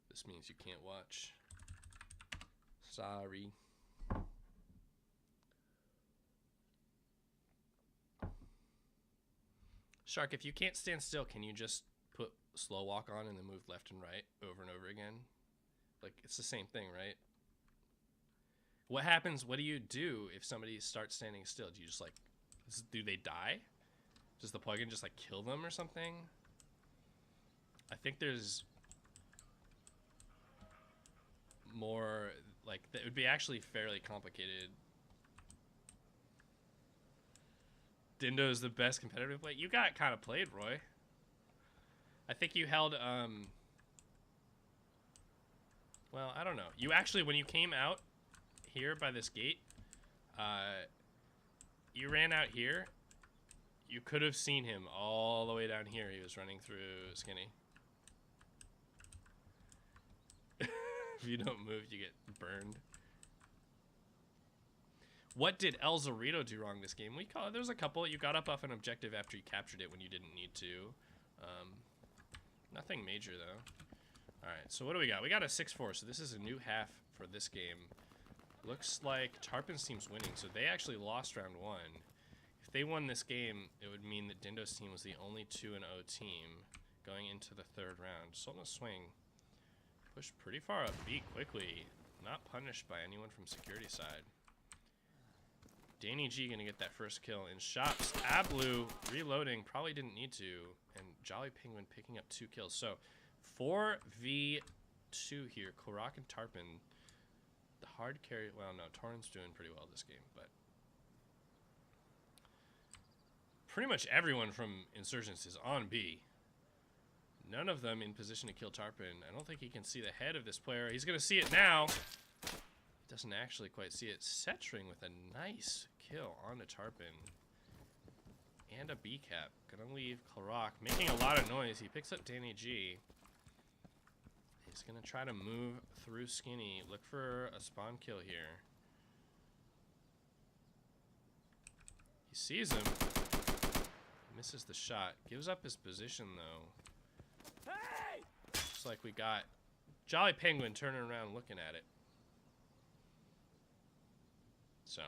This means you can't watch. Sorry. Shark, if you can't stand still, can you just put slow walk on and then move left and right over and over again? Like, it's the same thing, right? What happens, what do you do if somebody starts standing still? Do you just, like, Do they die? Does the plugin just like kill them or something? I think there's more like that would be actually fairly complicated. Dindo's the best competitive play. You got kind of played, Roy. I think you held well, I don't know. You actually, when you came out here by this gate, you ran out here. You could have seen him all the way down here. He was running through Skinny. If you don't move, you get burned. What did El Zorito do wrong this game? There's a couple. You got up off an objective after you captured it when you didn't need to. Nothing major, though. Alright, so what do we got? We got a 6-4, so this is a new half for this game. Looks like Tarpin's team's winning, so they actually lost round 1. If they won this game, it would mean that Dindo's team was the only 2-0 team going into the 3rd round. Sultan swing. Pushed pretty far up B quickly. Not punished by anyone from security side. Danny G gonna get that first kill in shops. Ablu reloading, probably didn't need to. And Jolly Penguin picking up 2 kills. So 4v2 here. Klorak and Tarpin. The hard carry, well no, Torrent's doing pretty well this game, but pretty much everyone from Insurgents is on B. None of them in position to kill Tarpin. I don't think he can see the head of this player. He's gonna see it now. Doesn't actually quite see it. Setring with a nice kill onto Tarpin. And a B cap. Gonna leave Klorak making a lot of noise. He picks up Danny G. He's gonna try to move through Skinny. Look for a spawn kill here. He sees him. Misses the shot. Gives up his position though. Hey! Looks like we got Jolly Penguin turning around looking at it. So.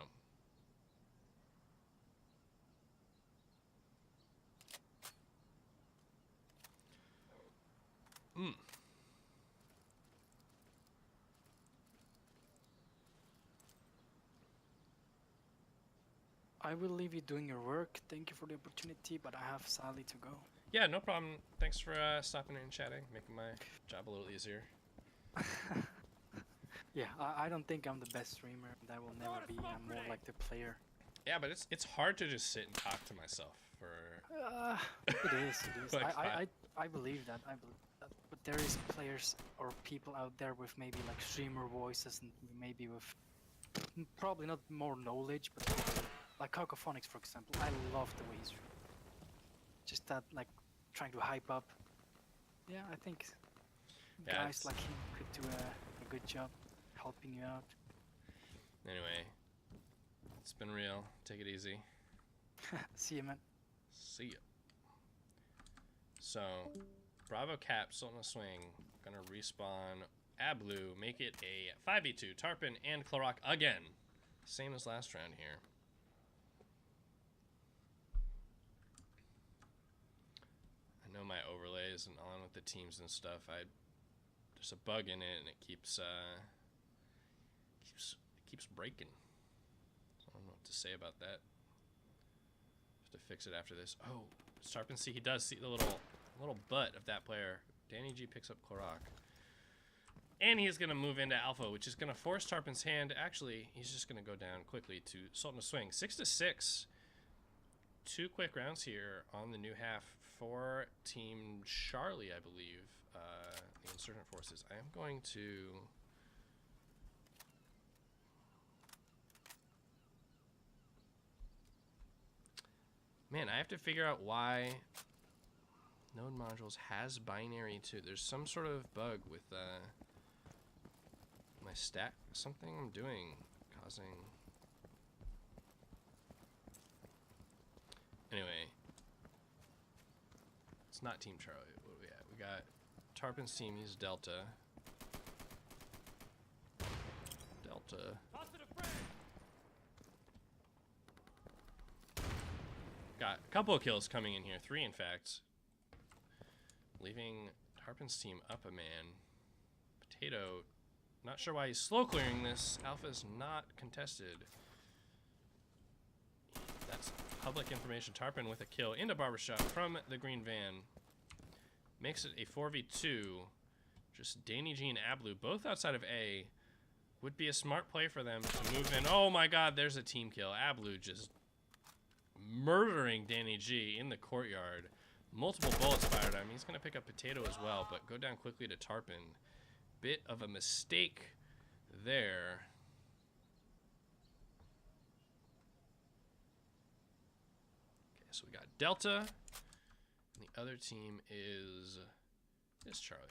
I will leave you doing your work. Thank you for the opportunity, but I have sadly to go. Yeah, no problem. Thanks for stopping in and chatting, making my job a little easier. Yeah, I don't think I'm the best streamer. That will never be. I'm more like the player. Yeah, but it's hard to just sit and talk to myself for. It is. It is. Like I believe that. I believe that. But there is players or people out there with maybe like streamer voices and maybe with probably not more knowledge, but like Cacophonics, for example. I love the way he's just that like trying to hype up. Yeah, I think guys like him could do a good job helping you out. Anyway, it's been real. Take it easy. See you, man. See ya. So, Bravo Cap, Sultan swing. Gonna respawn Ablu, make it a 5v2. Tarpin and Klorak again. Same as last round here. I know my overlay isn't on with the teams and stuff. There's a bug in it and it keeps breaking. So I don't know what to say about that. Have to fix it after this. Oh, Tarpin see, he does see the little butt of that player. Danny G picks up Klorak. And he's going to move into Alpha, which is going to force Tarpin's hand. Actually, he's just going to go down quickly to Sultan swing. 6-6. 2 quick rounds here on the new half for Team Charlie, I believe. The Insurgent Forces. I am going to... Man, I have to figure out why Node Modules has binary too. There's some sort of bug with my stack. Something I'm doing causing... Anyway. It's not Team Charlie. What are we at? We got Tarpin's team. He's Delta. Got a couple of kills coming in here. 3, in fact. Leaving Tarpin's team up a man. Potato. Not sure why he's slow clearing this. Alpha's not contested. That's public information. Tarpon with a kill into Barbershop from the green van. Makes it a 4v2. Just Danny G and Ablu, both outside of A. Would be a smart play for them to move in. Oh my god, there's a team kill. Ablu just murdering Danny G in the courtyard. Multiple bullets fired at him. He's going to pick up Potato as well, but go down quickly to Tarpon. Bit of a mistake there. Okay, so we got Delta. And the other team is Charlie.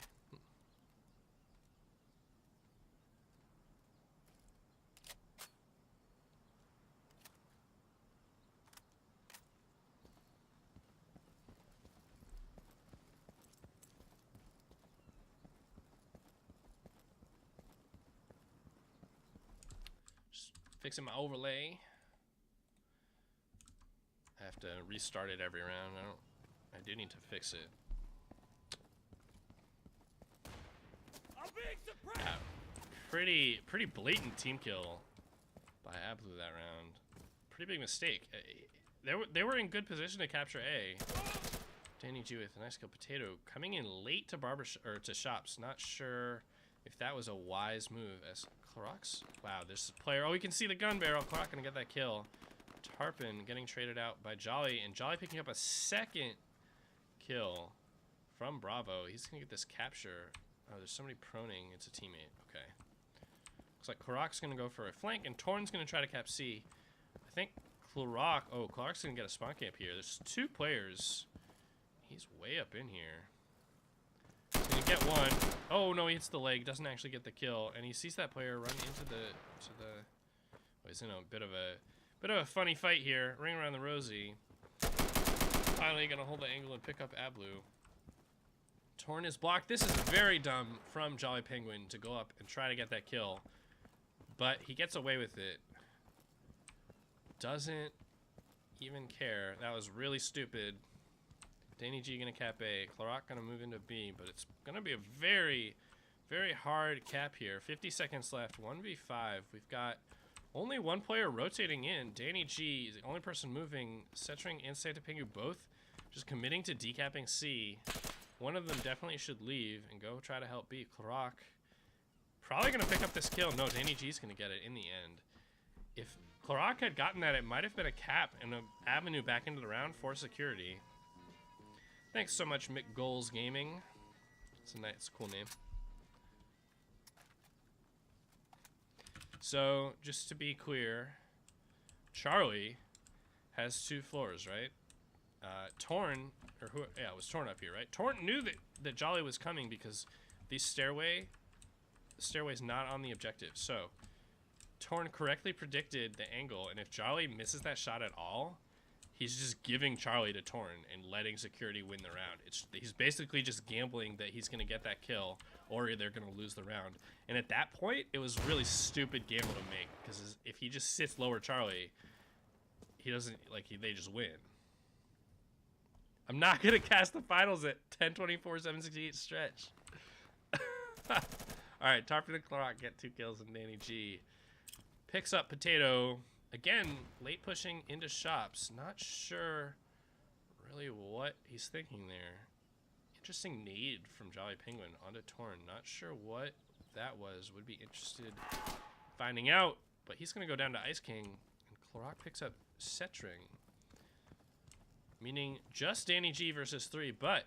Fixing my overlay. I have to restart it every round. I do need to fix it. Yeah, pretty blatant team kill by Ablu that round. Pretty big mistake. They were in good position to capture A. Danny G with a nice kill. Potato coming in late to to Shops. Not sure if that was a wise move as Clorox. Wow, this player. Oh, we can see the gun barrel. Clorox gonna get that kill. Tarpon getting traded out by Jolly, and Jolly picking up a second kill from Bravo. He's gonna get this capture. Oh, there's somebody proning. It's a teammate. Okay. Looks like Clorox gonna go for a flank, and Torn's gonna try to cap C. I think Clorox. Oh, Clorox gonna get a spawn camp here. There's two players. He's way up in here. He's gonna get one. Oh no, he hits the leg. Doesn't actually get the kill, and he sees that player run into the. Oh, he's in a bit of a funny fight here. Ring around the rosy. Finally gonna hold the angle and pick up Ablu. Torn is blocked. This is very dumb from Jolly Penguin to go up and try to get that kill, but he gets away with it. Doesn't even care. That was really stupid. Danny G gonna cap A. Clorox gonna move into B, but it's gonna be a very, very hard cap here. 50 seconds left. 1v5. We've got only one player rotating in. Danny G is the only person moving. Setring and Santa Pingu both just committing to decapping C. One of them definitely should leave and go try to help B. Clorox probably gonna pick up this kill. No, Danny G's gonna get it in the end. If Clorox had gotten that, it might have been a cap and an avenue back into the round for security. Thanks so much, McGoals Gaming. It's a cool name. So, just to be clear, Charlie has 2 floors, right? Torn, or who? Yeah, it was Torn up here, right? Torn knew that Jolly was coming because the stairway's not on the objective. So, Torn correctly predicted the angle, and if Jolly misses that shot at all, he's just giving Charlie to Torn and letting security win the round. He's basically just gambling that he's going to get that kill or they're going to lose the round. And at that point, it was a really stupid gamble to make because if he just sits lower Charlie, he doesn't, like, they just win. I'm not going to cast the finals at 10-24, 768 stretch. All right, Tarpon and Clorox get 2 kills and Danny G picks up Potato. Again, late pushing into Shops. Not sure really what he's thinking there. Interesting nade from Jolly Penguin onto Torn. Not sure what that was. Would be interested in finding out. But he's going to go down to Ice King. And Clorox picks up Setring. Meaning just Danny G versus 3. But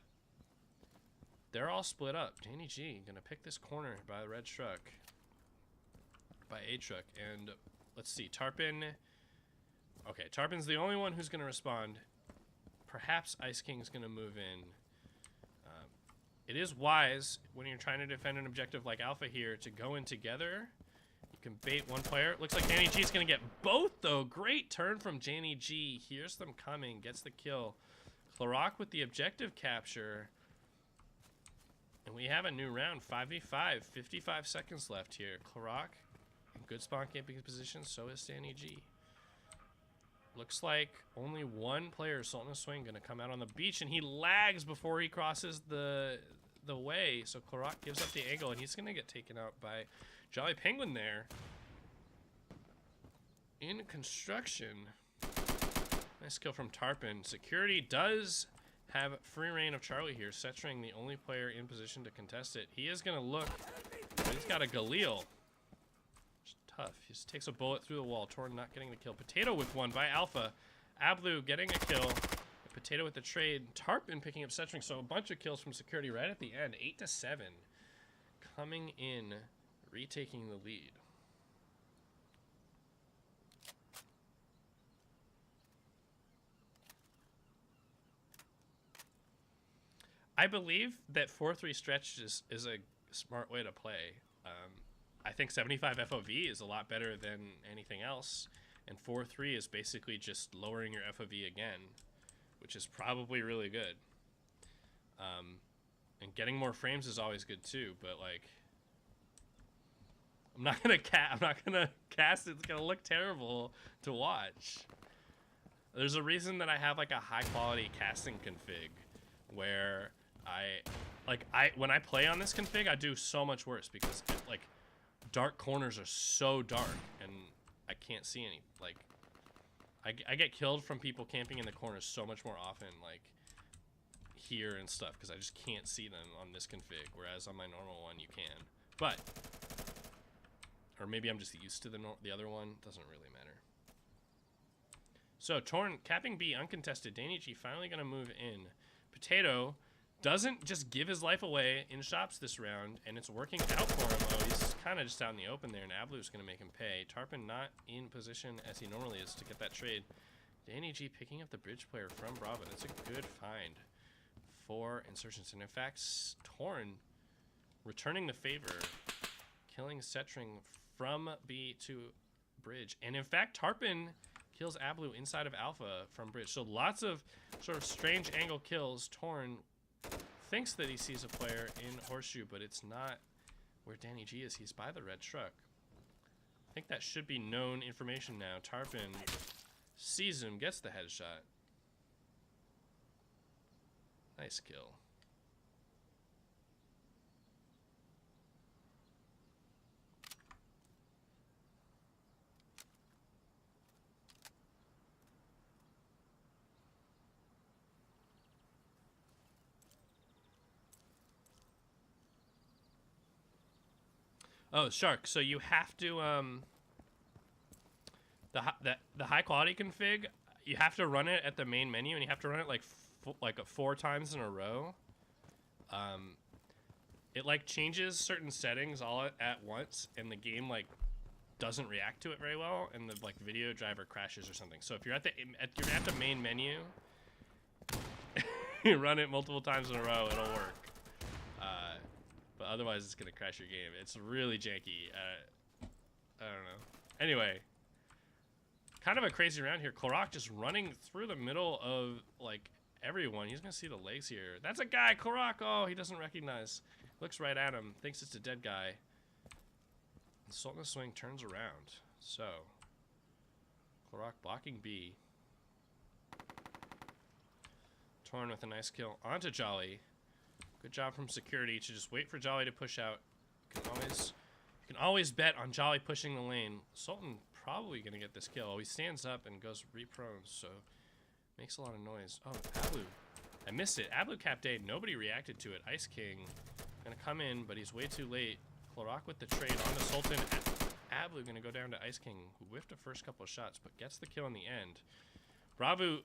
they're all split up. Danny G going to pick this corner by the red truck. By A truck. And let's see. Tarpon. Okay, Tarpon's the only one who's going to respond. Perhaps Ice King's going to move in. It is wise when you're trying to defend an objective like Alpha here to go in together. You can bait one player. Looks like Danny G's going to get both, though. Great turn from Danny G. Hears them coming. Gets the kill. Clorox with the objective capture. And we have a new round. 5v5. 55 seconds left here. Clorox in good spawn camping position. So is Danny G. Looks like only one player, Sultan of Swing, going to come out on the beach, and he lags before he crosses the way. So Clorox gives up the angle, and he's going to get taken out by Jolly Penguin there. In construction. Nice kill from Tarpon. Security does have free reign of Charlie here. Setring, the only player in position to contest it. He is going to look. But he's got a Galil. It's tough. He just takes a bullet through the wall. Torn not getting the kill. Potato with one by Alpha. Ablu getting a kill. Potato with the trade. Tarpon picking up Setring. So a bunch of kills from Security right at the end. 8-7. Coming in. Retaking the lead. I believe that 4-3 stretch is a smart way to play. I think 75 FOV is a lot better than anything else, and 4-3 is basically just lowering your FOV again, which is probably really good. And getting more frames is always good too, but like, I'm not gonna cast it. It's gonna look terrible to watch. There's a reason that I have like a high quality casting config where when I play on this config, I do so much worse because like dark corners are so dark and I can't see any. Like I get killed from people camping in the corners so much more often, like here and stuff, because I just can't see them on this config, whereas on my normal one you can. But or maybe I'm just used to the other one. Doesn't really matter. So Torn capping B uncontested. Danny G finally gonna move in. Potato doesn't just give his life away in shops this round, and it's working out for him. Oh, he's kind of just out in the open there, and Ablu's going to make him pay. Tarpon not in position as he normally is to get that trade. Danny G picking up the bridge player from Bravo. That's a good find for Insurgents. And in fact, Torn returning the favor, killing Setring from B to bridge. And in fact, Tarpon kills Ablu inside of Alpha from bridge. So lots of sort of strange angle kills. Torn thinks that he sees a player in Horseshoe, but it's not where Danny G is. He's by the red truck. I think that should be known information now. Tarpon sees him, gets the headshot. Nice kill. Oh, Shark. So you have to the high quality config. You have to run it at the main menu, and you have to run it like 4 times in a row. It like changes certain settings all at once, and the game like doesn't react to it very well, and the like video driver crashes or something. So if you're at the main menu, you run it multiple times in a row, it'll work. But otherwise, it's gonna crash your game. It's really janky. I don't know. Anyway, kind of a crazy round here. Korok just running through the middle of like everyone. He's gonna see the legs here. That's a guy, Korok. Oh, he doesn't recognize. Looks right at him. Thinks it's a dead guy. And Sultan Swing turns around. So, Korok blocking B. Torn with a nice kill onto Jolly. Good job from Security to just wait for Jolly to push out. You can always bet on Jolly pushing the lane. Sultan probably gonna get this kill. Oh, he stands up and goes re-prone, so makes a lot of noise. Oh, Ablu. I missed it. Ablu capped A. Nobody reacted to it. Ice King gonna come in, but he's way too late. Cloroc with the trade onto Sultan. Ablu gonna go down to Ice King, who whiffed the first couple of shots, but gets the kill in the end. Bravo.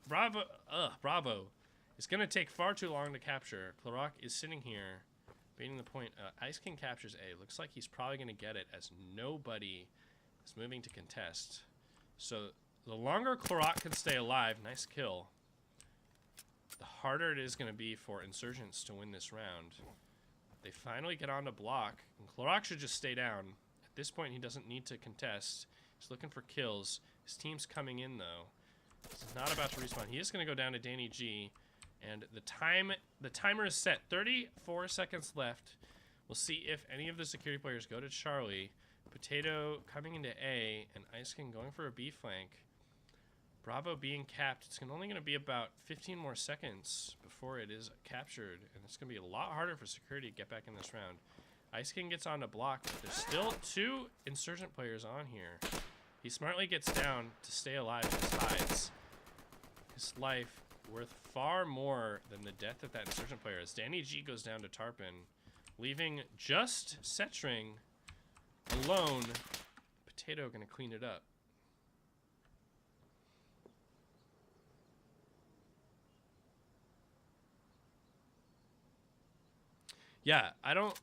It's going to take far too long to capture. Cloroc is sitting here, baiting the point. Ice King captures A. Looks like he's probably going to get it as nobody is moving to contest. So the longer Cloroc can stay alive, nice kill, the harder it is going to be for Insurgents to win this round. They finally get on to block, and Cloroc should just stay down. At this point, he doesn't need to contest. He's looking for kills. His team's coming in, though. He's not about to respawn. He is going to go down to Danny G. And the timer is set. 34 seconds left. We'll see if any of the security players go to Charlie. Potato coming into A, and Ice King going for a B flank. Bravo being capped. It's only going to be about 15 more seconds before it is captured, and it's going to be a lot harder for security to get back in this round. Ice King gets on to block, but there's still 2 Insurgent players on here. He smartly gets down to stay alive in his hides. his life worth far more than the death of that insurgent player as Danny G goes down to Tarpon, leaving just Setring alone. Potato gonna clean it up. Yeah, I don't...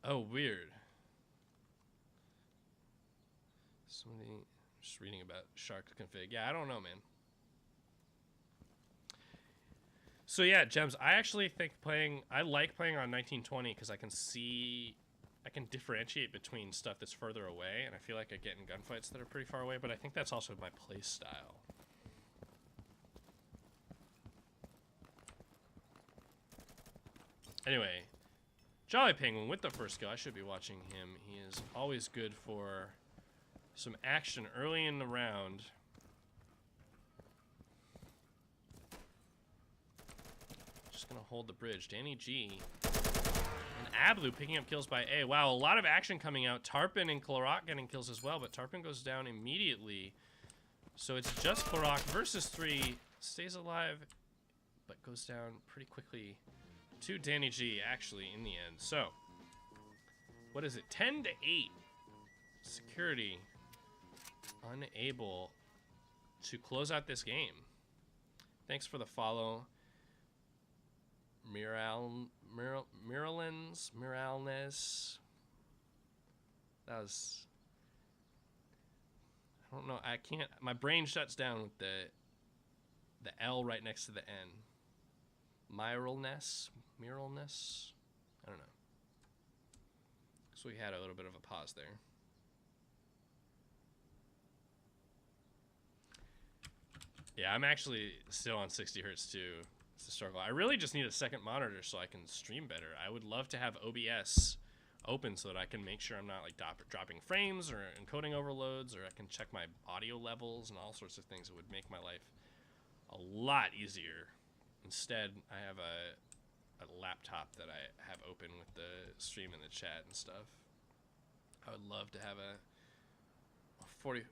Oh, weird. Somebody... Just reading about Shark config. Yeah, I don't know, man. So yeah, Gems, I actually think I like playing on 1920 because I can see... I can differentiate between stuff that's further away, and I feel like I get in gunfights that are pretty far away, but I think that's also my play style. Anyway, Jolly Penguin with the first kill. I should be watching him. He is always good for some action early in the round. Just gonna hold the bridge. Danny G and Ablu picking up kills by A. Wow, a lot of action coming out. Tarpon and Klarock getting kills as well, but Tarpon goes down immediately. So it's just Klarock versus 3. Stays alive, but goes down pretty quickly to Danny G, actually, in the end. So, what is it? 10 to 8. Security unable to close out this game. Thanks for the follow. Miralnes. That was... I don't know. I can't... My brain shuts down with the L right next to the N. Miralness? I don't know. So we had a little bit of a pause there. Yeah, I'm actually still on 60 hertz too. It's the struggle. I really just need a second monitor so I can stream better. I would love to have OBS open so that I can make sure I'm not like dropping frames or encoding overloads, or I can check my audio levels and all sorts of things. It would make my life a lot easier. Instead, I have a laptop that I have open with the stream and the chat and stuff. I would love to have a 40...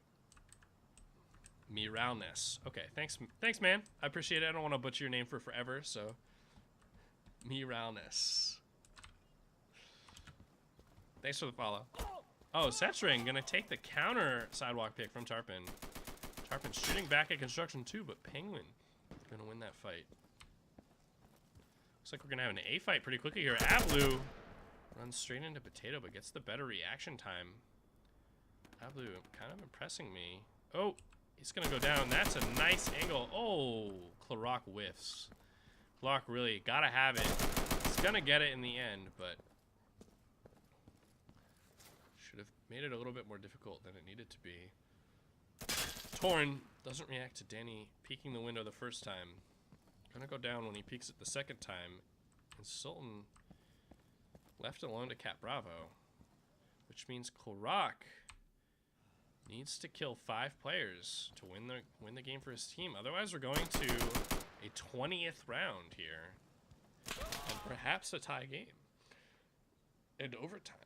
Miralness. Okay, thanks, man. I appreciate it. I don't want to butcher your name for forever, so... Miralness. Thanks for the follow. Oh, Setring gonna take the counter sidewalk pick from Tarpon. Tarpon shooting back at construction too, but Penguin gonna win that fight. Looks like we're gonna have an A fight pretty quickly here. Ablu runs straight into Potato, but gets the better reaction time. Ablu kind of impressing me. Oh, he's gonna go down. That's a nice angle. Oh, Klarock whiffs. Klarock really gotta have it. He's gonna get it in the end, but should have made it a little bit more difficult than it needed to be. Torn doesn't react to Danny peeking the window the first time. Gonna go down when he peeks it the second time. And Sultan left alone to cap Bravo. Which means Klarock needs to kill 5 players to win the game for his team. Otherwise, we're going to a 20th round here. And perhaps a tie game. And overtime.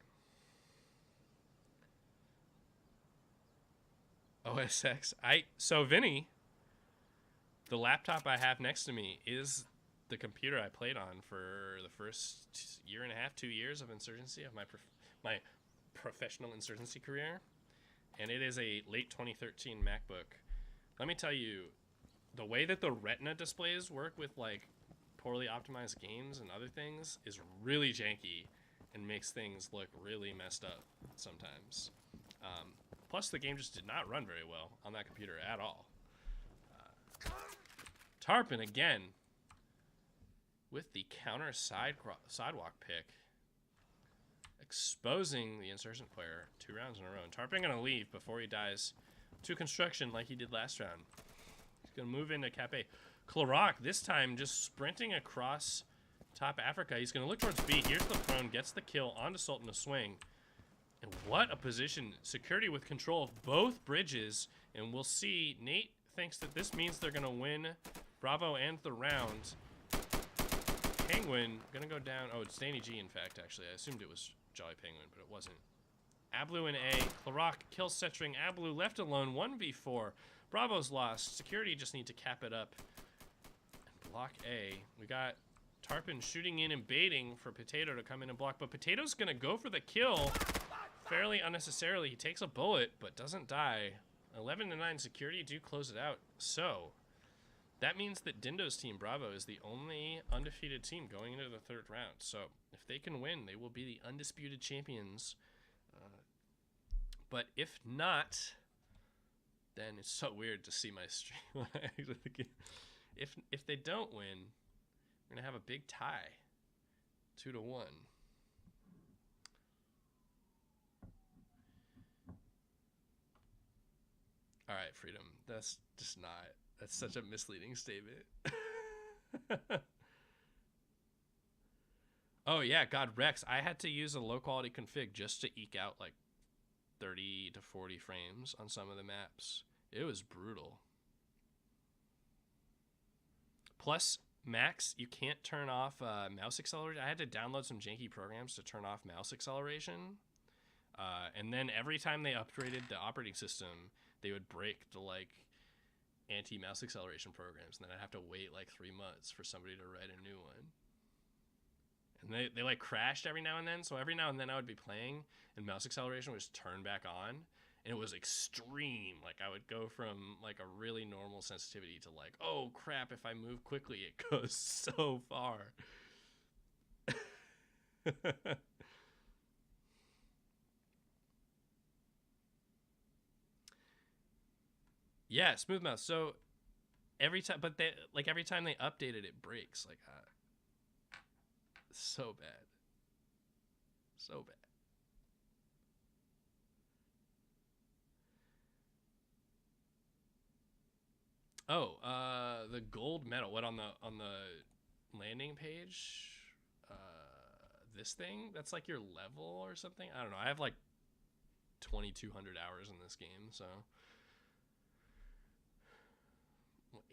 OSX. So Vinny, the laptop I have next to me is the computer I played on for the first year and a half, 2 years of Insurgency, of my professional Insurgency career. And it is a late 2013 MacBook. Let me tell you, the way that the Retina displays work with like poorly optimized games and other things is really janky and makes things look really messed up sometimes. Plus, the game just did not run very well on that computer at all. Tarpon again with the counter sidewalk pick, exposing the insurgent player 2 rounds in a row. And Tarpon gonna leave before he dies to construction like he did last round. He's gonna move into Cap A. Klarock this time just sprinting across top Africa. He's gonna look towards B. Here's the prone, gets the kill onto Sultan to swing. And what a position. Security with control of both bridges. And we'll see. Nate thinks that this means they're going to win Bravo and the round. Penguin going to go down. Oh, it's Danny G, in fact, actually. I assumed it was Jolly Penguin, but it wasn't. Ablu in A. Clarok kills Setring. Ablu left alone. 1v4. Bravo's lost. Security just need to cap it up and block A. We got Tarpon shooting in and baiting for Potato to come in and block, but Potato's gonna go for the kill fairly unnecessarily. He takes a bullet, but doesn't die. 11-9 Security do close it out. So that means that Dindo's team, Bravo, is the only undefeated team going into the third round. So if they can win, they will be the undisputed champions. But if not, then it's so weird to see my stream when I exit the game. If they don't win, we're gonna have a big tie, 2-1. All right, Freedom. That's just not. That's such a misleading statement. Oh yeah, God, Rex. I had to use a low quality config just to eke out like 30 to 40 frames on some of the maps. It was brutal. Plus, Max, you can't turn off mouse acceleration. I had to download some janky programs to turn off mouse acceleration. And then every time they upgraded the operating system, they would break the like anti-mouse acceleration programs, and then I'd have to wait like 3 months for somebody to write a new one. And they like crashed every now and then, so every now and then I would be playing and mouse acceleration would just turn back on, and it was extreme. Like I would go from like a really normal sensitivity to like, oh crap, if I move quickly it goes so far. Yeah, smooth mouse. So every time, but they like every time they update it, it breaks. Like, so bad, so bad. Oh, the gold medal. What on the landing page? This thing that's like your level or something. I don't know. I have like 2,200 hours in this game, so.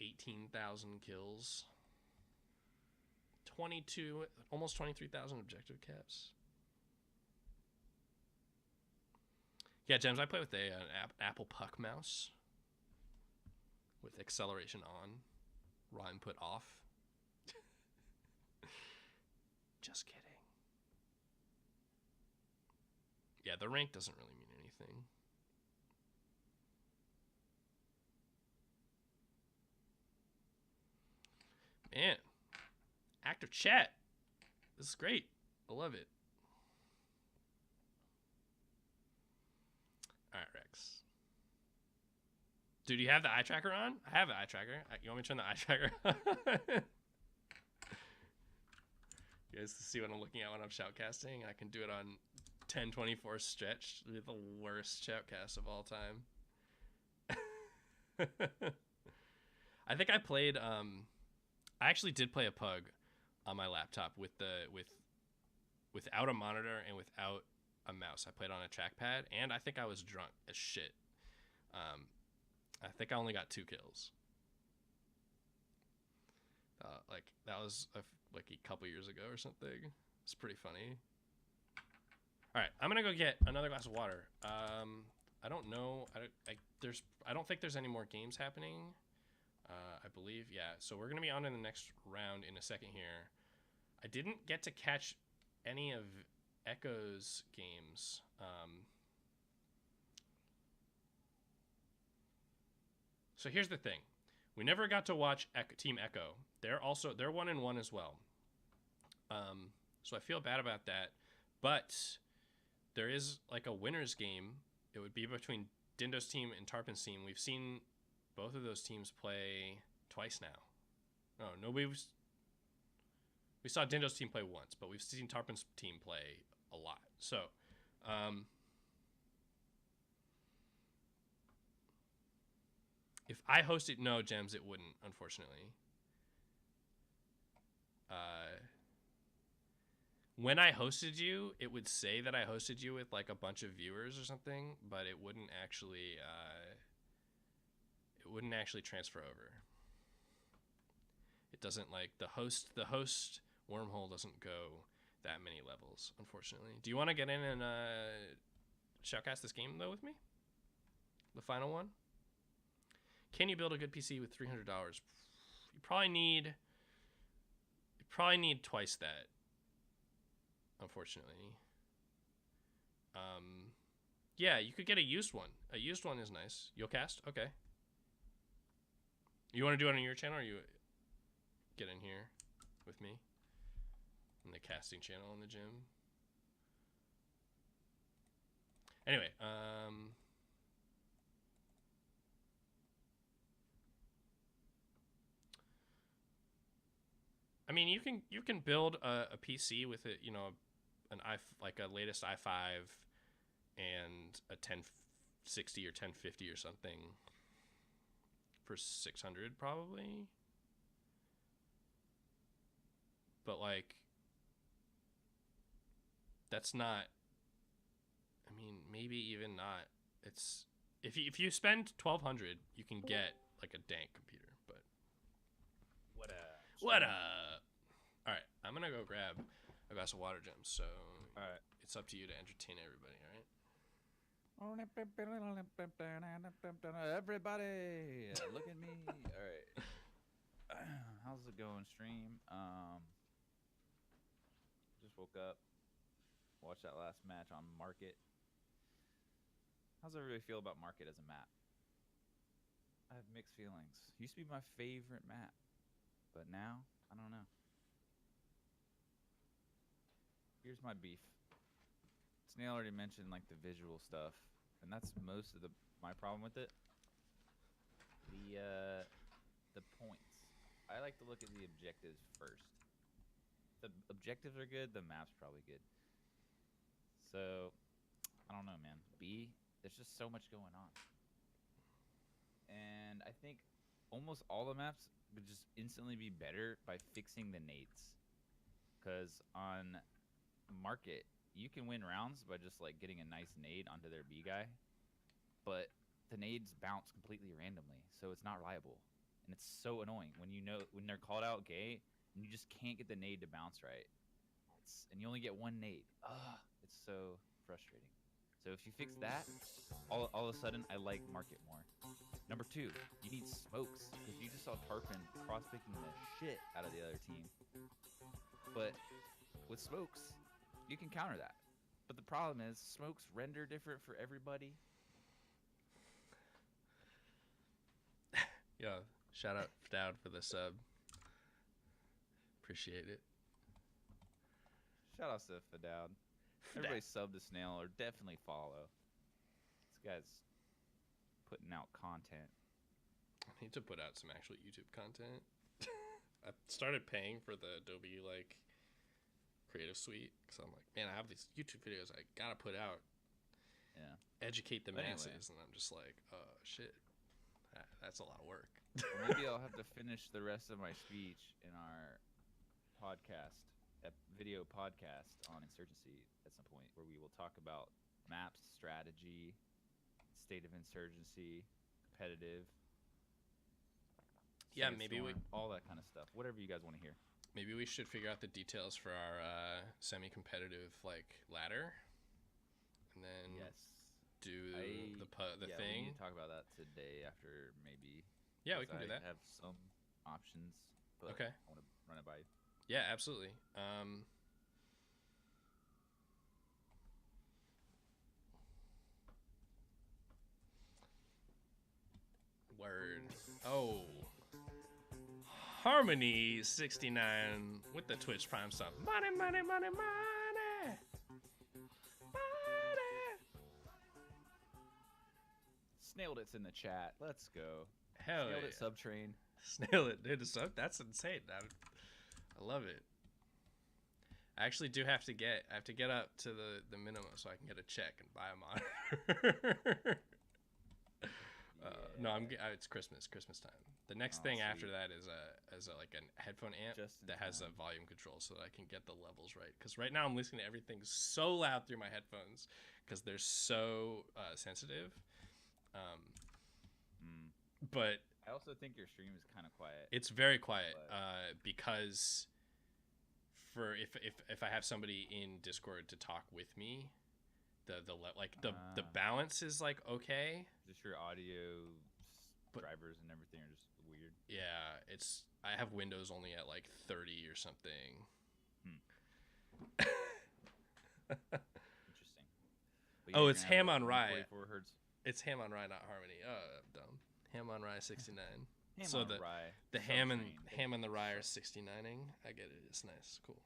18,000 kills, 22, almost 23,000 objective caps. Yeah, Gems, I play with an Apple Puck mouse with acceleration on, raw input off. Just kidding. Yeah, the rank doesn't really mean anything. Man, active chat. This is great. I love it. All right, Rex. Dude, you have the eye tracker on? I have the eye tracker. You want me to turn the eye tracker on? You guys see what I'm looking at when I'm shoutcasting? I can do it on 1024 stretch. It'll be the worst shoutcast of all time. I think I played I actually did play a pug on my laptop without a monitor and without a mouse. I played on a trackpad, and I think I was drunk as shit. I think I only got 2 kills. Like that was like a couple years ago or something. It's pretty funny. All right, I'm gonna go get another glass of water. I don't know. I don't think there's any more games happening. I believe, yeah. So we're gonna be on in the next round in a second here. I didn't get to catch any of Echo's games. So here's the thing: we never got to watch Team Echo. They're 1-1 as well. So I feel bad about that, but there is like a winner's game. It would be between Dindo's team and Tarpon's team. We've seen both of those teams play twice now. Oh, no, we saw Dindo's team play once, but we've seen Tarpon's team play a lot. So, if I hosted, no, Gems, it wouldn't, unfortunately. When I hosted you, it would say that I hosted you with like a bunch of viewers or something, but it wouldn't actually transfer over. It doesn't like the host wormhole doesn't go that many levels, unfortunately. Do you want to get in and Shoutcast this game though with me? The final one. Can you build a good PC with $300? You probably need twice that. Unfortunately. Yeah, you could get a used one. A used one is nice. You'll cast? Okay. You want to do it on your channel, or you get in here with me in the casting channel in the gym? Anyway, I mean, you can build a PC with it, you know, like a latest i5 and a 1060 or 1050 or something for 600 probably. But like, that's not. I mean, maybe even not. It's if you spend 1,200, you can get like a dank computer. But What up? what up? All right, I'm gonna go grab a glass of water, Gems. So All right. it's up to you to entertain everybody. All right. Everybody, look at me. All right. How's it going, stream? Just woke up. Watched that last match on Market. How's everybody feel about Market as a map? I have mixed feelings. Used to be my favorite map, but now I don't know. Here's my beef. Snail already mentioned like the visual stuff, and that's most of my problem with it. The points. I like to look at the objectives first. The objectives are good, the map's probably good. So, I don't know, man. There's just so much going on. And I think almost all the maps would just instantly be better by fixing the nades. Because on Market, you can win rounds by just like getting a nice nade onto their B guy. But the nades bounce completely randomly, so it's not reliable. And it's so annoying when they're called out gay and you just can't get the nade to bounce right. And you only get one nade. Ugh, it's so frustrating. So if you fix that, all of a sudden I like Market more. Number 2, you need smokes, because you just saw Tarpon cross-picking the shit out of the other team. But with smokes, you can counter that. But the problem is, smokes render different for everybody. Yo, shout out Dowd for the sub. Appreciate it. Shout out to Fadowd. Everybody sub to Snail or definitely follow. This guy's putting out content. I need to put out some actual YouTube content. I started paying for the Adobe like Creative Suite because I'm like, man, I have these YouTube videos I gotta put out. Yeah. Educate the But masses, anyway. and I'm just like, oh shit, that's a lot of work. Well, maybe I'll have to finish the rest of my speech in our podcast, video podcast on Insurgency at some point, where we will talk about maps, strategy, state of Insurgency, competitive. Yeah, Sand maybe Storm, all that kind of stuff. Whatever you guys want to hear. Maybe we should figure out the details for our semi-competitive like ladder, and then Yes. do Yeah, the we thing. need to talk about that today after maybe. Yeah, we 'cause can do I that. have some options, but Okay. I want to run it by you. Yeah, absolutely. Word. Oh. Harmony 69 with the Twitch Prime sub. Money, money, money, money. Money. Snailed it's in the chat. Let's go. Hell Snailed yeah. it, Subtrain. Snail it, dude. That's insane. I love it. I actually do have to get up to the minimum so I can get a check and buy a monitor. No, it's Christmas time. The next thing after sweet. that is a like a headphone amp Just in that has a time. volume control so that I can get the levels right. Because right now I'm listening to everything so loud through my headphones because they're so sensitive. But I also think your stream is kind of quiet. it's very quiet But- because for if I have somebody in Discord to talk with me, the balance is like okay. Just your audio But- drivers and everything are just weird. Yeah, I have Windows only at like 30 or something. Interesting. But Oh, you're it's gonna have ham a on rye. 144 hertz. It's ham on rye, not harmony. Oh, I'm dumb. Ham on rye 69. Ham So on the rye. the ham and Subtrain. the rye are 69ing. I get it. It's nice. Cool.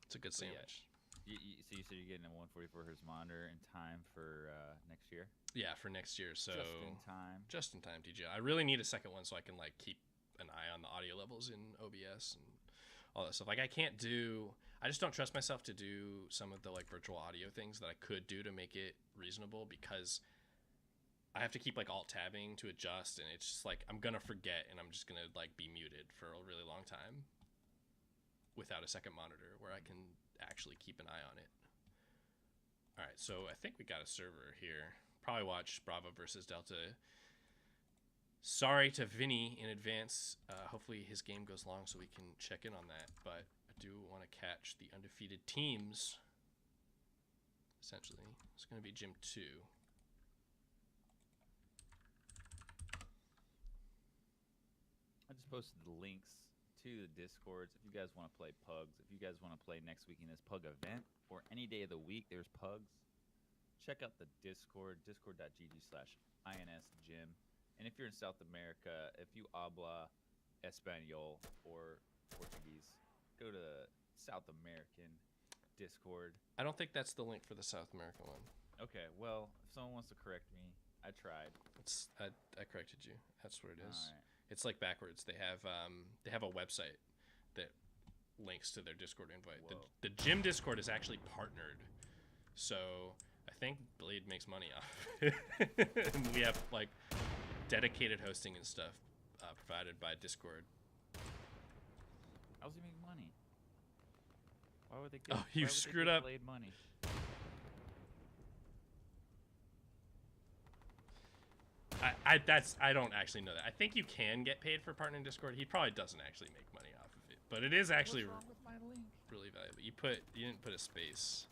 It's a good But yeah. sandwich. So you said you're getting a 144 hertz monitor in time for next year. Yeah, for next year. So Just in time. DJ. I really need a second one so I can like keep an eye on the audio levels in OBS and all that stuff. Like I just don't trust myself to do some of the like virtual audio things that I could do to make it reasonable, because I have to keep like alt tabbing to adjust, and it's just like I'm gonna forget, and I'm just gonna like be muted for a really long time without a second monitor where I can actually keep an eye on it. All right, so I think we got a server here. Probably watch Bravo versus Delta. Sorry to Vinny in advance. Hopefully his game goes long so we can check in on that. But I do want to catch the undefeated teams. Essentially, it's going to be Gym 2. I just posted the links to the Discords. If you guys want to play Pugs, if you guys want to play next week in this Pug event, or any day of the week there's Pugs, check out the Discord, discord.gg/insgym. And if you're in South America, if you habla Espanol or Portuguese, go to the South American Discord. I don't think that's the link for the South American one. Okay, well, if someone wants to correct me, I tried. I corrected you. That's what it is. All right. It's like backwards. They have a website that links to their Discord invite. Whoa. The gym Discord is actually partnered, so I think Blade makes money off of it. And we have like dedicated hosting and stuff provided by Discord. How's he make money? Why would they give? Oh, you why would they screwed give up. Blade money. I don't actually know that. I think you can get paid for partnering Discord. He probably doesn't actually make money off of it, but it is actually What's wrong with my link? really valuable. You didn't put a space.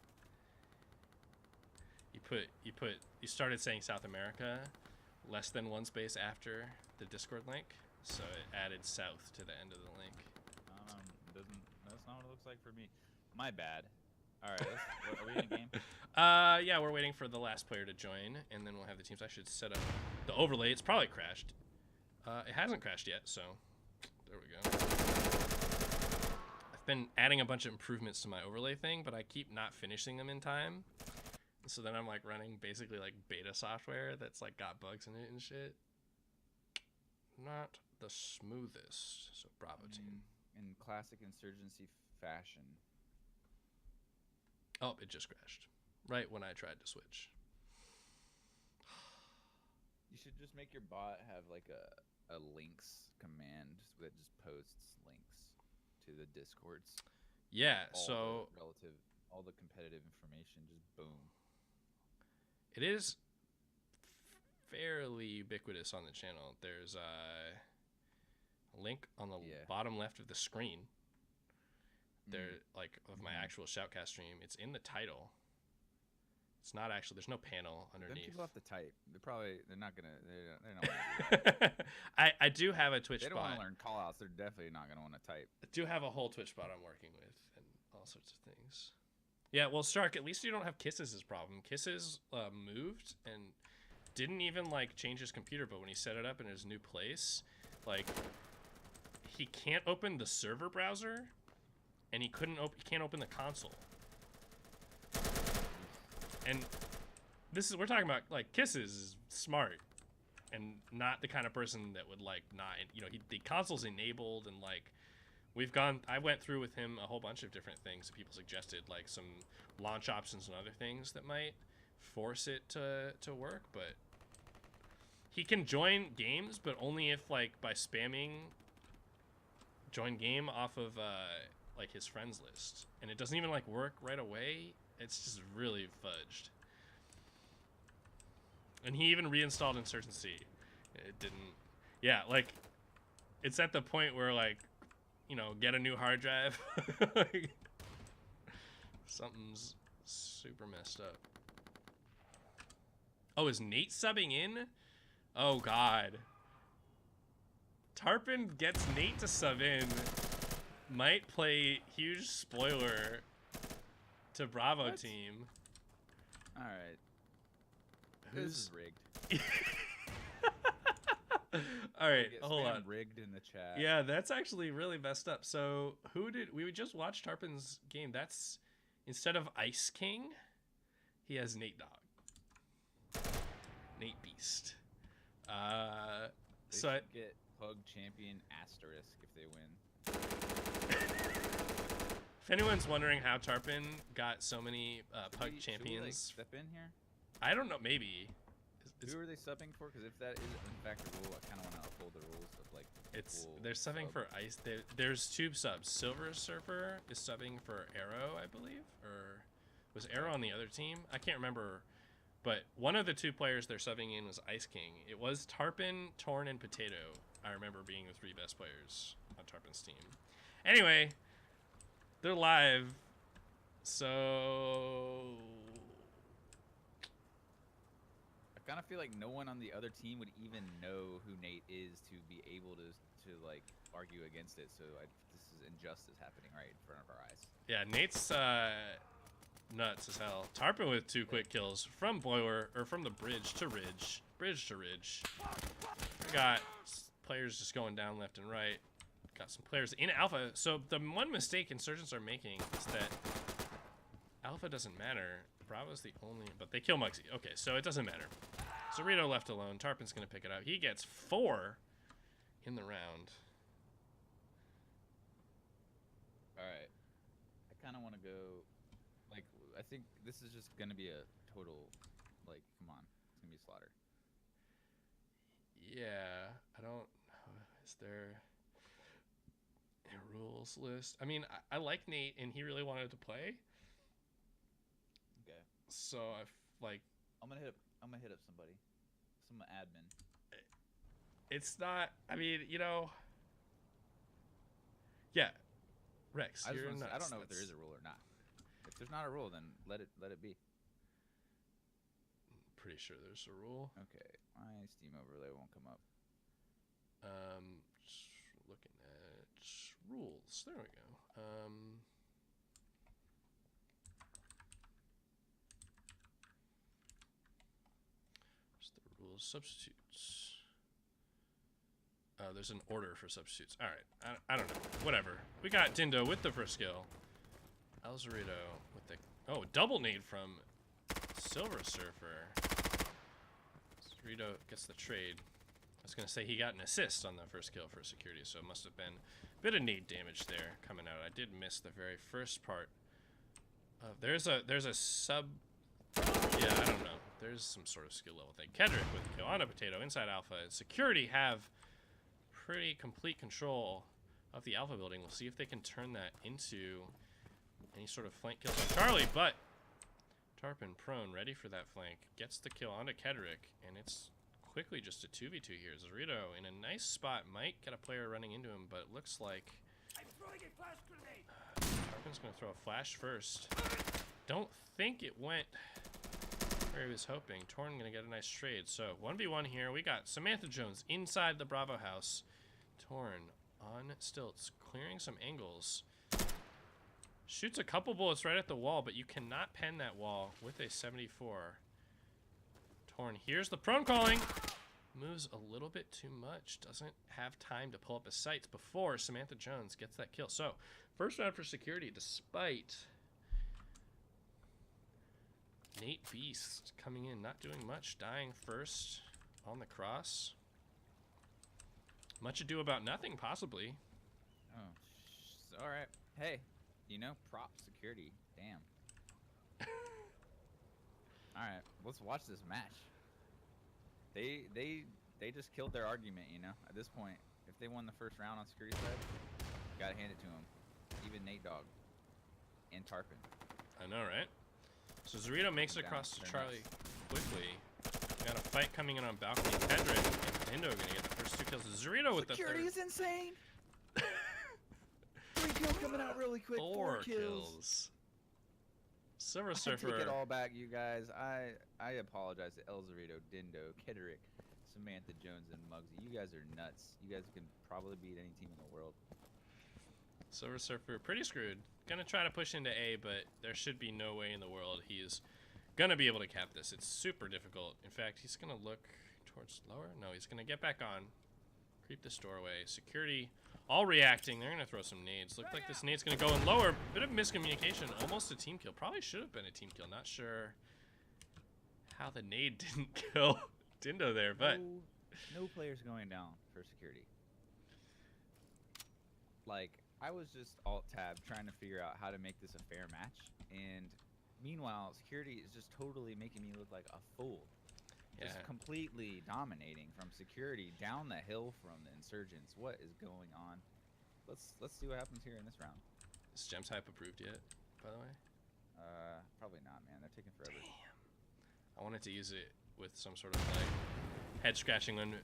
You started saying South America less than one space after the Discord link, so it added south to the end of the link. That's not what it looks like for me. My bad. All right, are we in a game? Yeah, we're waiting for the last player to join, and then we'll have the teams. I should set up the overlay. It's probably crashed. It hasn't crashed yet, so there we go. I've been adding a bunch of improvements to my overlay thing, but I keep not finishing them in time. So then I'm like running basically like beta software that's like got bugs in it and shit. Not the smoothest. So Bravo team. In classic insurgency fashion. Oh, it just crashed. Right when I tried to switch. You should just make your bot have like a links command that just posts links to the Discords. Yeah, All the competitive information, just boom. It is fairly ubiquitous on the channel. There's a link on the bottom left of the screen. There, like, of my actual Shoutcast stream. It's in the title. It's not actually. There's no panel Then underneath. people have to type. They're not gonna. They're not gonna do that. I do have a Twitch They don't spot. want to learn callouts. They're definitely not gonna want to type. I do have a whole Twitch spot I'm working with and all sorts of things. Yeah, well, Stark, at least you don't have Kisses' problem. Kisses moved and didn't even like change his computer, but when he set it up in his new place, like he can't open the server browser, and he can't open the console. And we're talking about like Kisses is smart and not the kind of person that would like not, the console's enabled, and like I went through with him a whole bunch of different things that people suggested, like some launch options and other things that might force it to work, but he can join games, but only if like by spamming join game off of like his friends list, and it doesn't even like work right away. It's just really fudged. And he even reinstalled Insurgency. It didn't. Yeah, like it's at the point where like, get a new hard drive. like, something's Super messed up. Oh, is Nate subbing in? Oh, God. Tarpon gets Nate to sub in. Might play huge spoiler to Bravo What? team. All right. This Who's... is rigged. All right, Get hold spam on. rigged in the chat. Yeah, that's actually really messed up. So who did we just watched Tarpon's game? That's instead of Ice King, he has Nate Dogg. Nate Beast. They So I, should get Pug champion asterisk if they win. if anyone's wondering how Tarpon got so many Pug Should we, like, champions, step in here? I don't know. Maybe Who are they subbing for? Because if that is in fact a rule, I kind of want to uphold the rules of like. it's full they're subbing sub. for Ice. There's two subs. Silver Surfer is subbing for Arrow, I believe, or was Arrow on the other team? I can't remember. But one of the two players they're subbing in was Ice King. It was Tarpon, Torn, and Potato. I remember being the three best players on Tarpon's team. Anyway, they're live. So I kind of feel like no one on the other team would even know who Nate is to be able to like argue against it. So this is injustice happening right in front of our eyes. yeah, Nate's nuts as hell. Tarpon with 2 quick kills from Boiler, or from the bridge to ridge. Bridge to ridge. We got players just going down left and right. Got some players in Alpha. So the one mistake Insurgents are making is that Alpha doesn't matter. Bravo's the only, but they kill Mugsy. Okay, so it doesn't matter. Zorito left alone. Tarpon's gonna pick it up. He gets 4 in the round. All right. I kind of want to go. Like, I think this is just gonna be a total. Like, come on, it's gonna be a slaughter. Yeah, I don't. Is there a rules list? I mean, I like Nate, and he really wanted to play. Okay. So like, I'm gonna hit up somebody, some admin. it's not. I mean, you know. Yeah, Rex, I just you're wanna say, nuts. I don't know if there That's is a rule or not. If there's not a rule, then let it be. pretty sure there's a rule. Okay, my Steam overlay won't come up. Just looking at rules. There we go. Where's the rules? Substitutes. There's an order for substitutes. All right. I don't know. Whatever. We got Dindo with the first kill. El Zorito with the... Oh, double nade from Silver Surfer. Zorito gets the trade. I was going to say he got an assist on the first kill for security, so it must have been a bit of nade damage there coming out. I did miss the very first part. There's a sub... Yeah, I don't know. There's some sort of skill level thing. Kedrick with the kill on a Potato inside Alpha. Security have pretty complete control of the Alpha building. We'll see if they can turn that into any sort of flank kills on Charlie, but Tarpon prone, ready for that flank. Gets the kill onto Kedrick, and it's quickly just a 2v2 here. Zorito in a nice spot, might get a player running into him, but it looks like Tarpon's gonna throw a flash first. Don't think it went where he was hoping. Torn gonna get a nice trade. So 1v1 here. We got Samantha Jones inside the Bravo house. Torn on stilts, clearing some angles. Shoots a couple bullets right at the wall, but you cannot pen that wall with a 74. Torn here's the prone calling. Moves a little bit too much. Doesn't have time to pull up his sights before Samantha Jones gets that kill. So first round for security, despite Nate Beast coming in, not doing much, dying first on the cross. Much ado about nothing, possibly. Oh, all right. Hey, you know, prop security. Damn. All right, let's watch this match. They just killed their argument, you know. At this point, if they won the first round on security side, gotta hand it to them. Even Nate Dogg and Tarpon. I know, right? So Zorito makes it Down. across to They're Charlie quickly. Got a fight coming in on balcony. Pedrick and Dindo gonna get the first 2 kills. Zorito with Security the is insane. 3 kills coming out really quick. 4 kills. Silver I take it Surfer. all back, you guys. I apologize to El Zerito, Dindo, Kederick, Samantha Jones, and Muggsy. You guys are nuts. You guys can probably beat any team in the world. Silver Surfer, pretty screwed. Gonna try to push into A, but there should be no way in the world he's gonna be able to cap this. It's super difficult. In fact, he's gonna look towards lower. No, he's gonna get back on. Creep this doorway. Security all reacting. They're gonna throw some nades. Look like this nade's gonna go in lower. Bit of miscommunication. Almost a team kill. Probably should have been a team kill. Not sure how the nade didn't kill Dindo there, but No players going down for security. Like, I was just alt-tab trying to figure out how to make this a fair match, and meanwhile, security is just totally making me look like a fool. yeah. Just completely dominating from security down the hill from the insurgents. What is going on? Let's see what happens here in this round. Is gem type approved yet, by the way? Probably not, man. They're taking forever. I wanted to use it with some sort of like head scratching when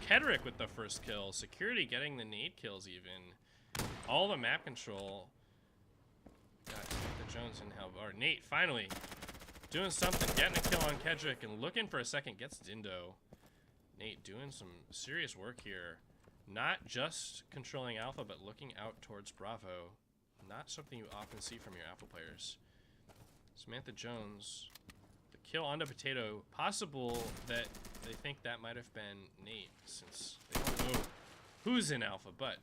Kederick with the first kill. Security getting the nade kills even. All the map control. Got the Jones and help. Or Nate finally doing something, getting a kill on Kedrick and looking for a second, gets Dindo. Nate doing some serious work here. Not just controlling Alpha, but looking out towards Bravo. Not something you often see from your Alpha players. Samantha Jones, the kill onto Potato. Possible that they think that might have been Nate, since they don't know who's in Alpha, but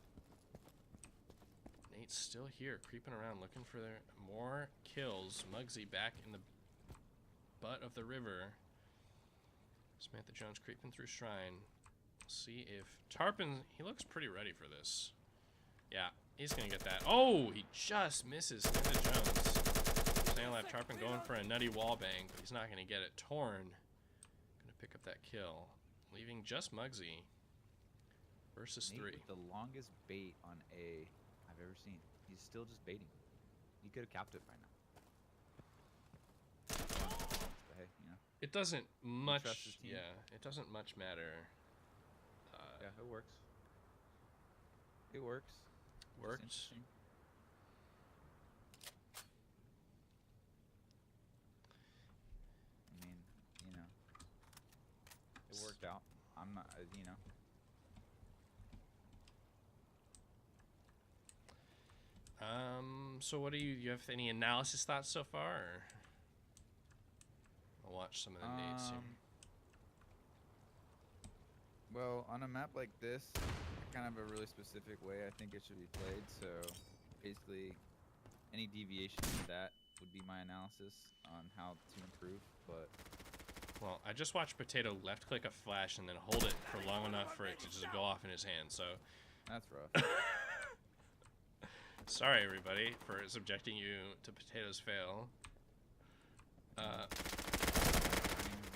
Nate's still here, creeping around, looking for more kills. Muggsy back in the butt of the river. Samantha Jones creeping through Shrine. See if Tarpon, he looks pretty ready for this. Yeah, he's gonna get that. Oh, he just misses Samantha Jones. Lab Tarpon going for a nutty wall bang, but he's not gonna get it. Torn gonna pick up that kill, leaving just Muggsy versus Nate 3. with the longest bait on A I've ever seen. He's still just baiting. He could have capped it by now. But hey, you know. It doesn't much. trusts his team. Yeah, it doesn't much matter. Yeah, it works. It works. Just Worked. interesting. I mean, you know, it worked out. I'm not, you know. So what do you have any analysis thoughts so far? Or? I'll watch some of the nades here. Well, on a map like this, kind of a really specific way I think it should be played. So basically, any deviation from that would be my analysis on how to improve. But Well, I just watched Potato left click a flash and then hold it for long enough for it to just go off in his hand. So that's rough. sorry everybody for subjecting you to Potato's fail.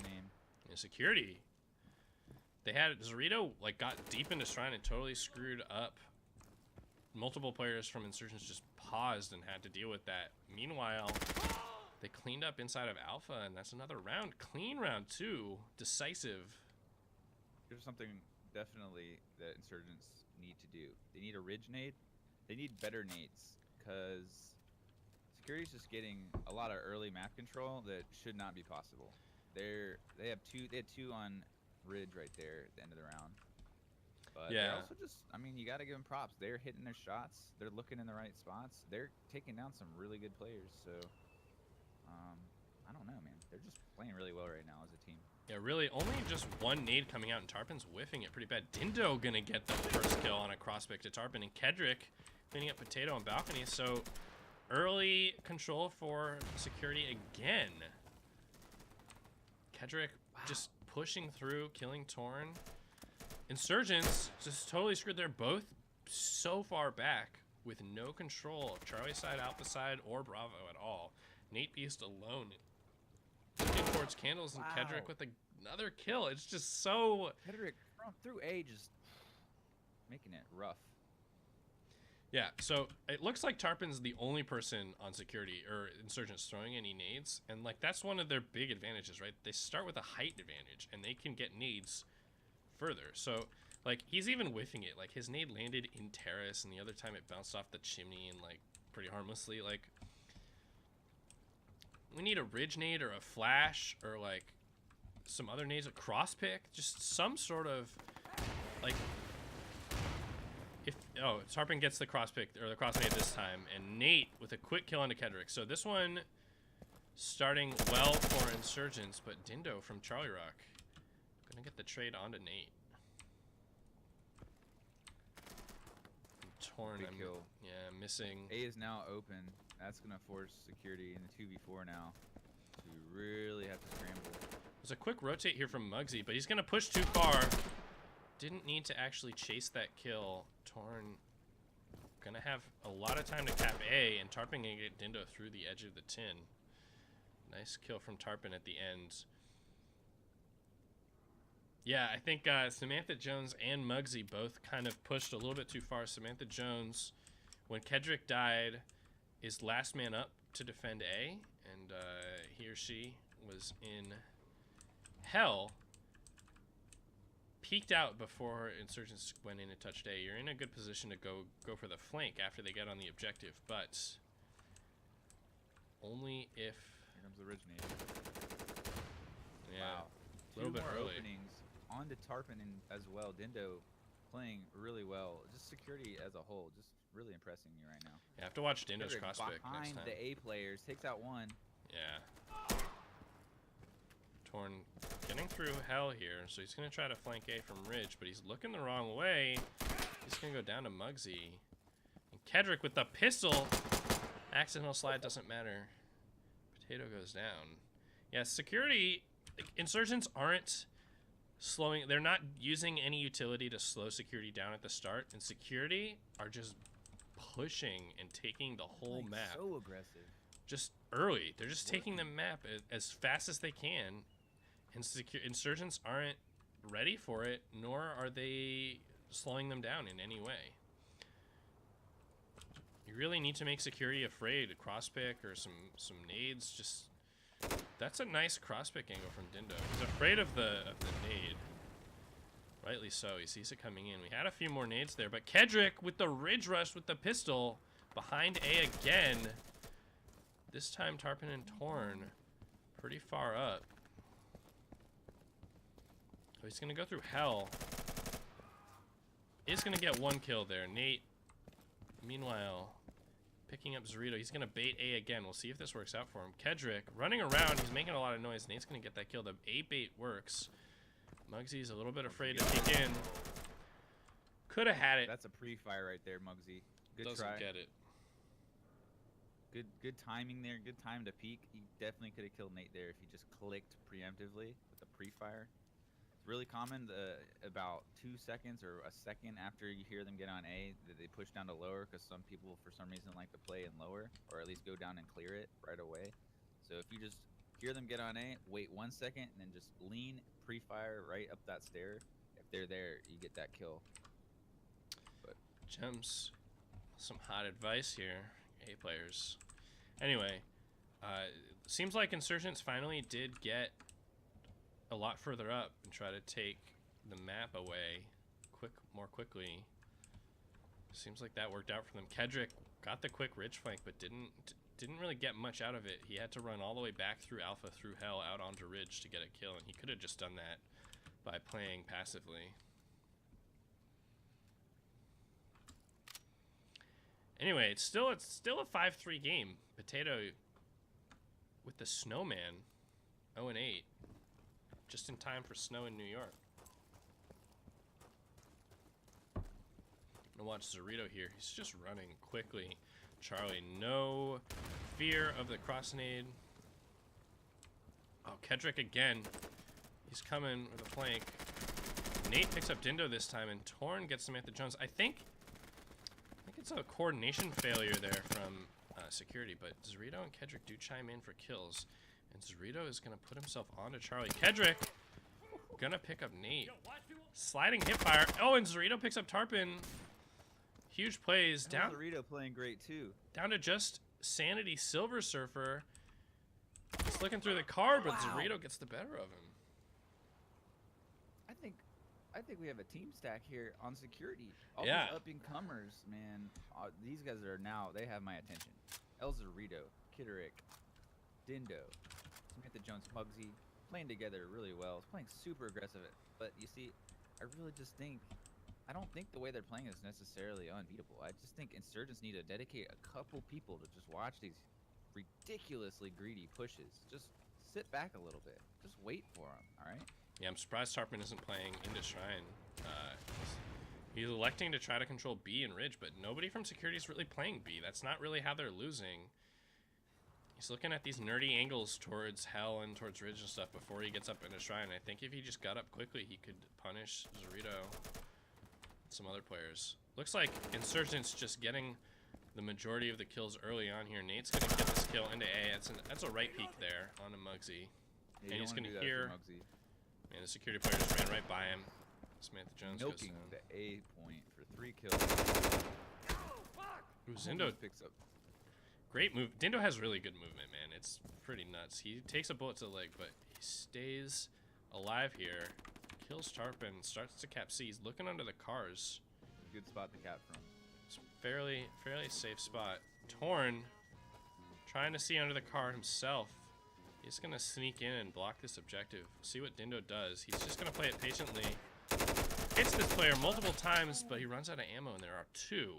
Name. Yeah, security. They had Zorito like got deep into Shrine and totally screwed up. Multiple players from Insurgents just paused and had to deal with that. Meanwhile, they cleaned up inside of Alpha, and that's another round. Clean round 2. Decisive. Here's something definitely that Insurgents need to do. They need a ridge nade. They need better nades, because security's just getting a lot of early map control that should not be possible. They had two on ridge right there at the end of the round. But Yeah. they're also just, I mean, you got to give them props. They're hitting their shots. They're looking in the right spots. They're taking down some really good players. So, I don't know, man. They're just playing really well right now as a team. Yeah, really, only just one nade coming out, and Tarpon's whiffing it pretty bad. Dindo gonna get the first kill on a cross-pick to Tarpon, and Kedrick cleaning up Potato on balcony. So, early control for security again. Kedrick just pushing through, killing Torn. Insurgents just totally screwed. They're both so far back with no control of Charlie side, Alpha side, or Bravo at all. Nate Beast alone. Looking towards Candles and Kedrick with another kill. It's just so... Kedrick through A just making it rough. Yeah, so it looks like Tarpon's the only person on security or Insurgents throwing any nades, and like that's one of their big advantages, right? They start with a height advantage, and they can get nades further. So like he's even whiffing it. Like his nade landed in terrace, and the other time it bounced off the chimney and like pretty harmlessly. Like We need a ridge nade or a flash or like some other nades, a cross pick, just some sort of like. If Tarpon gets the cross pick or the cross nade this time, and Nate with a quick kill onto Kedrick. So this one starting well for Insurgents, but Dindo from Charlie Rock gonna get the trade onto Nate. Torn, Big kill. Yeah, missing. A is now open. That's gonna force security in the 2v4 now to really have to scramble. There's a quick rotate here from Muggsy, but he's gonna push too far. Didn't need to actually chase that kill. Torn gonna have a lot of time to cap A, and Tarpon gonna get Dindo through the edge of the tin. Nice kill from Tarpon at the end. Yeah, I think Samantha Jones and Muggsy both kind of pushed a little bit too far. Samantha Jones, when Kedrick died, is last man up to defend A, and he or she was in hell. Peeked out before Insurgents went in and touched A. You're in a good position to go for the flank after they get on the objective, but only if... Here comes the originator. Yeah, Wow. a little bit more early. Openings on to Tarpon as well. Dindo playing really well. Just security as a whole, just really impressing me right now. You have to watch Dindo's Kendrick cross-pick next behind time. the A players, takes out one. Yeah. Torn getting through hell here, so he's going to try to flank A from Ridge, but he's looking the wrong way. He's going to go down to Muggsy. And Kedrick with the pistol. Accidental slide doesn't matter. Potato goes down. Yeah, security, Insurgents aren't slowing. They're not using any utility to slow security down at the start, and security are just pushing and taking the whole Like, map. So aggressive. Just early. They're just taking the map as fast as they can, and Insurgents aren't ready for it, nor are they slowing them down in any way. You really need to make security afraid. A cross pick or some nades. Just that's a nice cross pick angle from Dindo. He's afraid of the nade. Rightly so. He sees it coming in. We had a few more nades there, but Kedrick with the ridge rush with the pistol behind A again. This time Tarpon and Torn pretty far up. Oh, he's gonna go through hell. Is gonna get one kill there. Nate, meanwhile, picking up Zorito. He's gonna bait A again. We'll see if this works out for him. Kedrick running around. He's making a lot of noise. Nate's gonna get that kill. The A bait works. Muggsy's a little bit afraid to kick in. Could have had it. That's a pre-fire right there, Muggsy. Good Doesn't try. get it. Good timing there. Good time to peek. He definitely could have killed Nate there if he just clicked preemptively with the pre-fire. It's really common about 2 seconds or a second after you hear them get on A that they push down to lower, because some people for some reason like to play in lower, or at least go down and clear it right away. So if you just hear them get on A, wait 1 second, and then just lean pre-fire right up that stair. If they're there, you get that kill. But Gems, some hot advice here, A players. Anyway, seems like Insurgents finally did get a lot further up and try to take the map away more quickly. Seems like that worked out for them. Kedrick got the quick ridge flank, but didn't really get much out of it. He had to run all the way back through Alpha, through hell, out onto Ridge to get a kill, and he could have just done that by playing passively. Anyway, it's still a 5-3 game. Potato with the Snowman, 0-8, just in time for snow in New York. I'm gonna watch Zorito here. He's just running quickly. Charlie, no fear of the cross nade. Oh, Kedrick again. He's coming with a flank. Nate picks up Dindo this time, and Torn gets Samantha Jones. I think it's a coordination failure there from security, but Zorito and Kedrick do chime in for kills, and Zorito is gonna put himself onto Charlie. Kedrick gonna pick up Nate. Sliding hip fire. Oh, and Zorito picks up Tarpon. Huge plays down. Zorito playing great too. Down to just Sanity Silver Surfer. He's looking through the card, but Wow. Zorito gets the better of him. I think we have a team stack here on security. All Yeah. these up-and-comers, man. These guys are now, they have my attention. El Zorito, Kitterick, Dindo, Samantha Jones, Muggsy playing together really well. It's playing super aggressive, but you see, I don't think the way they're playing is necessarily unbeatable. I just think Insurgents need to dedicate a couple people to just watch these ridiculously greedy pushes. Just sit back a little bit. Just wait for them, all right? Yeah, I'm surprised Tarpon isn't playing into Shrine. He's electing to try to control B and Ridge, but nobody from security is really playing B. That's not really how they're losing. He's looking at these nerdy angles towards Hell and towards Ridge and stuff before he gets up into Shrine. I think if he just got up quickly, he could punish Zorito and some other players. Looks like Insurgents just getting the majority of the kills early on here. Nate's going to get this kill into A. That's a right peek there on a Muggsy. Yeah, And he's going to do that hear... for Muggsy. Man, the security player just ran right by him. Samantha Jones goes Milking down. the A point for 3 kills. Ooh, Zindo, picks up. great move. Dindo has really good movement, man. It's pretty nuts. He takes a bullet to the leg, but he stays alive here. Kills Tarpon, starts to cap C. He's looking under the cars. Good spot to cap from. It's a fairly safe spot. Torn, trying to see under the car himself. He's going to sneak in and block this objective. See what Dindo does. He's just going to play it patiently. Hits this player multiple times, but he runs out of ammo, and there are 2.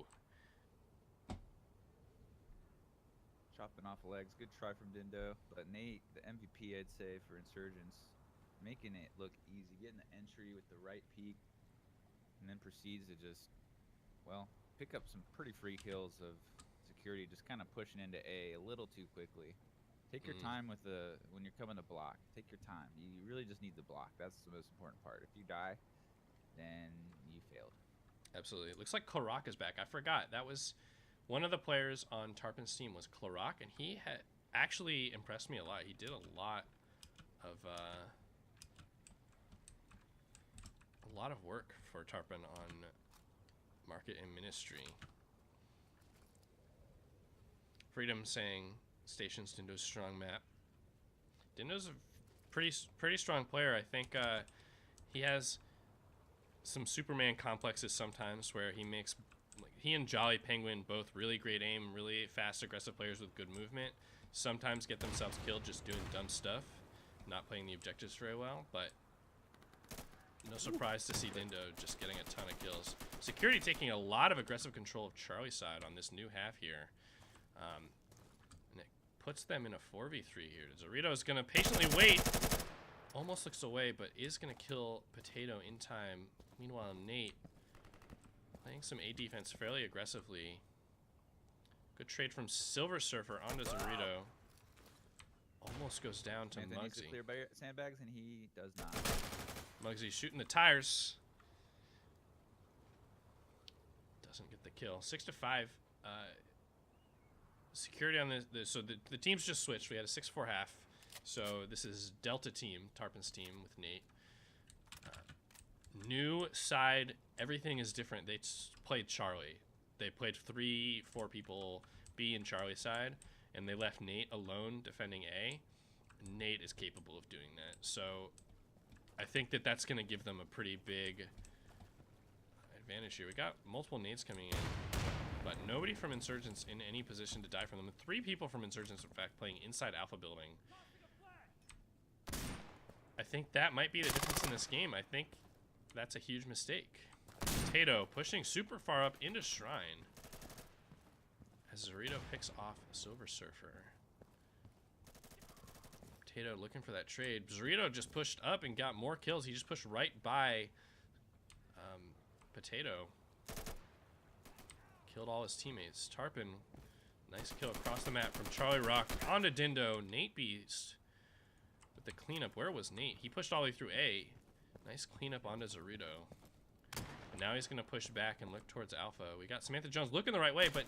Chopping off legs. Good try from Dindo. But Nate, the MVP, I'd say, for Insurgents, making it look easy. Getting the entry with the right peak, and then proceeds to just, well, pick up some pretty free kills of security, just kind of pushing into A a little too quickly. Take your time with when you're coming to block. Take your time. You really just need to block. That's the most important part. If you die, then you failed. Absolutely. It looks like Klorak is back. I forgot. That was one of the players on Tarpon's team was Klorak, and he had actually impressed me a lot. He did a lot of work for Tarpon on Market and Ministry. Freedom saying Stations Dindo's strong map. Dindo's a pretty strong player. I think he has some Superman complexes sometimes where he makes, like, he and Jolly Penguin both really great aim, really fast, aggressive players with good movement. Sometimes get themselves killed just doing dumb stuff, not playing the objectives very well, but no surprise to see Dindo just getting a ton of kills. Security taking a lot of aggressive control of Charlie's side on this new half here. And it puts them in a 4v3 here. Zorito's going to patiently wait. Almost looks away, but is going to kill Potato in time. Meanwhile, Nate playing some A defense fairly aggressively. Good trade from Silver Surfer onto Zorito. Almost goes down to Anthony needs to Muggsy. clear sandbags, and he does not. Muggsy shooting the tires. Doesn't get the kill. 6-5. Security on so the teams just switched. We had a 6-4 half. So this is Delta team, Tarpon's team with Nate. New side, everything is different. They played Charlie. They played 3-4 people, B and Charlie side, and they left Nate alone defending A. Nate is capable of doing that. So I think that that's going to give them a pretty big advantage here. We got multiple nades coming in, but nobody from Insurgents in any position to die from them. 3 people from Insurgents, in fact, playing inside Alpha building. I think that might be the difference in this game. I think that's a huge mistake. Potato pushing super far up into Shrine as Zorito picks off Silver Surfer. Potato looking for that trade. Zorito just pushed up and got more kills. He just pushed right by Potato. Killed all his teammates. Tarpon, nice kill across the map from Charlie Rock onto Dindo. Nate Beast with the cleanup. Where was Nate? He pushed all the way through A. Nice cleanup onto Zorito. Now he's going to push back and look towards Alpha. We got Samantha Jones looking the right way, but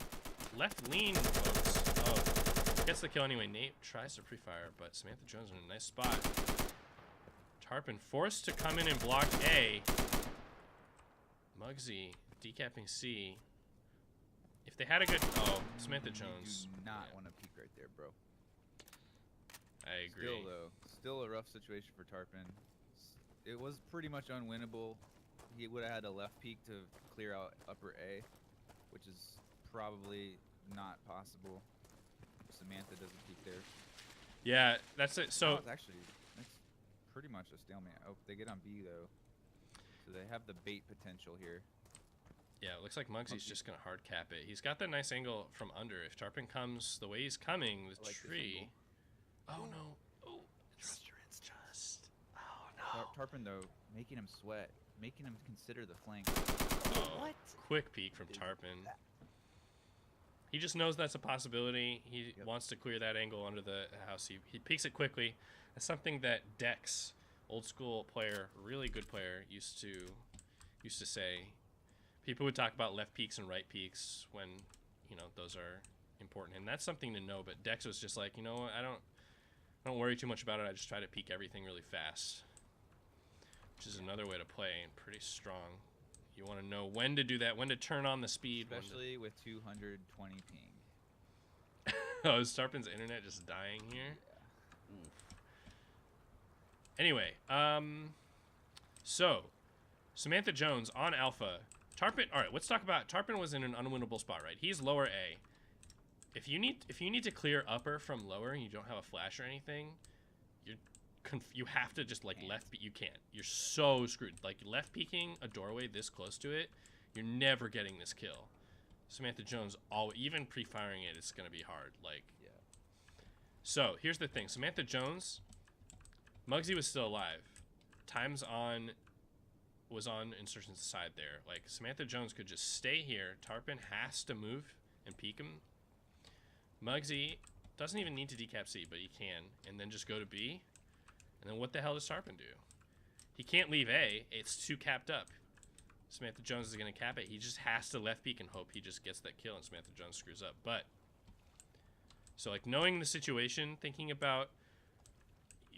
left lean, folks. Oh, gets the kill anyway. Nate tries to pre-fire, but Samantha Jones in a nice spot. Tarpon forced to come in and block A. Muggsy decapping C. If they had a good... Oh, Samantha Jones. You do not want to peek right there, bro. I agree. Still, though, still a rough situation for Tarpon. It was pretty much unwinnable. He would have had a left peek to clear out upper A, which is probably not possible. Samantha doesn't peek there. Yeah, that's it. So it's actually that's pretty much a stalemate. Oh, they get on B though, so they have the bait potential here. yeah, it looks like Muggsy's just gonna hard cap it. He's got that nice angle from under. If Tarpon comes the way he's coming, the I like this tree. angle. Oh no! Oh, it's just. Oh no! Tarpon though, making him sweat, making him consider the flank. Oh, What? quick peek from Tarpon. He just knows that's a possibility. He Yep. wants to clear that angle under the house. He peeks it quickly. That's something that Dex, old school player, really good player, used to say. People would talk about left peaks and right peaks when, you know, those are important, and that's something to know. But Dex was just like, you know, I don't worry too much about it. I just try to peek everything really fast, which is another way to play and pretty strong. You want to know when to do that, when to turn on the speed. Especially with 220 ping. Oh, is Tarpon's internet just dying here? Yeah. Oof. Anyway, so Samantha Jones on Alpha. Tarpon. All right, let's talk about Tarpon. Was in an unwinnable spot, right? He's lower A. If you need to clear upper from lower and you don't have a flash or anything, you have to just like left. You can't. You're so screwed. Like left peeking a doorway this close to it, you're never getting this kill. Samantha Jones, even pre-firing it, it's gonna be hard. Like, Yeah. So here's the thing: Samantha Jones, Muggsy was still alive. Times on was on Insurgent's side there. Like Samantha Jones could just stay here. Tarpon has to move and peek him. Muggsy doesn't even need to decap C, but he can, and then just go to B. And then what the hell does Tarpon do? He can't leave A. It's too capped up. Samantha Jones is going to cap it. He just has to left peek and hope he just gets that kill and Samantha Jones screws up. But, so like knowing the situation, thinking about,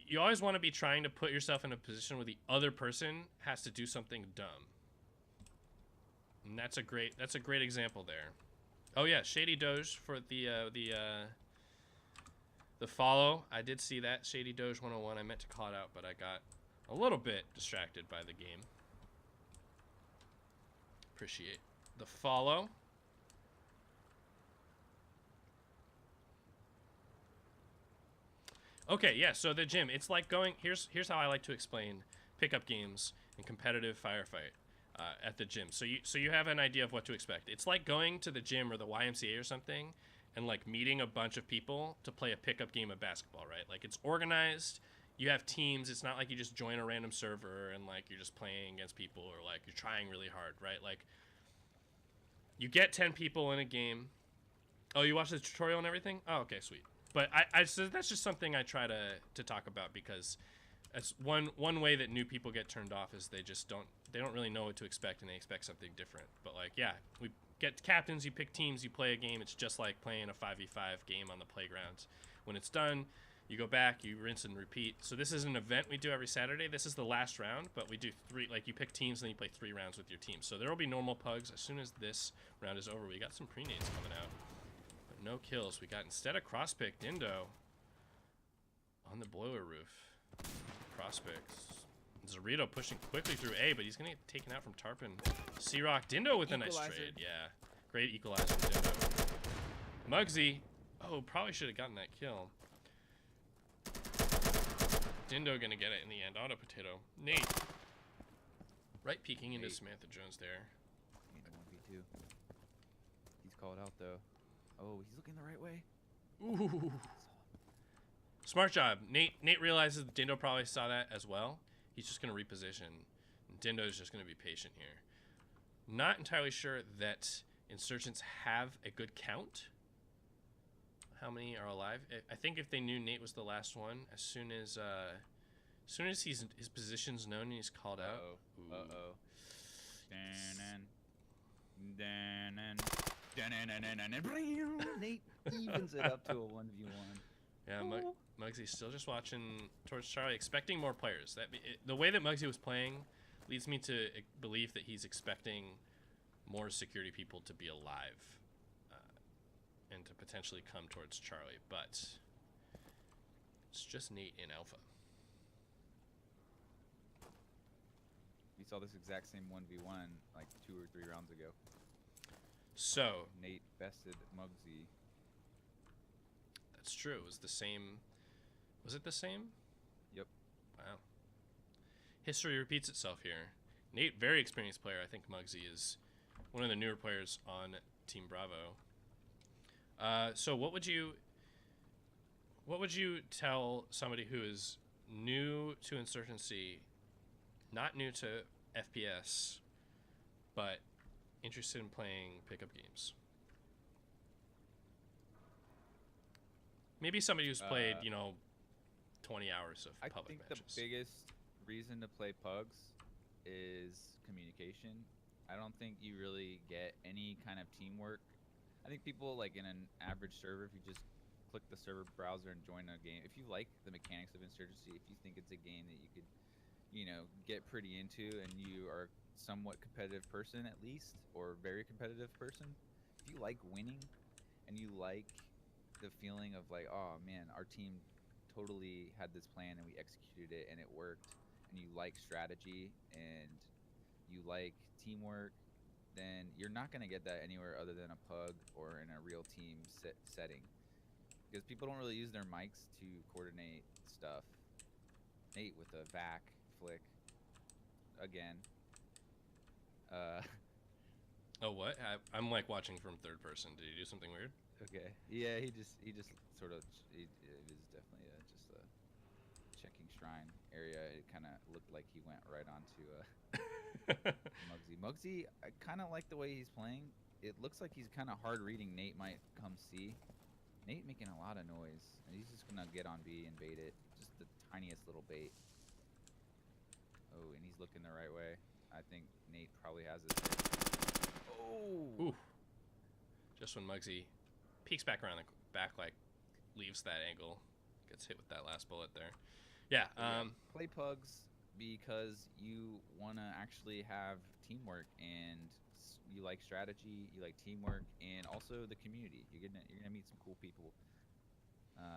you always want to be trying to put yourself in a position where the other person has to do something dumb. And that's a great example there. Oh yeah, Shady Doge for the follow. I did see that. Shady Doge 101. I meant to call it out, but I got a little bit distracted by the game. Appreciate the follow. Okay, yeah, so the gym, it's like going, here's how I like to explain pickup games and competitive firefight at the gym. So you have an idea of what to expect. It's like going to the gym or the YMCA or something and like meeting a bunch of people to play a pickup game of basketball, right? Like it's organized, you have teams, it's not like you just join a random server and like you're just playing against people or like you're trying really hard, right? Like you get 10 people in a game. Oh, you watched the tutorial and everything? Oh, okay, sweet. But so that's just something I try to talk about because that's one way that new people get turned off is they don't really know what to expect and they expect something different. But like, yeah, we get captains, you pick teams, you play a game. It's just like playing a 5v5 game on the playground. When it's done, you go back, you rinse and repeat. So this is an event we do every Saturday. This is the last round, but we do 3, like you pick teams and then you play 3 rounds with your team. So there will be normal pugs as soon as this round is over. We got some pre-nades coming out. No kills. We got instead a cross-pick Dindo on the blower roof. Cross-picks. Zarito pushing quickly through A, but he's going to get taken out from Tarpon. C-Rock. Dindo with a nice trade. Yeah. Great equalizer from Dindo. Muggsy. Oh, probably should have gotten that kill. Dindo going to get it in the end. Auto potato. Nate. Right peeking into Samantha Jones there. Made the 1v2. He's called out though. Oh, he's looking the right way. Ooh. Smart job. Nate realizes that Dindo probably saw that as well. He's just going to reposition. Dindo's just going to be patient here. Not entirely sure that Insurgents have a good count. How many are alive? I think if they knew Nate was the last one, as soon as his position's known and he's called out. Uh-oh. Uh-oh. Nate evens it up to a 1v1. Yeah, Muggsy's still just watching towards Charlie, expecting more players. The way that Muggsy was playing leads me to believe that he's expecting more security people to be alive and to potentially come towards Charlie. But it's just Nate in Alpha. We saw this exact same 1v1 like 2 or 3 rounds ago. So Nate bested Muggsy. that's true. It was the same Was it the same? Yep. Wow. History repeats itself here. Nate, very experienced player. I think Muggsy is one of the newer players on Team Bravo. So what would you tell somebody who is new to Insurgency, not new to FPS, but interested in playing pickup games? Maybe somebody who's played, 20 hours of I public think matches. the biggest reason to play pugs is communication. I don't think you really get any kind of teamwork. I think people, like in an average server, if you just click the server browser and join a game, if you like the mechanics of Insurgency, if you think it's a game that you could, get pretty into, and you are a somewhat competitive person at least, or very competitive person, if you like winning and you like the feeling of like, oh man, our team totally had this plan and we executed it and it worked, and you like strategy and you like teamwork, then you're not going to get that anywhere other than a pug or in a real team setting, because people don't really use their mics to coordinate stuff. Nate with a vac flick again. Oh, what? I'm like watching from third person. Did he do something weird? Okay. Yeah, he just sort of, it was definitely just a checking shrine area. It kind of looked like he went right onto Muggsy. Muggsy, I kind of like the way he's playing. It looks like he's kind of hard reading Nate might come C. Nate making a lot of noise, and he's just gonna get on B and bait it. Just the tiniest little bait. Oh, and he's looking the right way. I think Nate probably has his. Oh. Ooh. Just when Muggsy peeks back around the back, like leaves that angle, gets hit with that last bullet there. Yeah. Play pugs because you want to actually have teamwork, and you like strategy, you like teamwork, and also the community. You're gonna meet some cool people.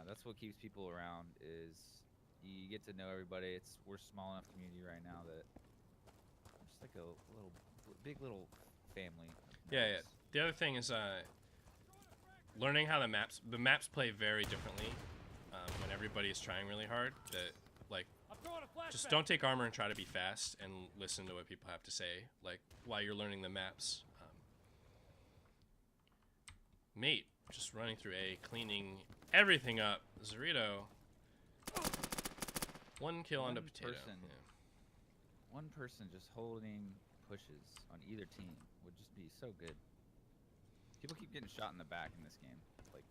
That's what keeps people around. Is you get to know everybody. We're a small enough community right now that it's like a big little family. Yeah. The other thing is learning how the maps play very differently when everybody is trying really hard. That like just don't take armor and try to be fast and listen to what people have to say, like while you're learning the maps. Mate just running through A, cleaning everything up. Zorito, one kill onto Potato. One person just holding pushes on either team would just be so good. People keep getting shot in the back in this game. Like,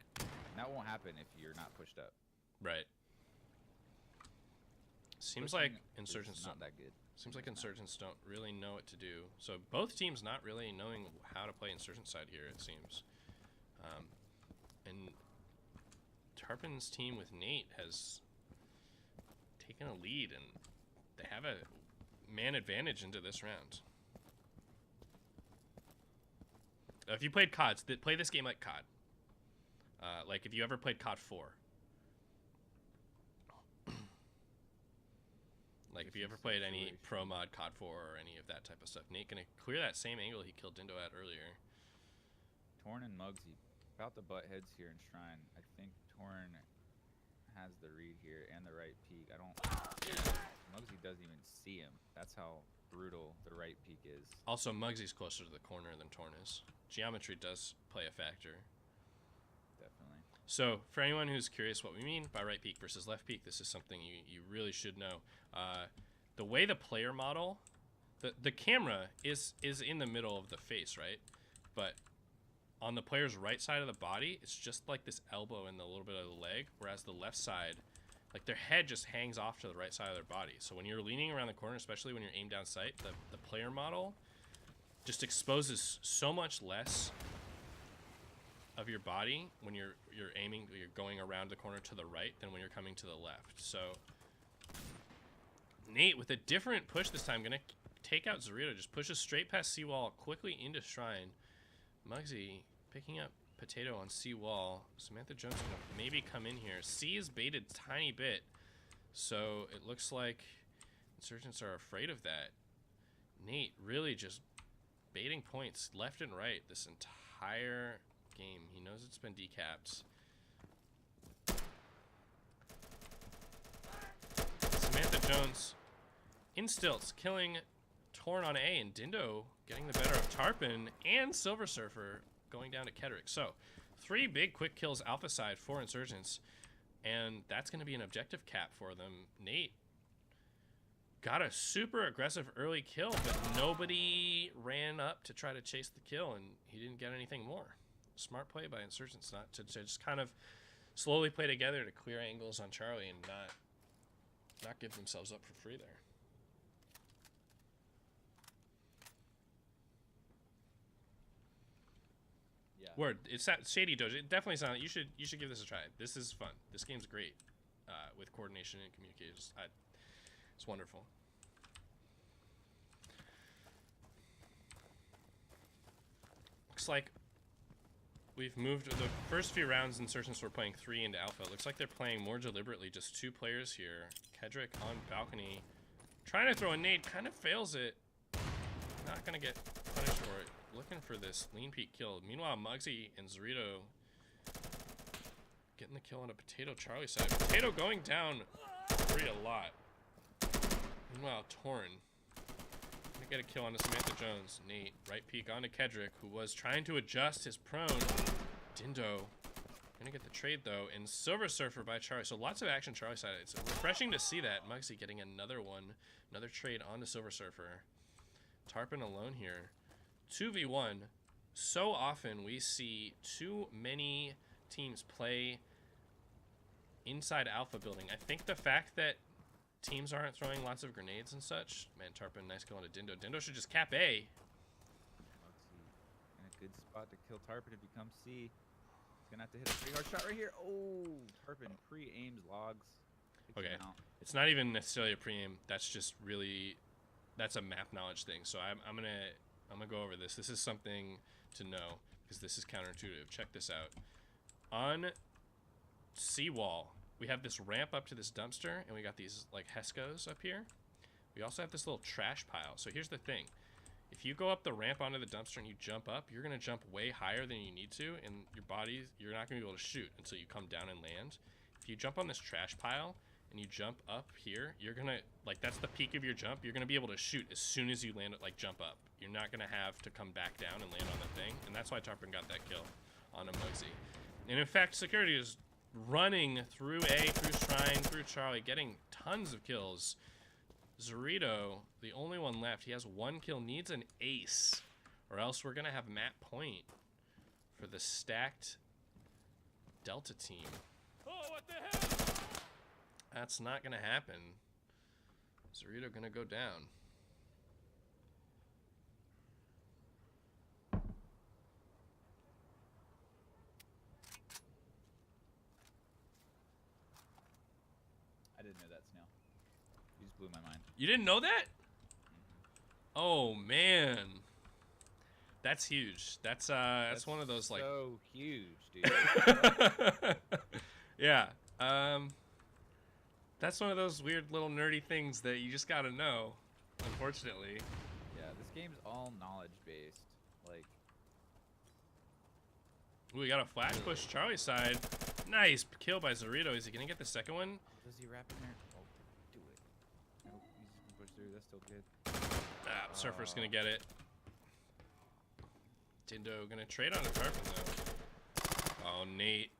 that won't happen if you're not pushed up. Right. Seems Pushing like Insurgents not that good. Seems like Insurgents don't really know what to do. So both teams not really knowing how to play Insurgent side here, it seems. And Tarpin's team with Nate has taken a lead, and they have a man advantage into this round. If you played COD, play this game like COD. Like if you ever played COD 4. Like if you ever played any pro mod COD 4 or any of that type of stuff. Nate gonna clear that same angle he killed Dindo at earlier. Torn and Muggsy about to butt heads here in Shrine. I think Torn has the read here and the right peak. Muggsy doesn't even see him. That's how brutal the right peak is. Also, Muggsy's closer to the corner than Torn is. Geometry does play a factor. Definitely. So, for anyone who's curious what we mean by right peak versus left peak, this is something you really should know. The way the player model, the camera is in the middle of the face, right? But on the player's right side of the body, it's just like this elbow and a little bit of the leg, whereas the left side, like their head just hangs off to the right side of their body. So when you're leaning around the corner, especially when you're aimed down sight, the player model just exposes so much less of your body when you're going around the corner to the right than when you're coming to the left. So Nate with a different push this time, gonna take out Zorito, just pushes straight past Seawall, quickly into Shrine. Muggsy picking up Potato on Seawall. Samantha Jones gonna maybe come in here. C is baited a tiny bit, so it looks like Insurgents are afraid of that. Nate really just baiting points left and right this entire game. He knows it's been decapped. Jones in stilts, killing Torn on A, and Dindo getting the better of Tarpon, and Silver Surfer going down to Kedrick. So 3 big quick kills alpha side for Insurgents, and that's going to be an objective cap for them. Nate got a super aggressive early kill, but nobody ran up to try to chase the kill, and he didn't get anything more. Smart play by Insurgents not to just kind of slowly play together to clear angles on Charlie and not give themselves up for free there. Yeah. Word, it's Shady Doge. It definitely sounds. You should give this a try. This is fun. This game's great with coordination and communication. It's wonderful. Looks like we've moved the first few rounds. Insurgents were playing 3 into alpha. Looks like they're playing more deliberately. Just 2 players here. Kedrick on balcony, trying to throw a nade, kind of fails it. Not gonna get punished for it. Looking for this lean peak kill. Meanwhile, Muggsy and Zorito getting the kill on a Potato Charlie side. Potato going down 3 a lot. Meanwhile, Torn gonna get a kill on Samantha Jones. Nate, right peek onto Kedrick, who was trying to adjust his prone. Dindo gonna get the trade though, and Silver Surfer by Charlie. So lots of action Charlie side. It's refreshing to see that. Muggsy getting another one, another trade onto Silver Surfer. Tarpon alone here. 2v1. So often we see too many teams play inside alpha building. I think the fact that teams aren't throwing lots of grenades and such. Man, Tarpon, nice kill on to Dindo. Dindo should just cap A. In a good spot to kill Tarpon if he comes C. He's gonna have to hit a pretty hard shot right here. Oh, Tarpon pre-aims logs. Okay, it's not even necessarily a pre-aim. That's just really, that's a map knowledge thing. So I'm gonna go over this. This is something to know because this is counterintuitive. Check this out. On seawall, we have this ramp up to this dumpster, and we got these like Hescos up here. We also have this little trash pile. So here's the thing. If you go up the ramp onto the dumpster and you jump up, you're gonna jump way higher than you need to, and you're not gonna be able to shoot until you come down and land. If you jump on this trash pile and you jump up here, you're gonna, like, that's the peak of your jump. You're gonna be able to shoot as soon as you land it, like jump up. You're not gonna have to come back down and land on the thing, and that's why Tarpon got that kill on a Muggsy. And in fact, security is running through A, through Shrine, through Charlie, getting tons of kills. Zorito, the only one left, he has 1 kill, needs an ace, or else we're gonna have map point for the stacked Delta team. Oh, what the hell? That's not gonna happen. Zorito gonna go down. I didn't know that, Snail. You just blew my mind. You didn't know that? Oh man, that's huge. That's one of those like so huge, dude. yeah. That's one of those weird little nerdy things that you just gotta know. Unfortunately. Yeah, this game's all knowledge based. Like, Ooh, we got a flash push Charlie side. Nice kill by Zorito. Is he gonna get the second one? does he wrap in there? Oh, do it. Nope, he's just gonna push through. That's still good. Ah, Surfer's gonna get it. Dindo gonna trade on a Tarpon though. Oh, Nate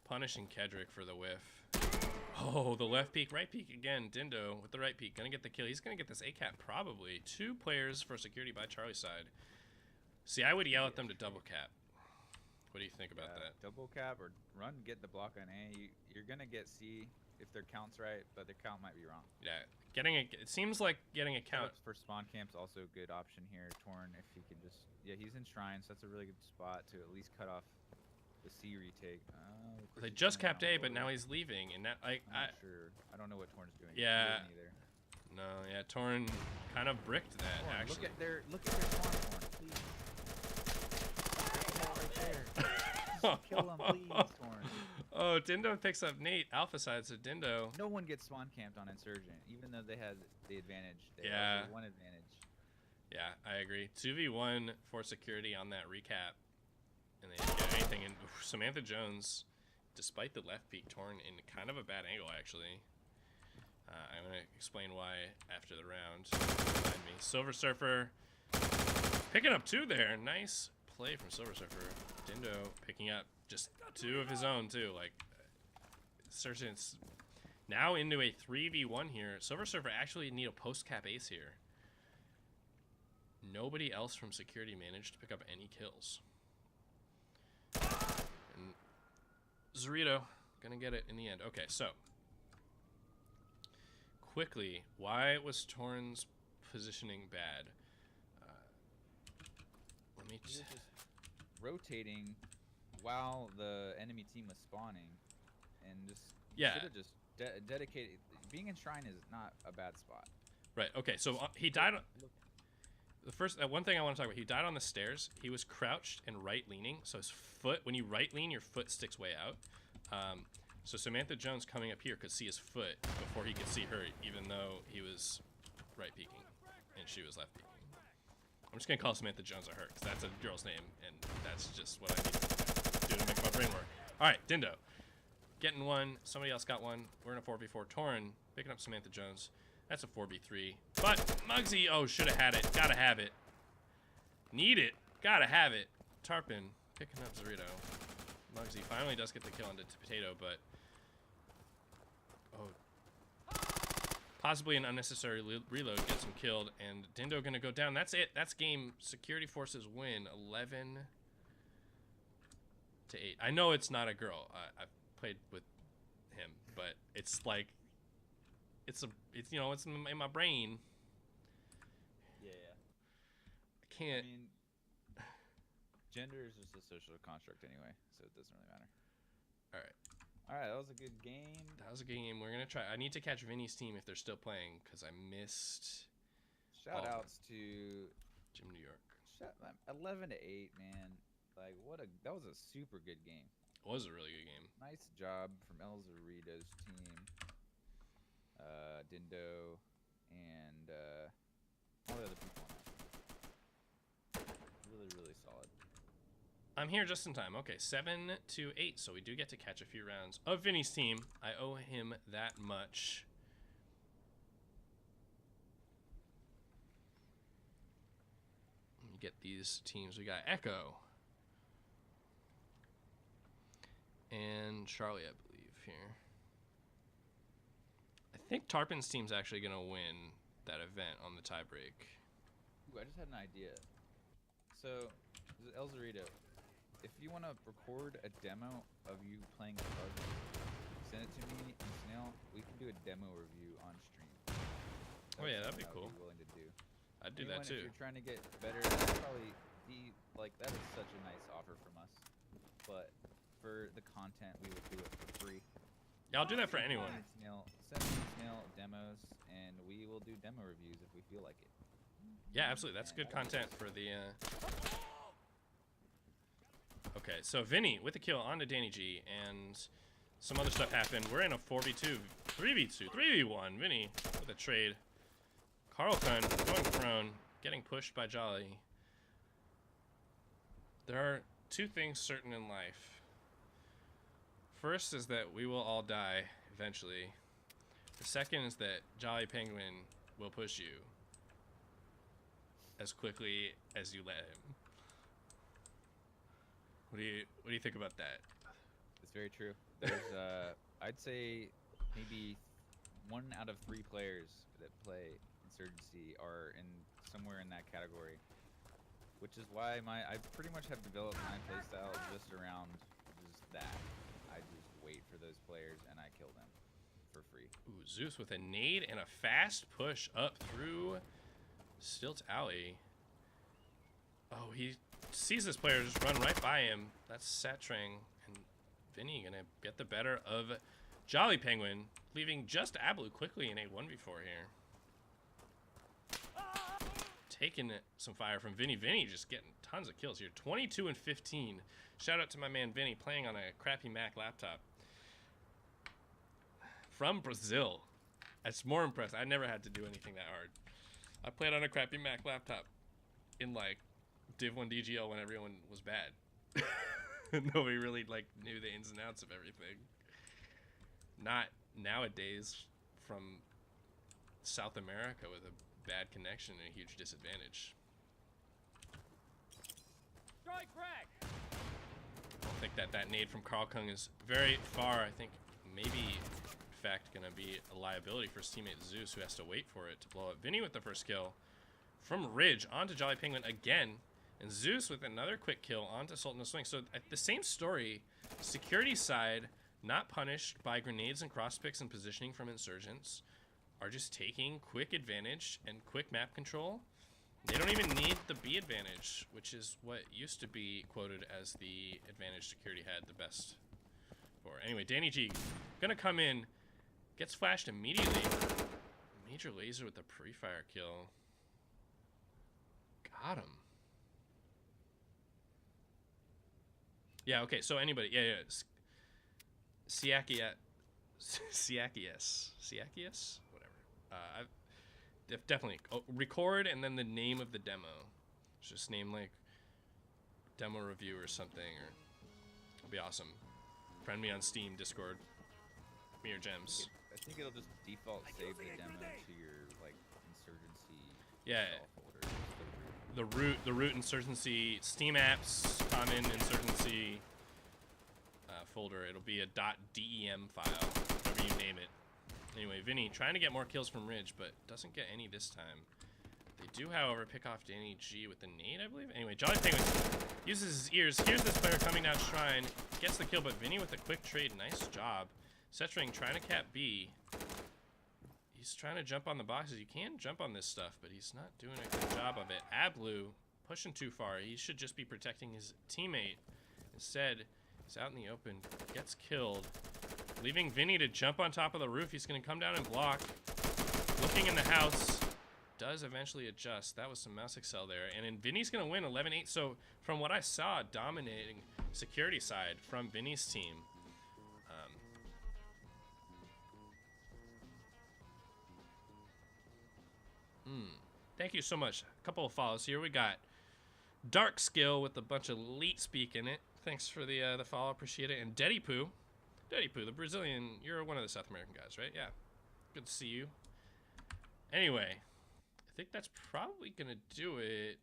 punishing Kedrick for the whiff. Oh, the left peek, right peek again. Dindo with the right peek, gonna get the kill. He's gonna get this A-cap probably. 2 players for security by Charlie's side. See, I would yell at them to double cap. What do you think about that? Double cap or run, get the block on A. You're gonna get C if their count's right, but their count might be wrong. Yeah, it seems like getting a count. For spawn camp's also a good option here. Torn, if he can just, yeah, he's in Shrine, so that's a really good spot to at least cut off the C retake. They just capped A, but now he's leaving, and that I'm not sure. I don't know what Torn's doing. Yeah. He isn't either. No, yeah, Torn kind of bricked that Torn, actually. Look at their spawn, Torn, please. Right there. Just kill him, please, Torn. Oh, Dindo picks up Nate, alpha side, so Dindo. No one gets spawn camped on Insurgent, even though they had the advantage. They Yeah. had one advantage. Yeah, I agree. 2v1 for security on that recap. And they didn't get anything. And Samantha Jones, despite the left peek, Torn in kind of a bad angle, actually. I'm going to explain why after the round. Behind me. Silver Surfer picking up 2 there. Nice play from Silver Surfer. Dindo picking up just 2 of his own, too. Like, Surgeon's now into a 3v1 here. Silver Surfer actually need a post-cap ace here. Nobody else from security managed to pick up any kills. And Zorito gonna get it in the end. Okay, so quickly, why was Torn's positioning bad? Let me He was just rotating while the enemy team was spawning, and just Yeah. should have just dedicated. Being in shrine is not a bad spot. Right. Okay. So he died. The first one thing I want to talk about. He died on the stairs. He was crouched and right leaning. So his foot, when you right lean, your foot sticks way out. So Samantha Jones coming up here could see his foot before he could see her, even though he was right peeking and she was left peeking. I'm just gonna call Samantha Jones a her, because that's a girl's name, and that's just what I need to do to make my brain work. All right, Dindo, getting one. Somebody else got one. We're in a 4v4. Torn picking up Samantha Jones. That's a 4v3. But Muggsy, oh, should have had it. Gotta have it. Need it. Gotta have it. Tarpon picking up Zorito. Muggsy finally does get the kill into Potato, but possibly an unnecessary reload gets him killed, and Dindo gonna go down. That's it. That's game. Security forces win 11-8. I know it's not a girl. I've played with him, but it's like it's you know, it's in my brain. Yeah. I can't. I mean, gender is just a social construct anyway, so it doesn't really matter. All right. All right, that was a good game. That was a good game. We're gonna try. I need to catch Vinny's team if they're still playing, because I missed Shout outs to Jim New York. 11-8, man. Like that was a super good game. It was a really good game. Nice job from El Zorito's team, Dindo, and all the other people on that. Really, really solid. I'm here just in time. Okay, 7-8, so we do get to catch a few rounds of Vinny's team. I owe him that much. Let me get these teams. We got Echo and Charlie, I believe, here. I think Tarpon's team's actually going to win that event on the tiebreak. Ooh, I just had an idea. So, El Zorito, if you want to record a demo of you playing a PUG, send it to me and Snail. We can do a demo review on stream. Oh yeah, that'd be cool. I'd be willing to do. I'd do that too. If you're trying to get better, that'd probably be like that is such a nice offer from us. But for the content, we would do it for free. Yeah, I'll do that for anyone. Send me Snail demos, and we will do demo reviews if we feel like it. Yeah, absolutely. That's good content for the. Okay, so Vinny with the kill onto Danny G, and some other stuff happened. We're in a 4v2, 3v2, 3v1. Vinny with a trade. Carlton going prone, getting pushed by Jolly. There are two things certain in life. First is that we will all die eventually. The second is that Jolly Penguin will push you as quickly as you let him. What do you think about that? It's very true. There's I'd say maybe 1 out of 3 players that play Insurgency are in somewhere in that category, which is why I pretty much have developed my playstyle just around just that. I just wait for those players and I kill them for free. Ooh, Zeus with a nade and a fast push up through Stilt Alley. Oh, he sees this player just run right by him. That's Satrang, and Vinny gonna get the better of Jolly Penguin, leaving just Ablu quickly in a 1v4 here. Taking some fire from Vinny. Vinny just getting tons of kills here. 22 and 15. Shout out to my man Vinny playing on a crappy Mac laptop. From Brazil. That's more impressive. I never had to do anything that hard. I played on a crappy Mac laptop in like Div 1 DGL when everyone was bad. Nobody really like knew the ins and outs of everything. Not nowadays from South America with a bad connection and a huge disadvantage. Strike crack. I don't think that nade from Carl Kung is very far. I think maybe, in fact, going to be a liability for his teammate Zeus, who has to wait for it to blow up. Vinny with the first kill from Ridge onto Jolly Penguin again. And Zeus with another quick kill onto Sultan of Swing. So at the same story, security side, not punished by grenades and cross picks and positioning from insurgents, are just taking quick advantage and quick map control. They don't even need the B advantage, which is what used to be quoted as the advantage security had the best for. Anyway, Danny G gonna come in, gets flashed immediately. Major laser with the pre-fire kill. Got him. Yeah, okay, so anybody, yeah. Siakias, whatever. I've definitely record and then the name of the demo. Just name like demo review or something, or it'll be awesome. Friend me on Steam, Discord, me or Gems. I think it'll just default save the demo to your like insurgency. Yeah. Folder. The root insurgency Steam apps common insurgency folder. It'll be a .dem file, whatever you name it. Anyway, Vinny trying to get more kills from Ridge, but doesn't get any this time. They do, however, pick off Danny G with the nade, I believe. Anyway, Jolly Penguin uses his ears, hears this player coming down Shrine, gets the kill, but Vinny with a quick trade. Nice job. Setring trying to cap B. He's trying to jump on the boxes. You can jump on this stuff, but he's not doing a good job of it. Ablu pushing too far. He should just be protecting his teammate. Instead, he's out in the open, gets killed, leaving Vinny to jump on top of the roof. He's going to come down and block. Looking in the house, does eventually adjust. That was some mouse excel there. And then Vinny's going to win 11-8. So from what I saw, dominating security side from Vinny's team. Thank you so much. A couple of follows here. We got Dark Skill with a bunch of elite speak in it. Thanks for the follow. Appreciate it. And Deddy Poo, the Brazilian. You're one of the South American guys, right? Yeah. Good to see you. Anyway, I think that's probably gonna do it.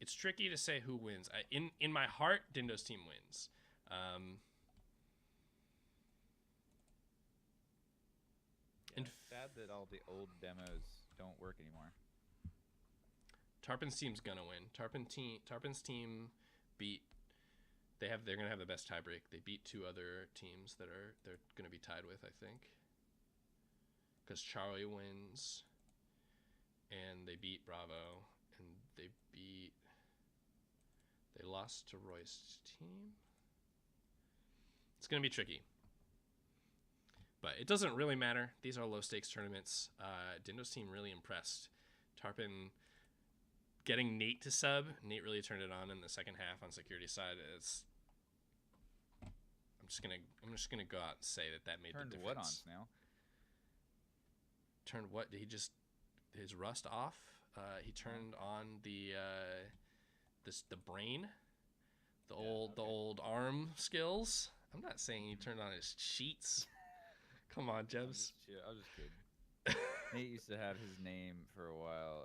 It's tricky to say who wins. In my heart, Dindo's team wins. Yeah, it's sad that all the old demos don't work anymore. Tarpon's team's gonna win. Tarpon's team beat. They're gonna have the best tiebreak. They beat two other teams that they're gonna be tied with, I think. Because Charlie wins, and they beat Bravo, and they lost to Roy's team. It's gonna be tricky, but it doesn't really matter. These are low stakes tournaments. Dindo's team really impressed. Tarpon getting Nate to sub. Nate really turned it on in the second half on security side. I'm just gonna go out and say that made Turned the difference. what on, Snail? Turned what? Did he just his rust off? He turned on the brain, the old arm skills. I'm not saying he turned on his cheats. Come on, Jebs. I was just kidding. Nate used to have his name for a while.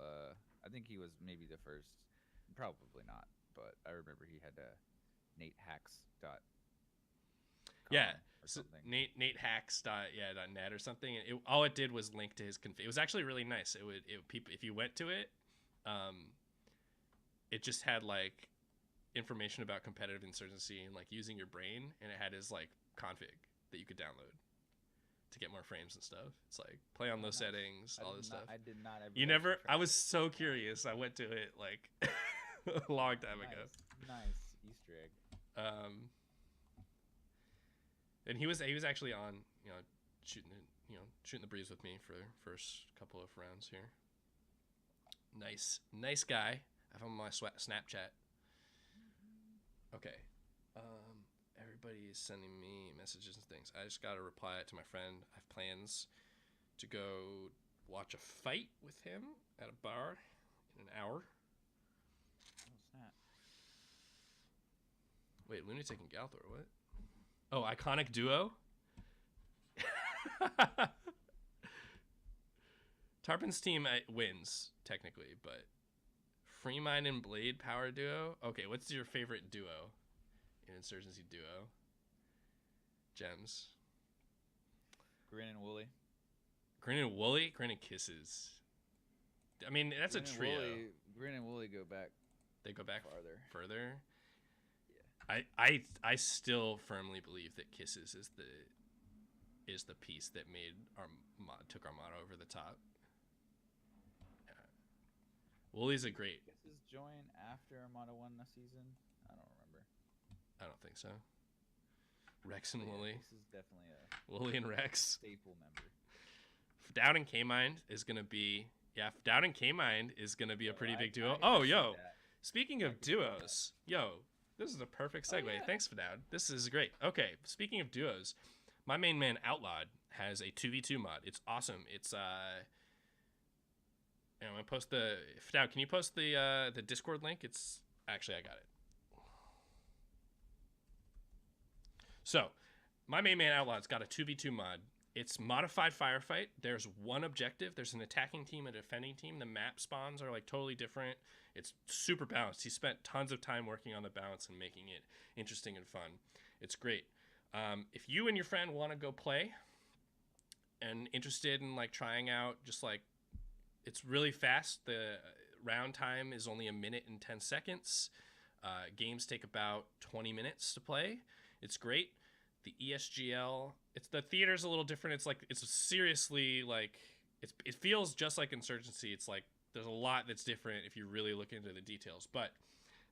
I think he was maybe the first. Probably not, but I remember he had Nate Hacks. Yeah, so Nate Hacks .net or something. And all it did was link to his config. It was actually really nice. If you went to it, it just had like information about competitive insurgency and like using your brain, and it had his like config that you could download to get more frames and stuff. It's like play on those settings, all this stuff. I did not ever. You never? I was so curious. I went to it like a long time ago. Nice Easter egg. And he was actually on, shooting the breeze with me for the first couple of rounds here. Nice guy. I have him on my Snapchat. Okay. Everybody's sending me messages and things. I just gotta reply to my friend. I have plans to go watch a fight with him at a bar in an hour. What's that? Wait, Lunatic and Galthor, what? Oh, iconic duo? Tarpon's team wins technically, but Freemine and Blade power duo. Okay, what's your favorite duo in Insurgency duo? Gems. Grin and Wooly. Grin and Wooly. Grin and Kisses. I mean, that's Grin a and trio. Grin and Wooly go back. They go back farther. Further. Yeah. I still firmly believe that Kisses is the piece that made took Armada over the top. Yeah. Wooly's a great. Kisses join after Armada won the season. I don't remember. I don't think so. Rex and Wooly. This is definitely a Wooly and Rex. staple member. Down and K-Mind is gonna be Down and K-Mind is gonna be a pretty big duo. I Oh, can see yo. that. Speaking of duos, this is a perfect segue. yeah. Thanks, Fadad. This is great. Okay, speaking of duos, my main man Outlawed has a 2v2 mod. It's awesome. It's I'm gonna post the Fadad. Can you post the Discord link? It's actually I got it. So, my main man Outlawed's got a 2v2 mod. It's modified firefight. There's one objective. There's an attacking team, a defending team. The map spawns are like totally different. It's super balanced. He spent tons of time working on the balance and making it interesting and fun. It's great. If you and your friend want to go play and interested in like trying out, just like it's really fast. The round time is only 1 minute and 10 seconds. Games take about 20 minutes to play. It's great. The ESGL, the theater's a little different. It's seriously like it feels just like Insurgency. It's like there's a lot that's different if you really look into the details. But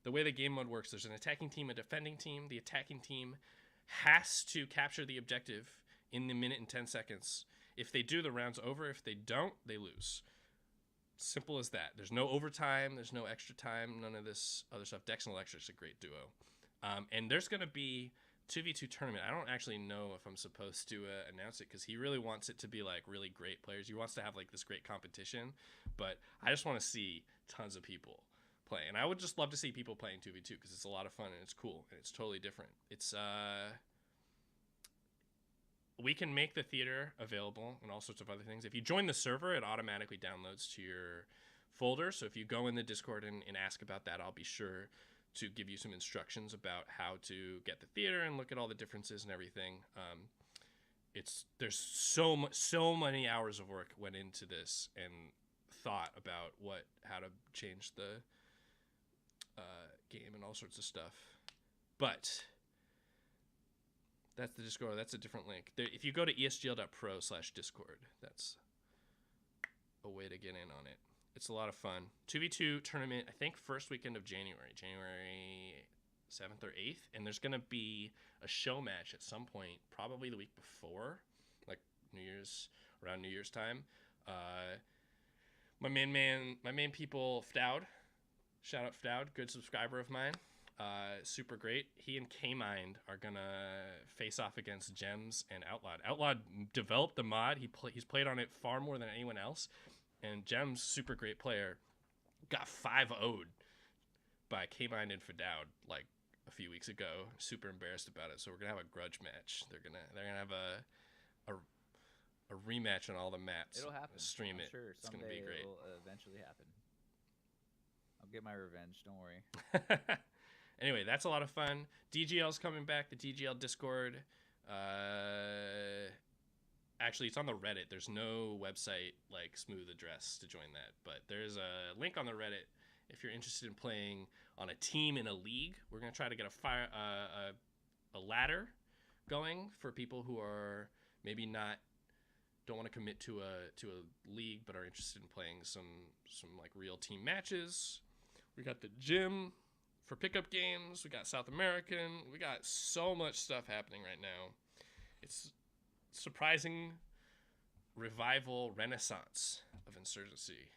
the way the game mode works, there's an attacking team, a defending team. The attacking team has to capture the objective in the 1 minute and 10 seconds. If they do, the round's over. If they don't, they lose. Simple as that. There's no overtime. There's no extra time. None of this other stuff. Dex and Electric's a great duo. And there's going to be 2v2 tournament. I don't actually know if I'm supposed to announce it because he really wants it to be like really great players. He wants to have like this great competition, but I just want to see tons of people play. And I would just love to see people playing 2v2 because it's a lot of fun and it's cool and it's totally different. It's we can make the theater available and all sorts of other things. If you join the server, it automatically downloads to your folder. So if you go in the Discord and ask about that, I'll be sure to give you some instructions about how to get the theater and look at all the differences and everything. There's so many hours of work went into this and thought about how to change the game and all sorts of stuff. But that's the Discord. That's a different link. If you go to esgl.pro/discord, that's a way to get in on it. It's a lot of fun. 2v2 tournament, I think first weekend of January 7th or 8th. And there's going to be a show match at some point, probably the week before, like around New Year's time. My main people, Fdoud. Shout out Fdoud, good subscriber of mine. Super great. He and K-Mind are going to face off against Gems and Outlawed. Outlawed developed the mod. He's played on it far more than anyone else. And Gem's super great player got 5-0'd by K-Mind and Fdoud like a few weeks ago. Super embarrassed about it. So we're gonna have a grudge match. They're gonna have a rematch on all the maps. It'll happen. Stream I'm it. Sure, it's gonna be great. It'll eventually happen. I'll get my revenge. Don't worry. Anyway, that's a lot of fun. DGL's coming back. The DGL Discord. Actually, it's on the Reddit. There's no website like smooth address to join that, but there's a link on the Reddit if you're interested in playing on a team in a league. We're gonna try to get a ladder going for people who are maybe don't want to commit to a league but are interested in playing some like real team matches. We got the gym for pickup games. We got South American. We got so much stuff happening right now. It's surprising revival renaissance of Insurgency.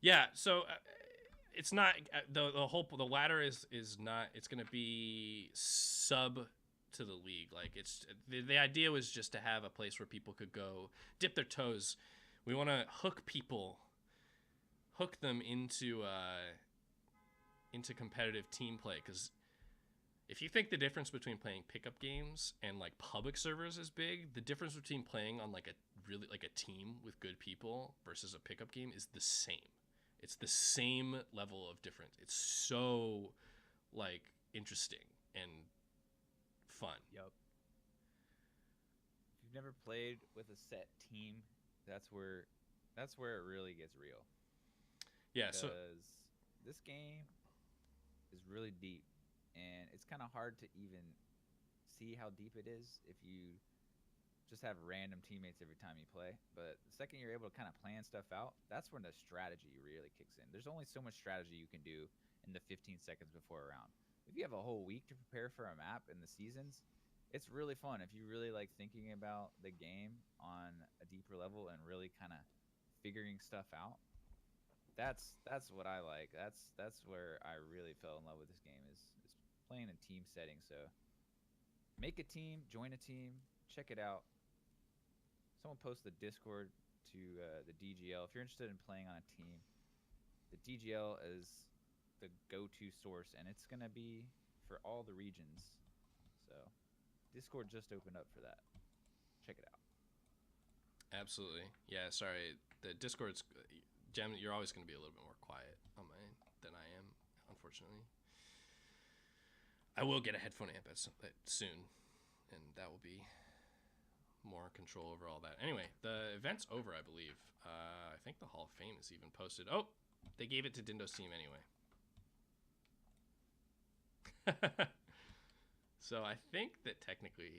Yeah, so it's not the ladder is not. It's gonna be sub to the league. Like it's the idea was just to have a place where people could go dip their toes. We want to hook them into competitive team play because If you think the difference between playing pickup games and like public servers is big, the difference between playing on like a team with good people versus a pickup game is the same. It's the same level of difference. It's so like interesting and fun. Yep. If you've never played with a set team, that's where it really gets real. Yeah, Because so this game is really deep, and it's kind of hard to even see how deep it is if you just have random teammates every time you play. But the second you're able to kind of plan stuff out, that's when the strategy really kicks in. There's only so much strategy you can do in the 15 seconds before a round. If you have a whole week to prepare for a map in the seasons, it's really fun. If you really like thinking about the game on a deeper level and really kind of figuring stuff out, that's what I like. That's where I really fell in love with this game is playing in team setting. So make a team, join a team, check it out. Someone post the Discord to the DGL. If you're interested in playing on a team, the DGL is the go-to source, and it's going to be for all the regions. So Discord just opened up for that. Check it out. absolutely. Yeah, sorry. The Discord's Gem, you're always going to be a little bit more quiet on mine than I am, unfortunately. I will get a headphone amp soon, and that will be more control over all that. Anyway, the event's over, I believe. I think the Hall of Fame is even posted. Oh, they gave it to Dindo's team anyway. So I think that technically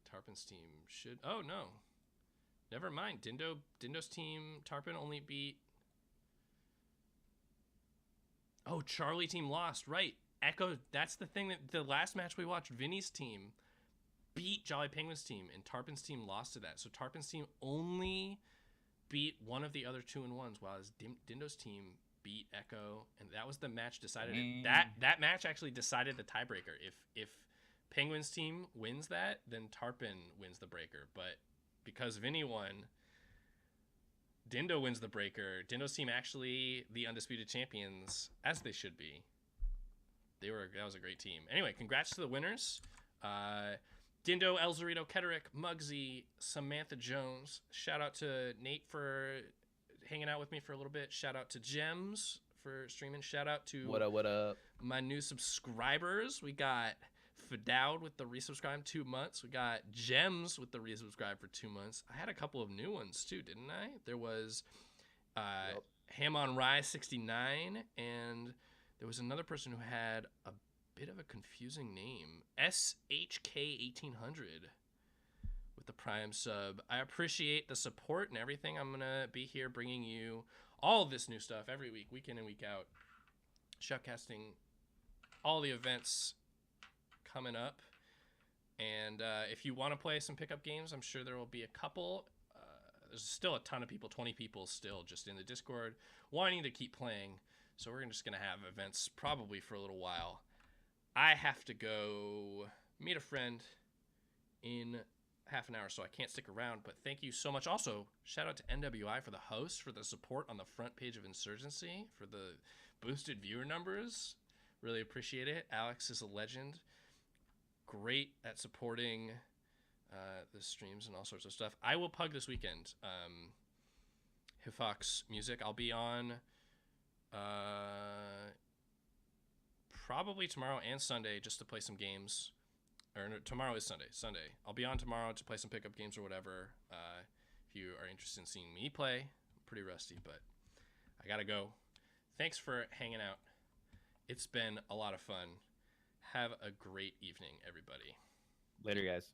Tarpon's team should... Oh, no. Never mind. Dindo's team, Tarpon only beat... Oh, Charlie team lost. Right. Echo, that's the thing that the last match we watched, Vinny's team beat Jolly Penguin's team, and Tarpon's team lost to that. So Tarpon's team only beat one of the other 2-1s, while Dindo's team beat Echo, and that was the match decided. That match actually decided the tiebreaker. If Penguin's team wins that, then Tarpon wins the breaker. But because Vinny won, Dindo wins the breaker. Dindo's team actually the undisputed champions, as they should be. That was a great team. Anyway, congrats to the winners. Dindo, El Zorito, Ketterick, Muggsy, Samantha Jones. Shout out to Nate for hanging out with me for a little bit. Shout out to Gems for streaming. Shout out to What up? my new subscribers. We got Fidowd with the resubscribe 2 months. We got Gems with the resubscribe for 2 months. I had a couple of new ones too, didn't I? There was Ham on Rye 69, and there was another person who had a bit of a confusing name, SHK 1800 with the Prime sub. I appreciate the support and everything. I'm gonna be here bringing you all this new stuff every week, week in and week out. Shoutcasting all the events coming up, and if you want to play some pickup games, I'm sure there will be a couple. There's still a ton of people, 20 people still just in the Discord wanting to keep playing, so we're just gonna have events probably for a little while. I have to go meet a friend in half an hour, so I can't stick around, but thank you so much. Also, shout out to NWI for the host, for the support on the front page of Insurgency, for the boosted viewer numbers. Really appreciate it. Alex is a legend. Great at supporting the streams and all sorts of stuff. I will pug this weekend. Hifox Music. I'll be on probably tomorrow and Sunday just to play some games. Or no, tomorrow is Sunday. I'll be on tomorrow to play some pickup games or whatever. If you are interested in seeing me play, I'm pretty rusty, but I gotta go. Thanks for hanging out. It's been a lot of fun. Have a great evening, everybody. Later, guys.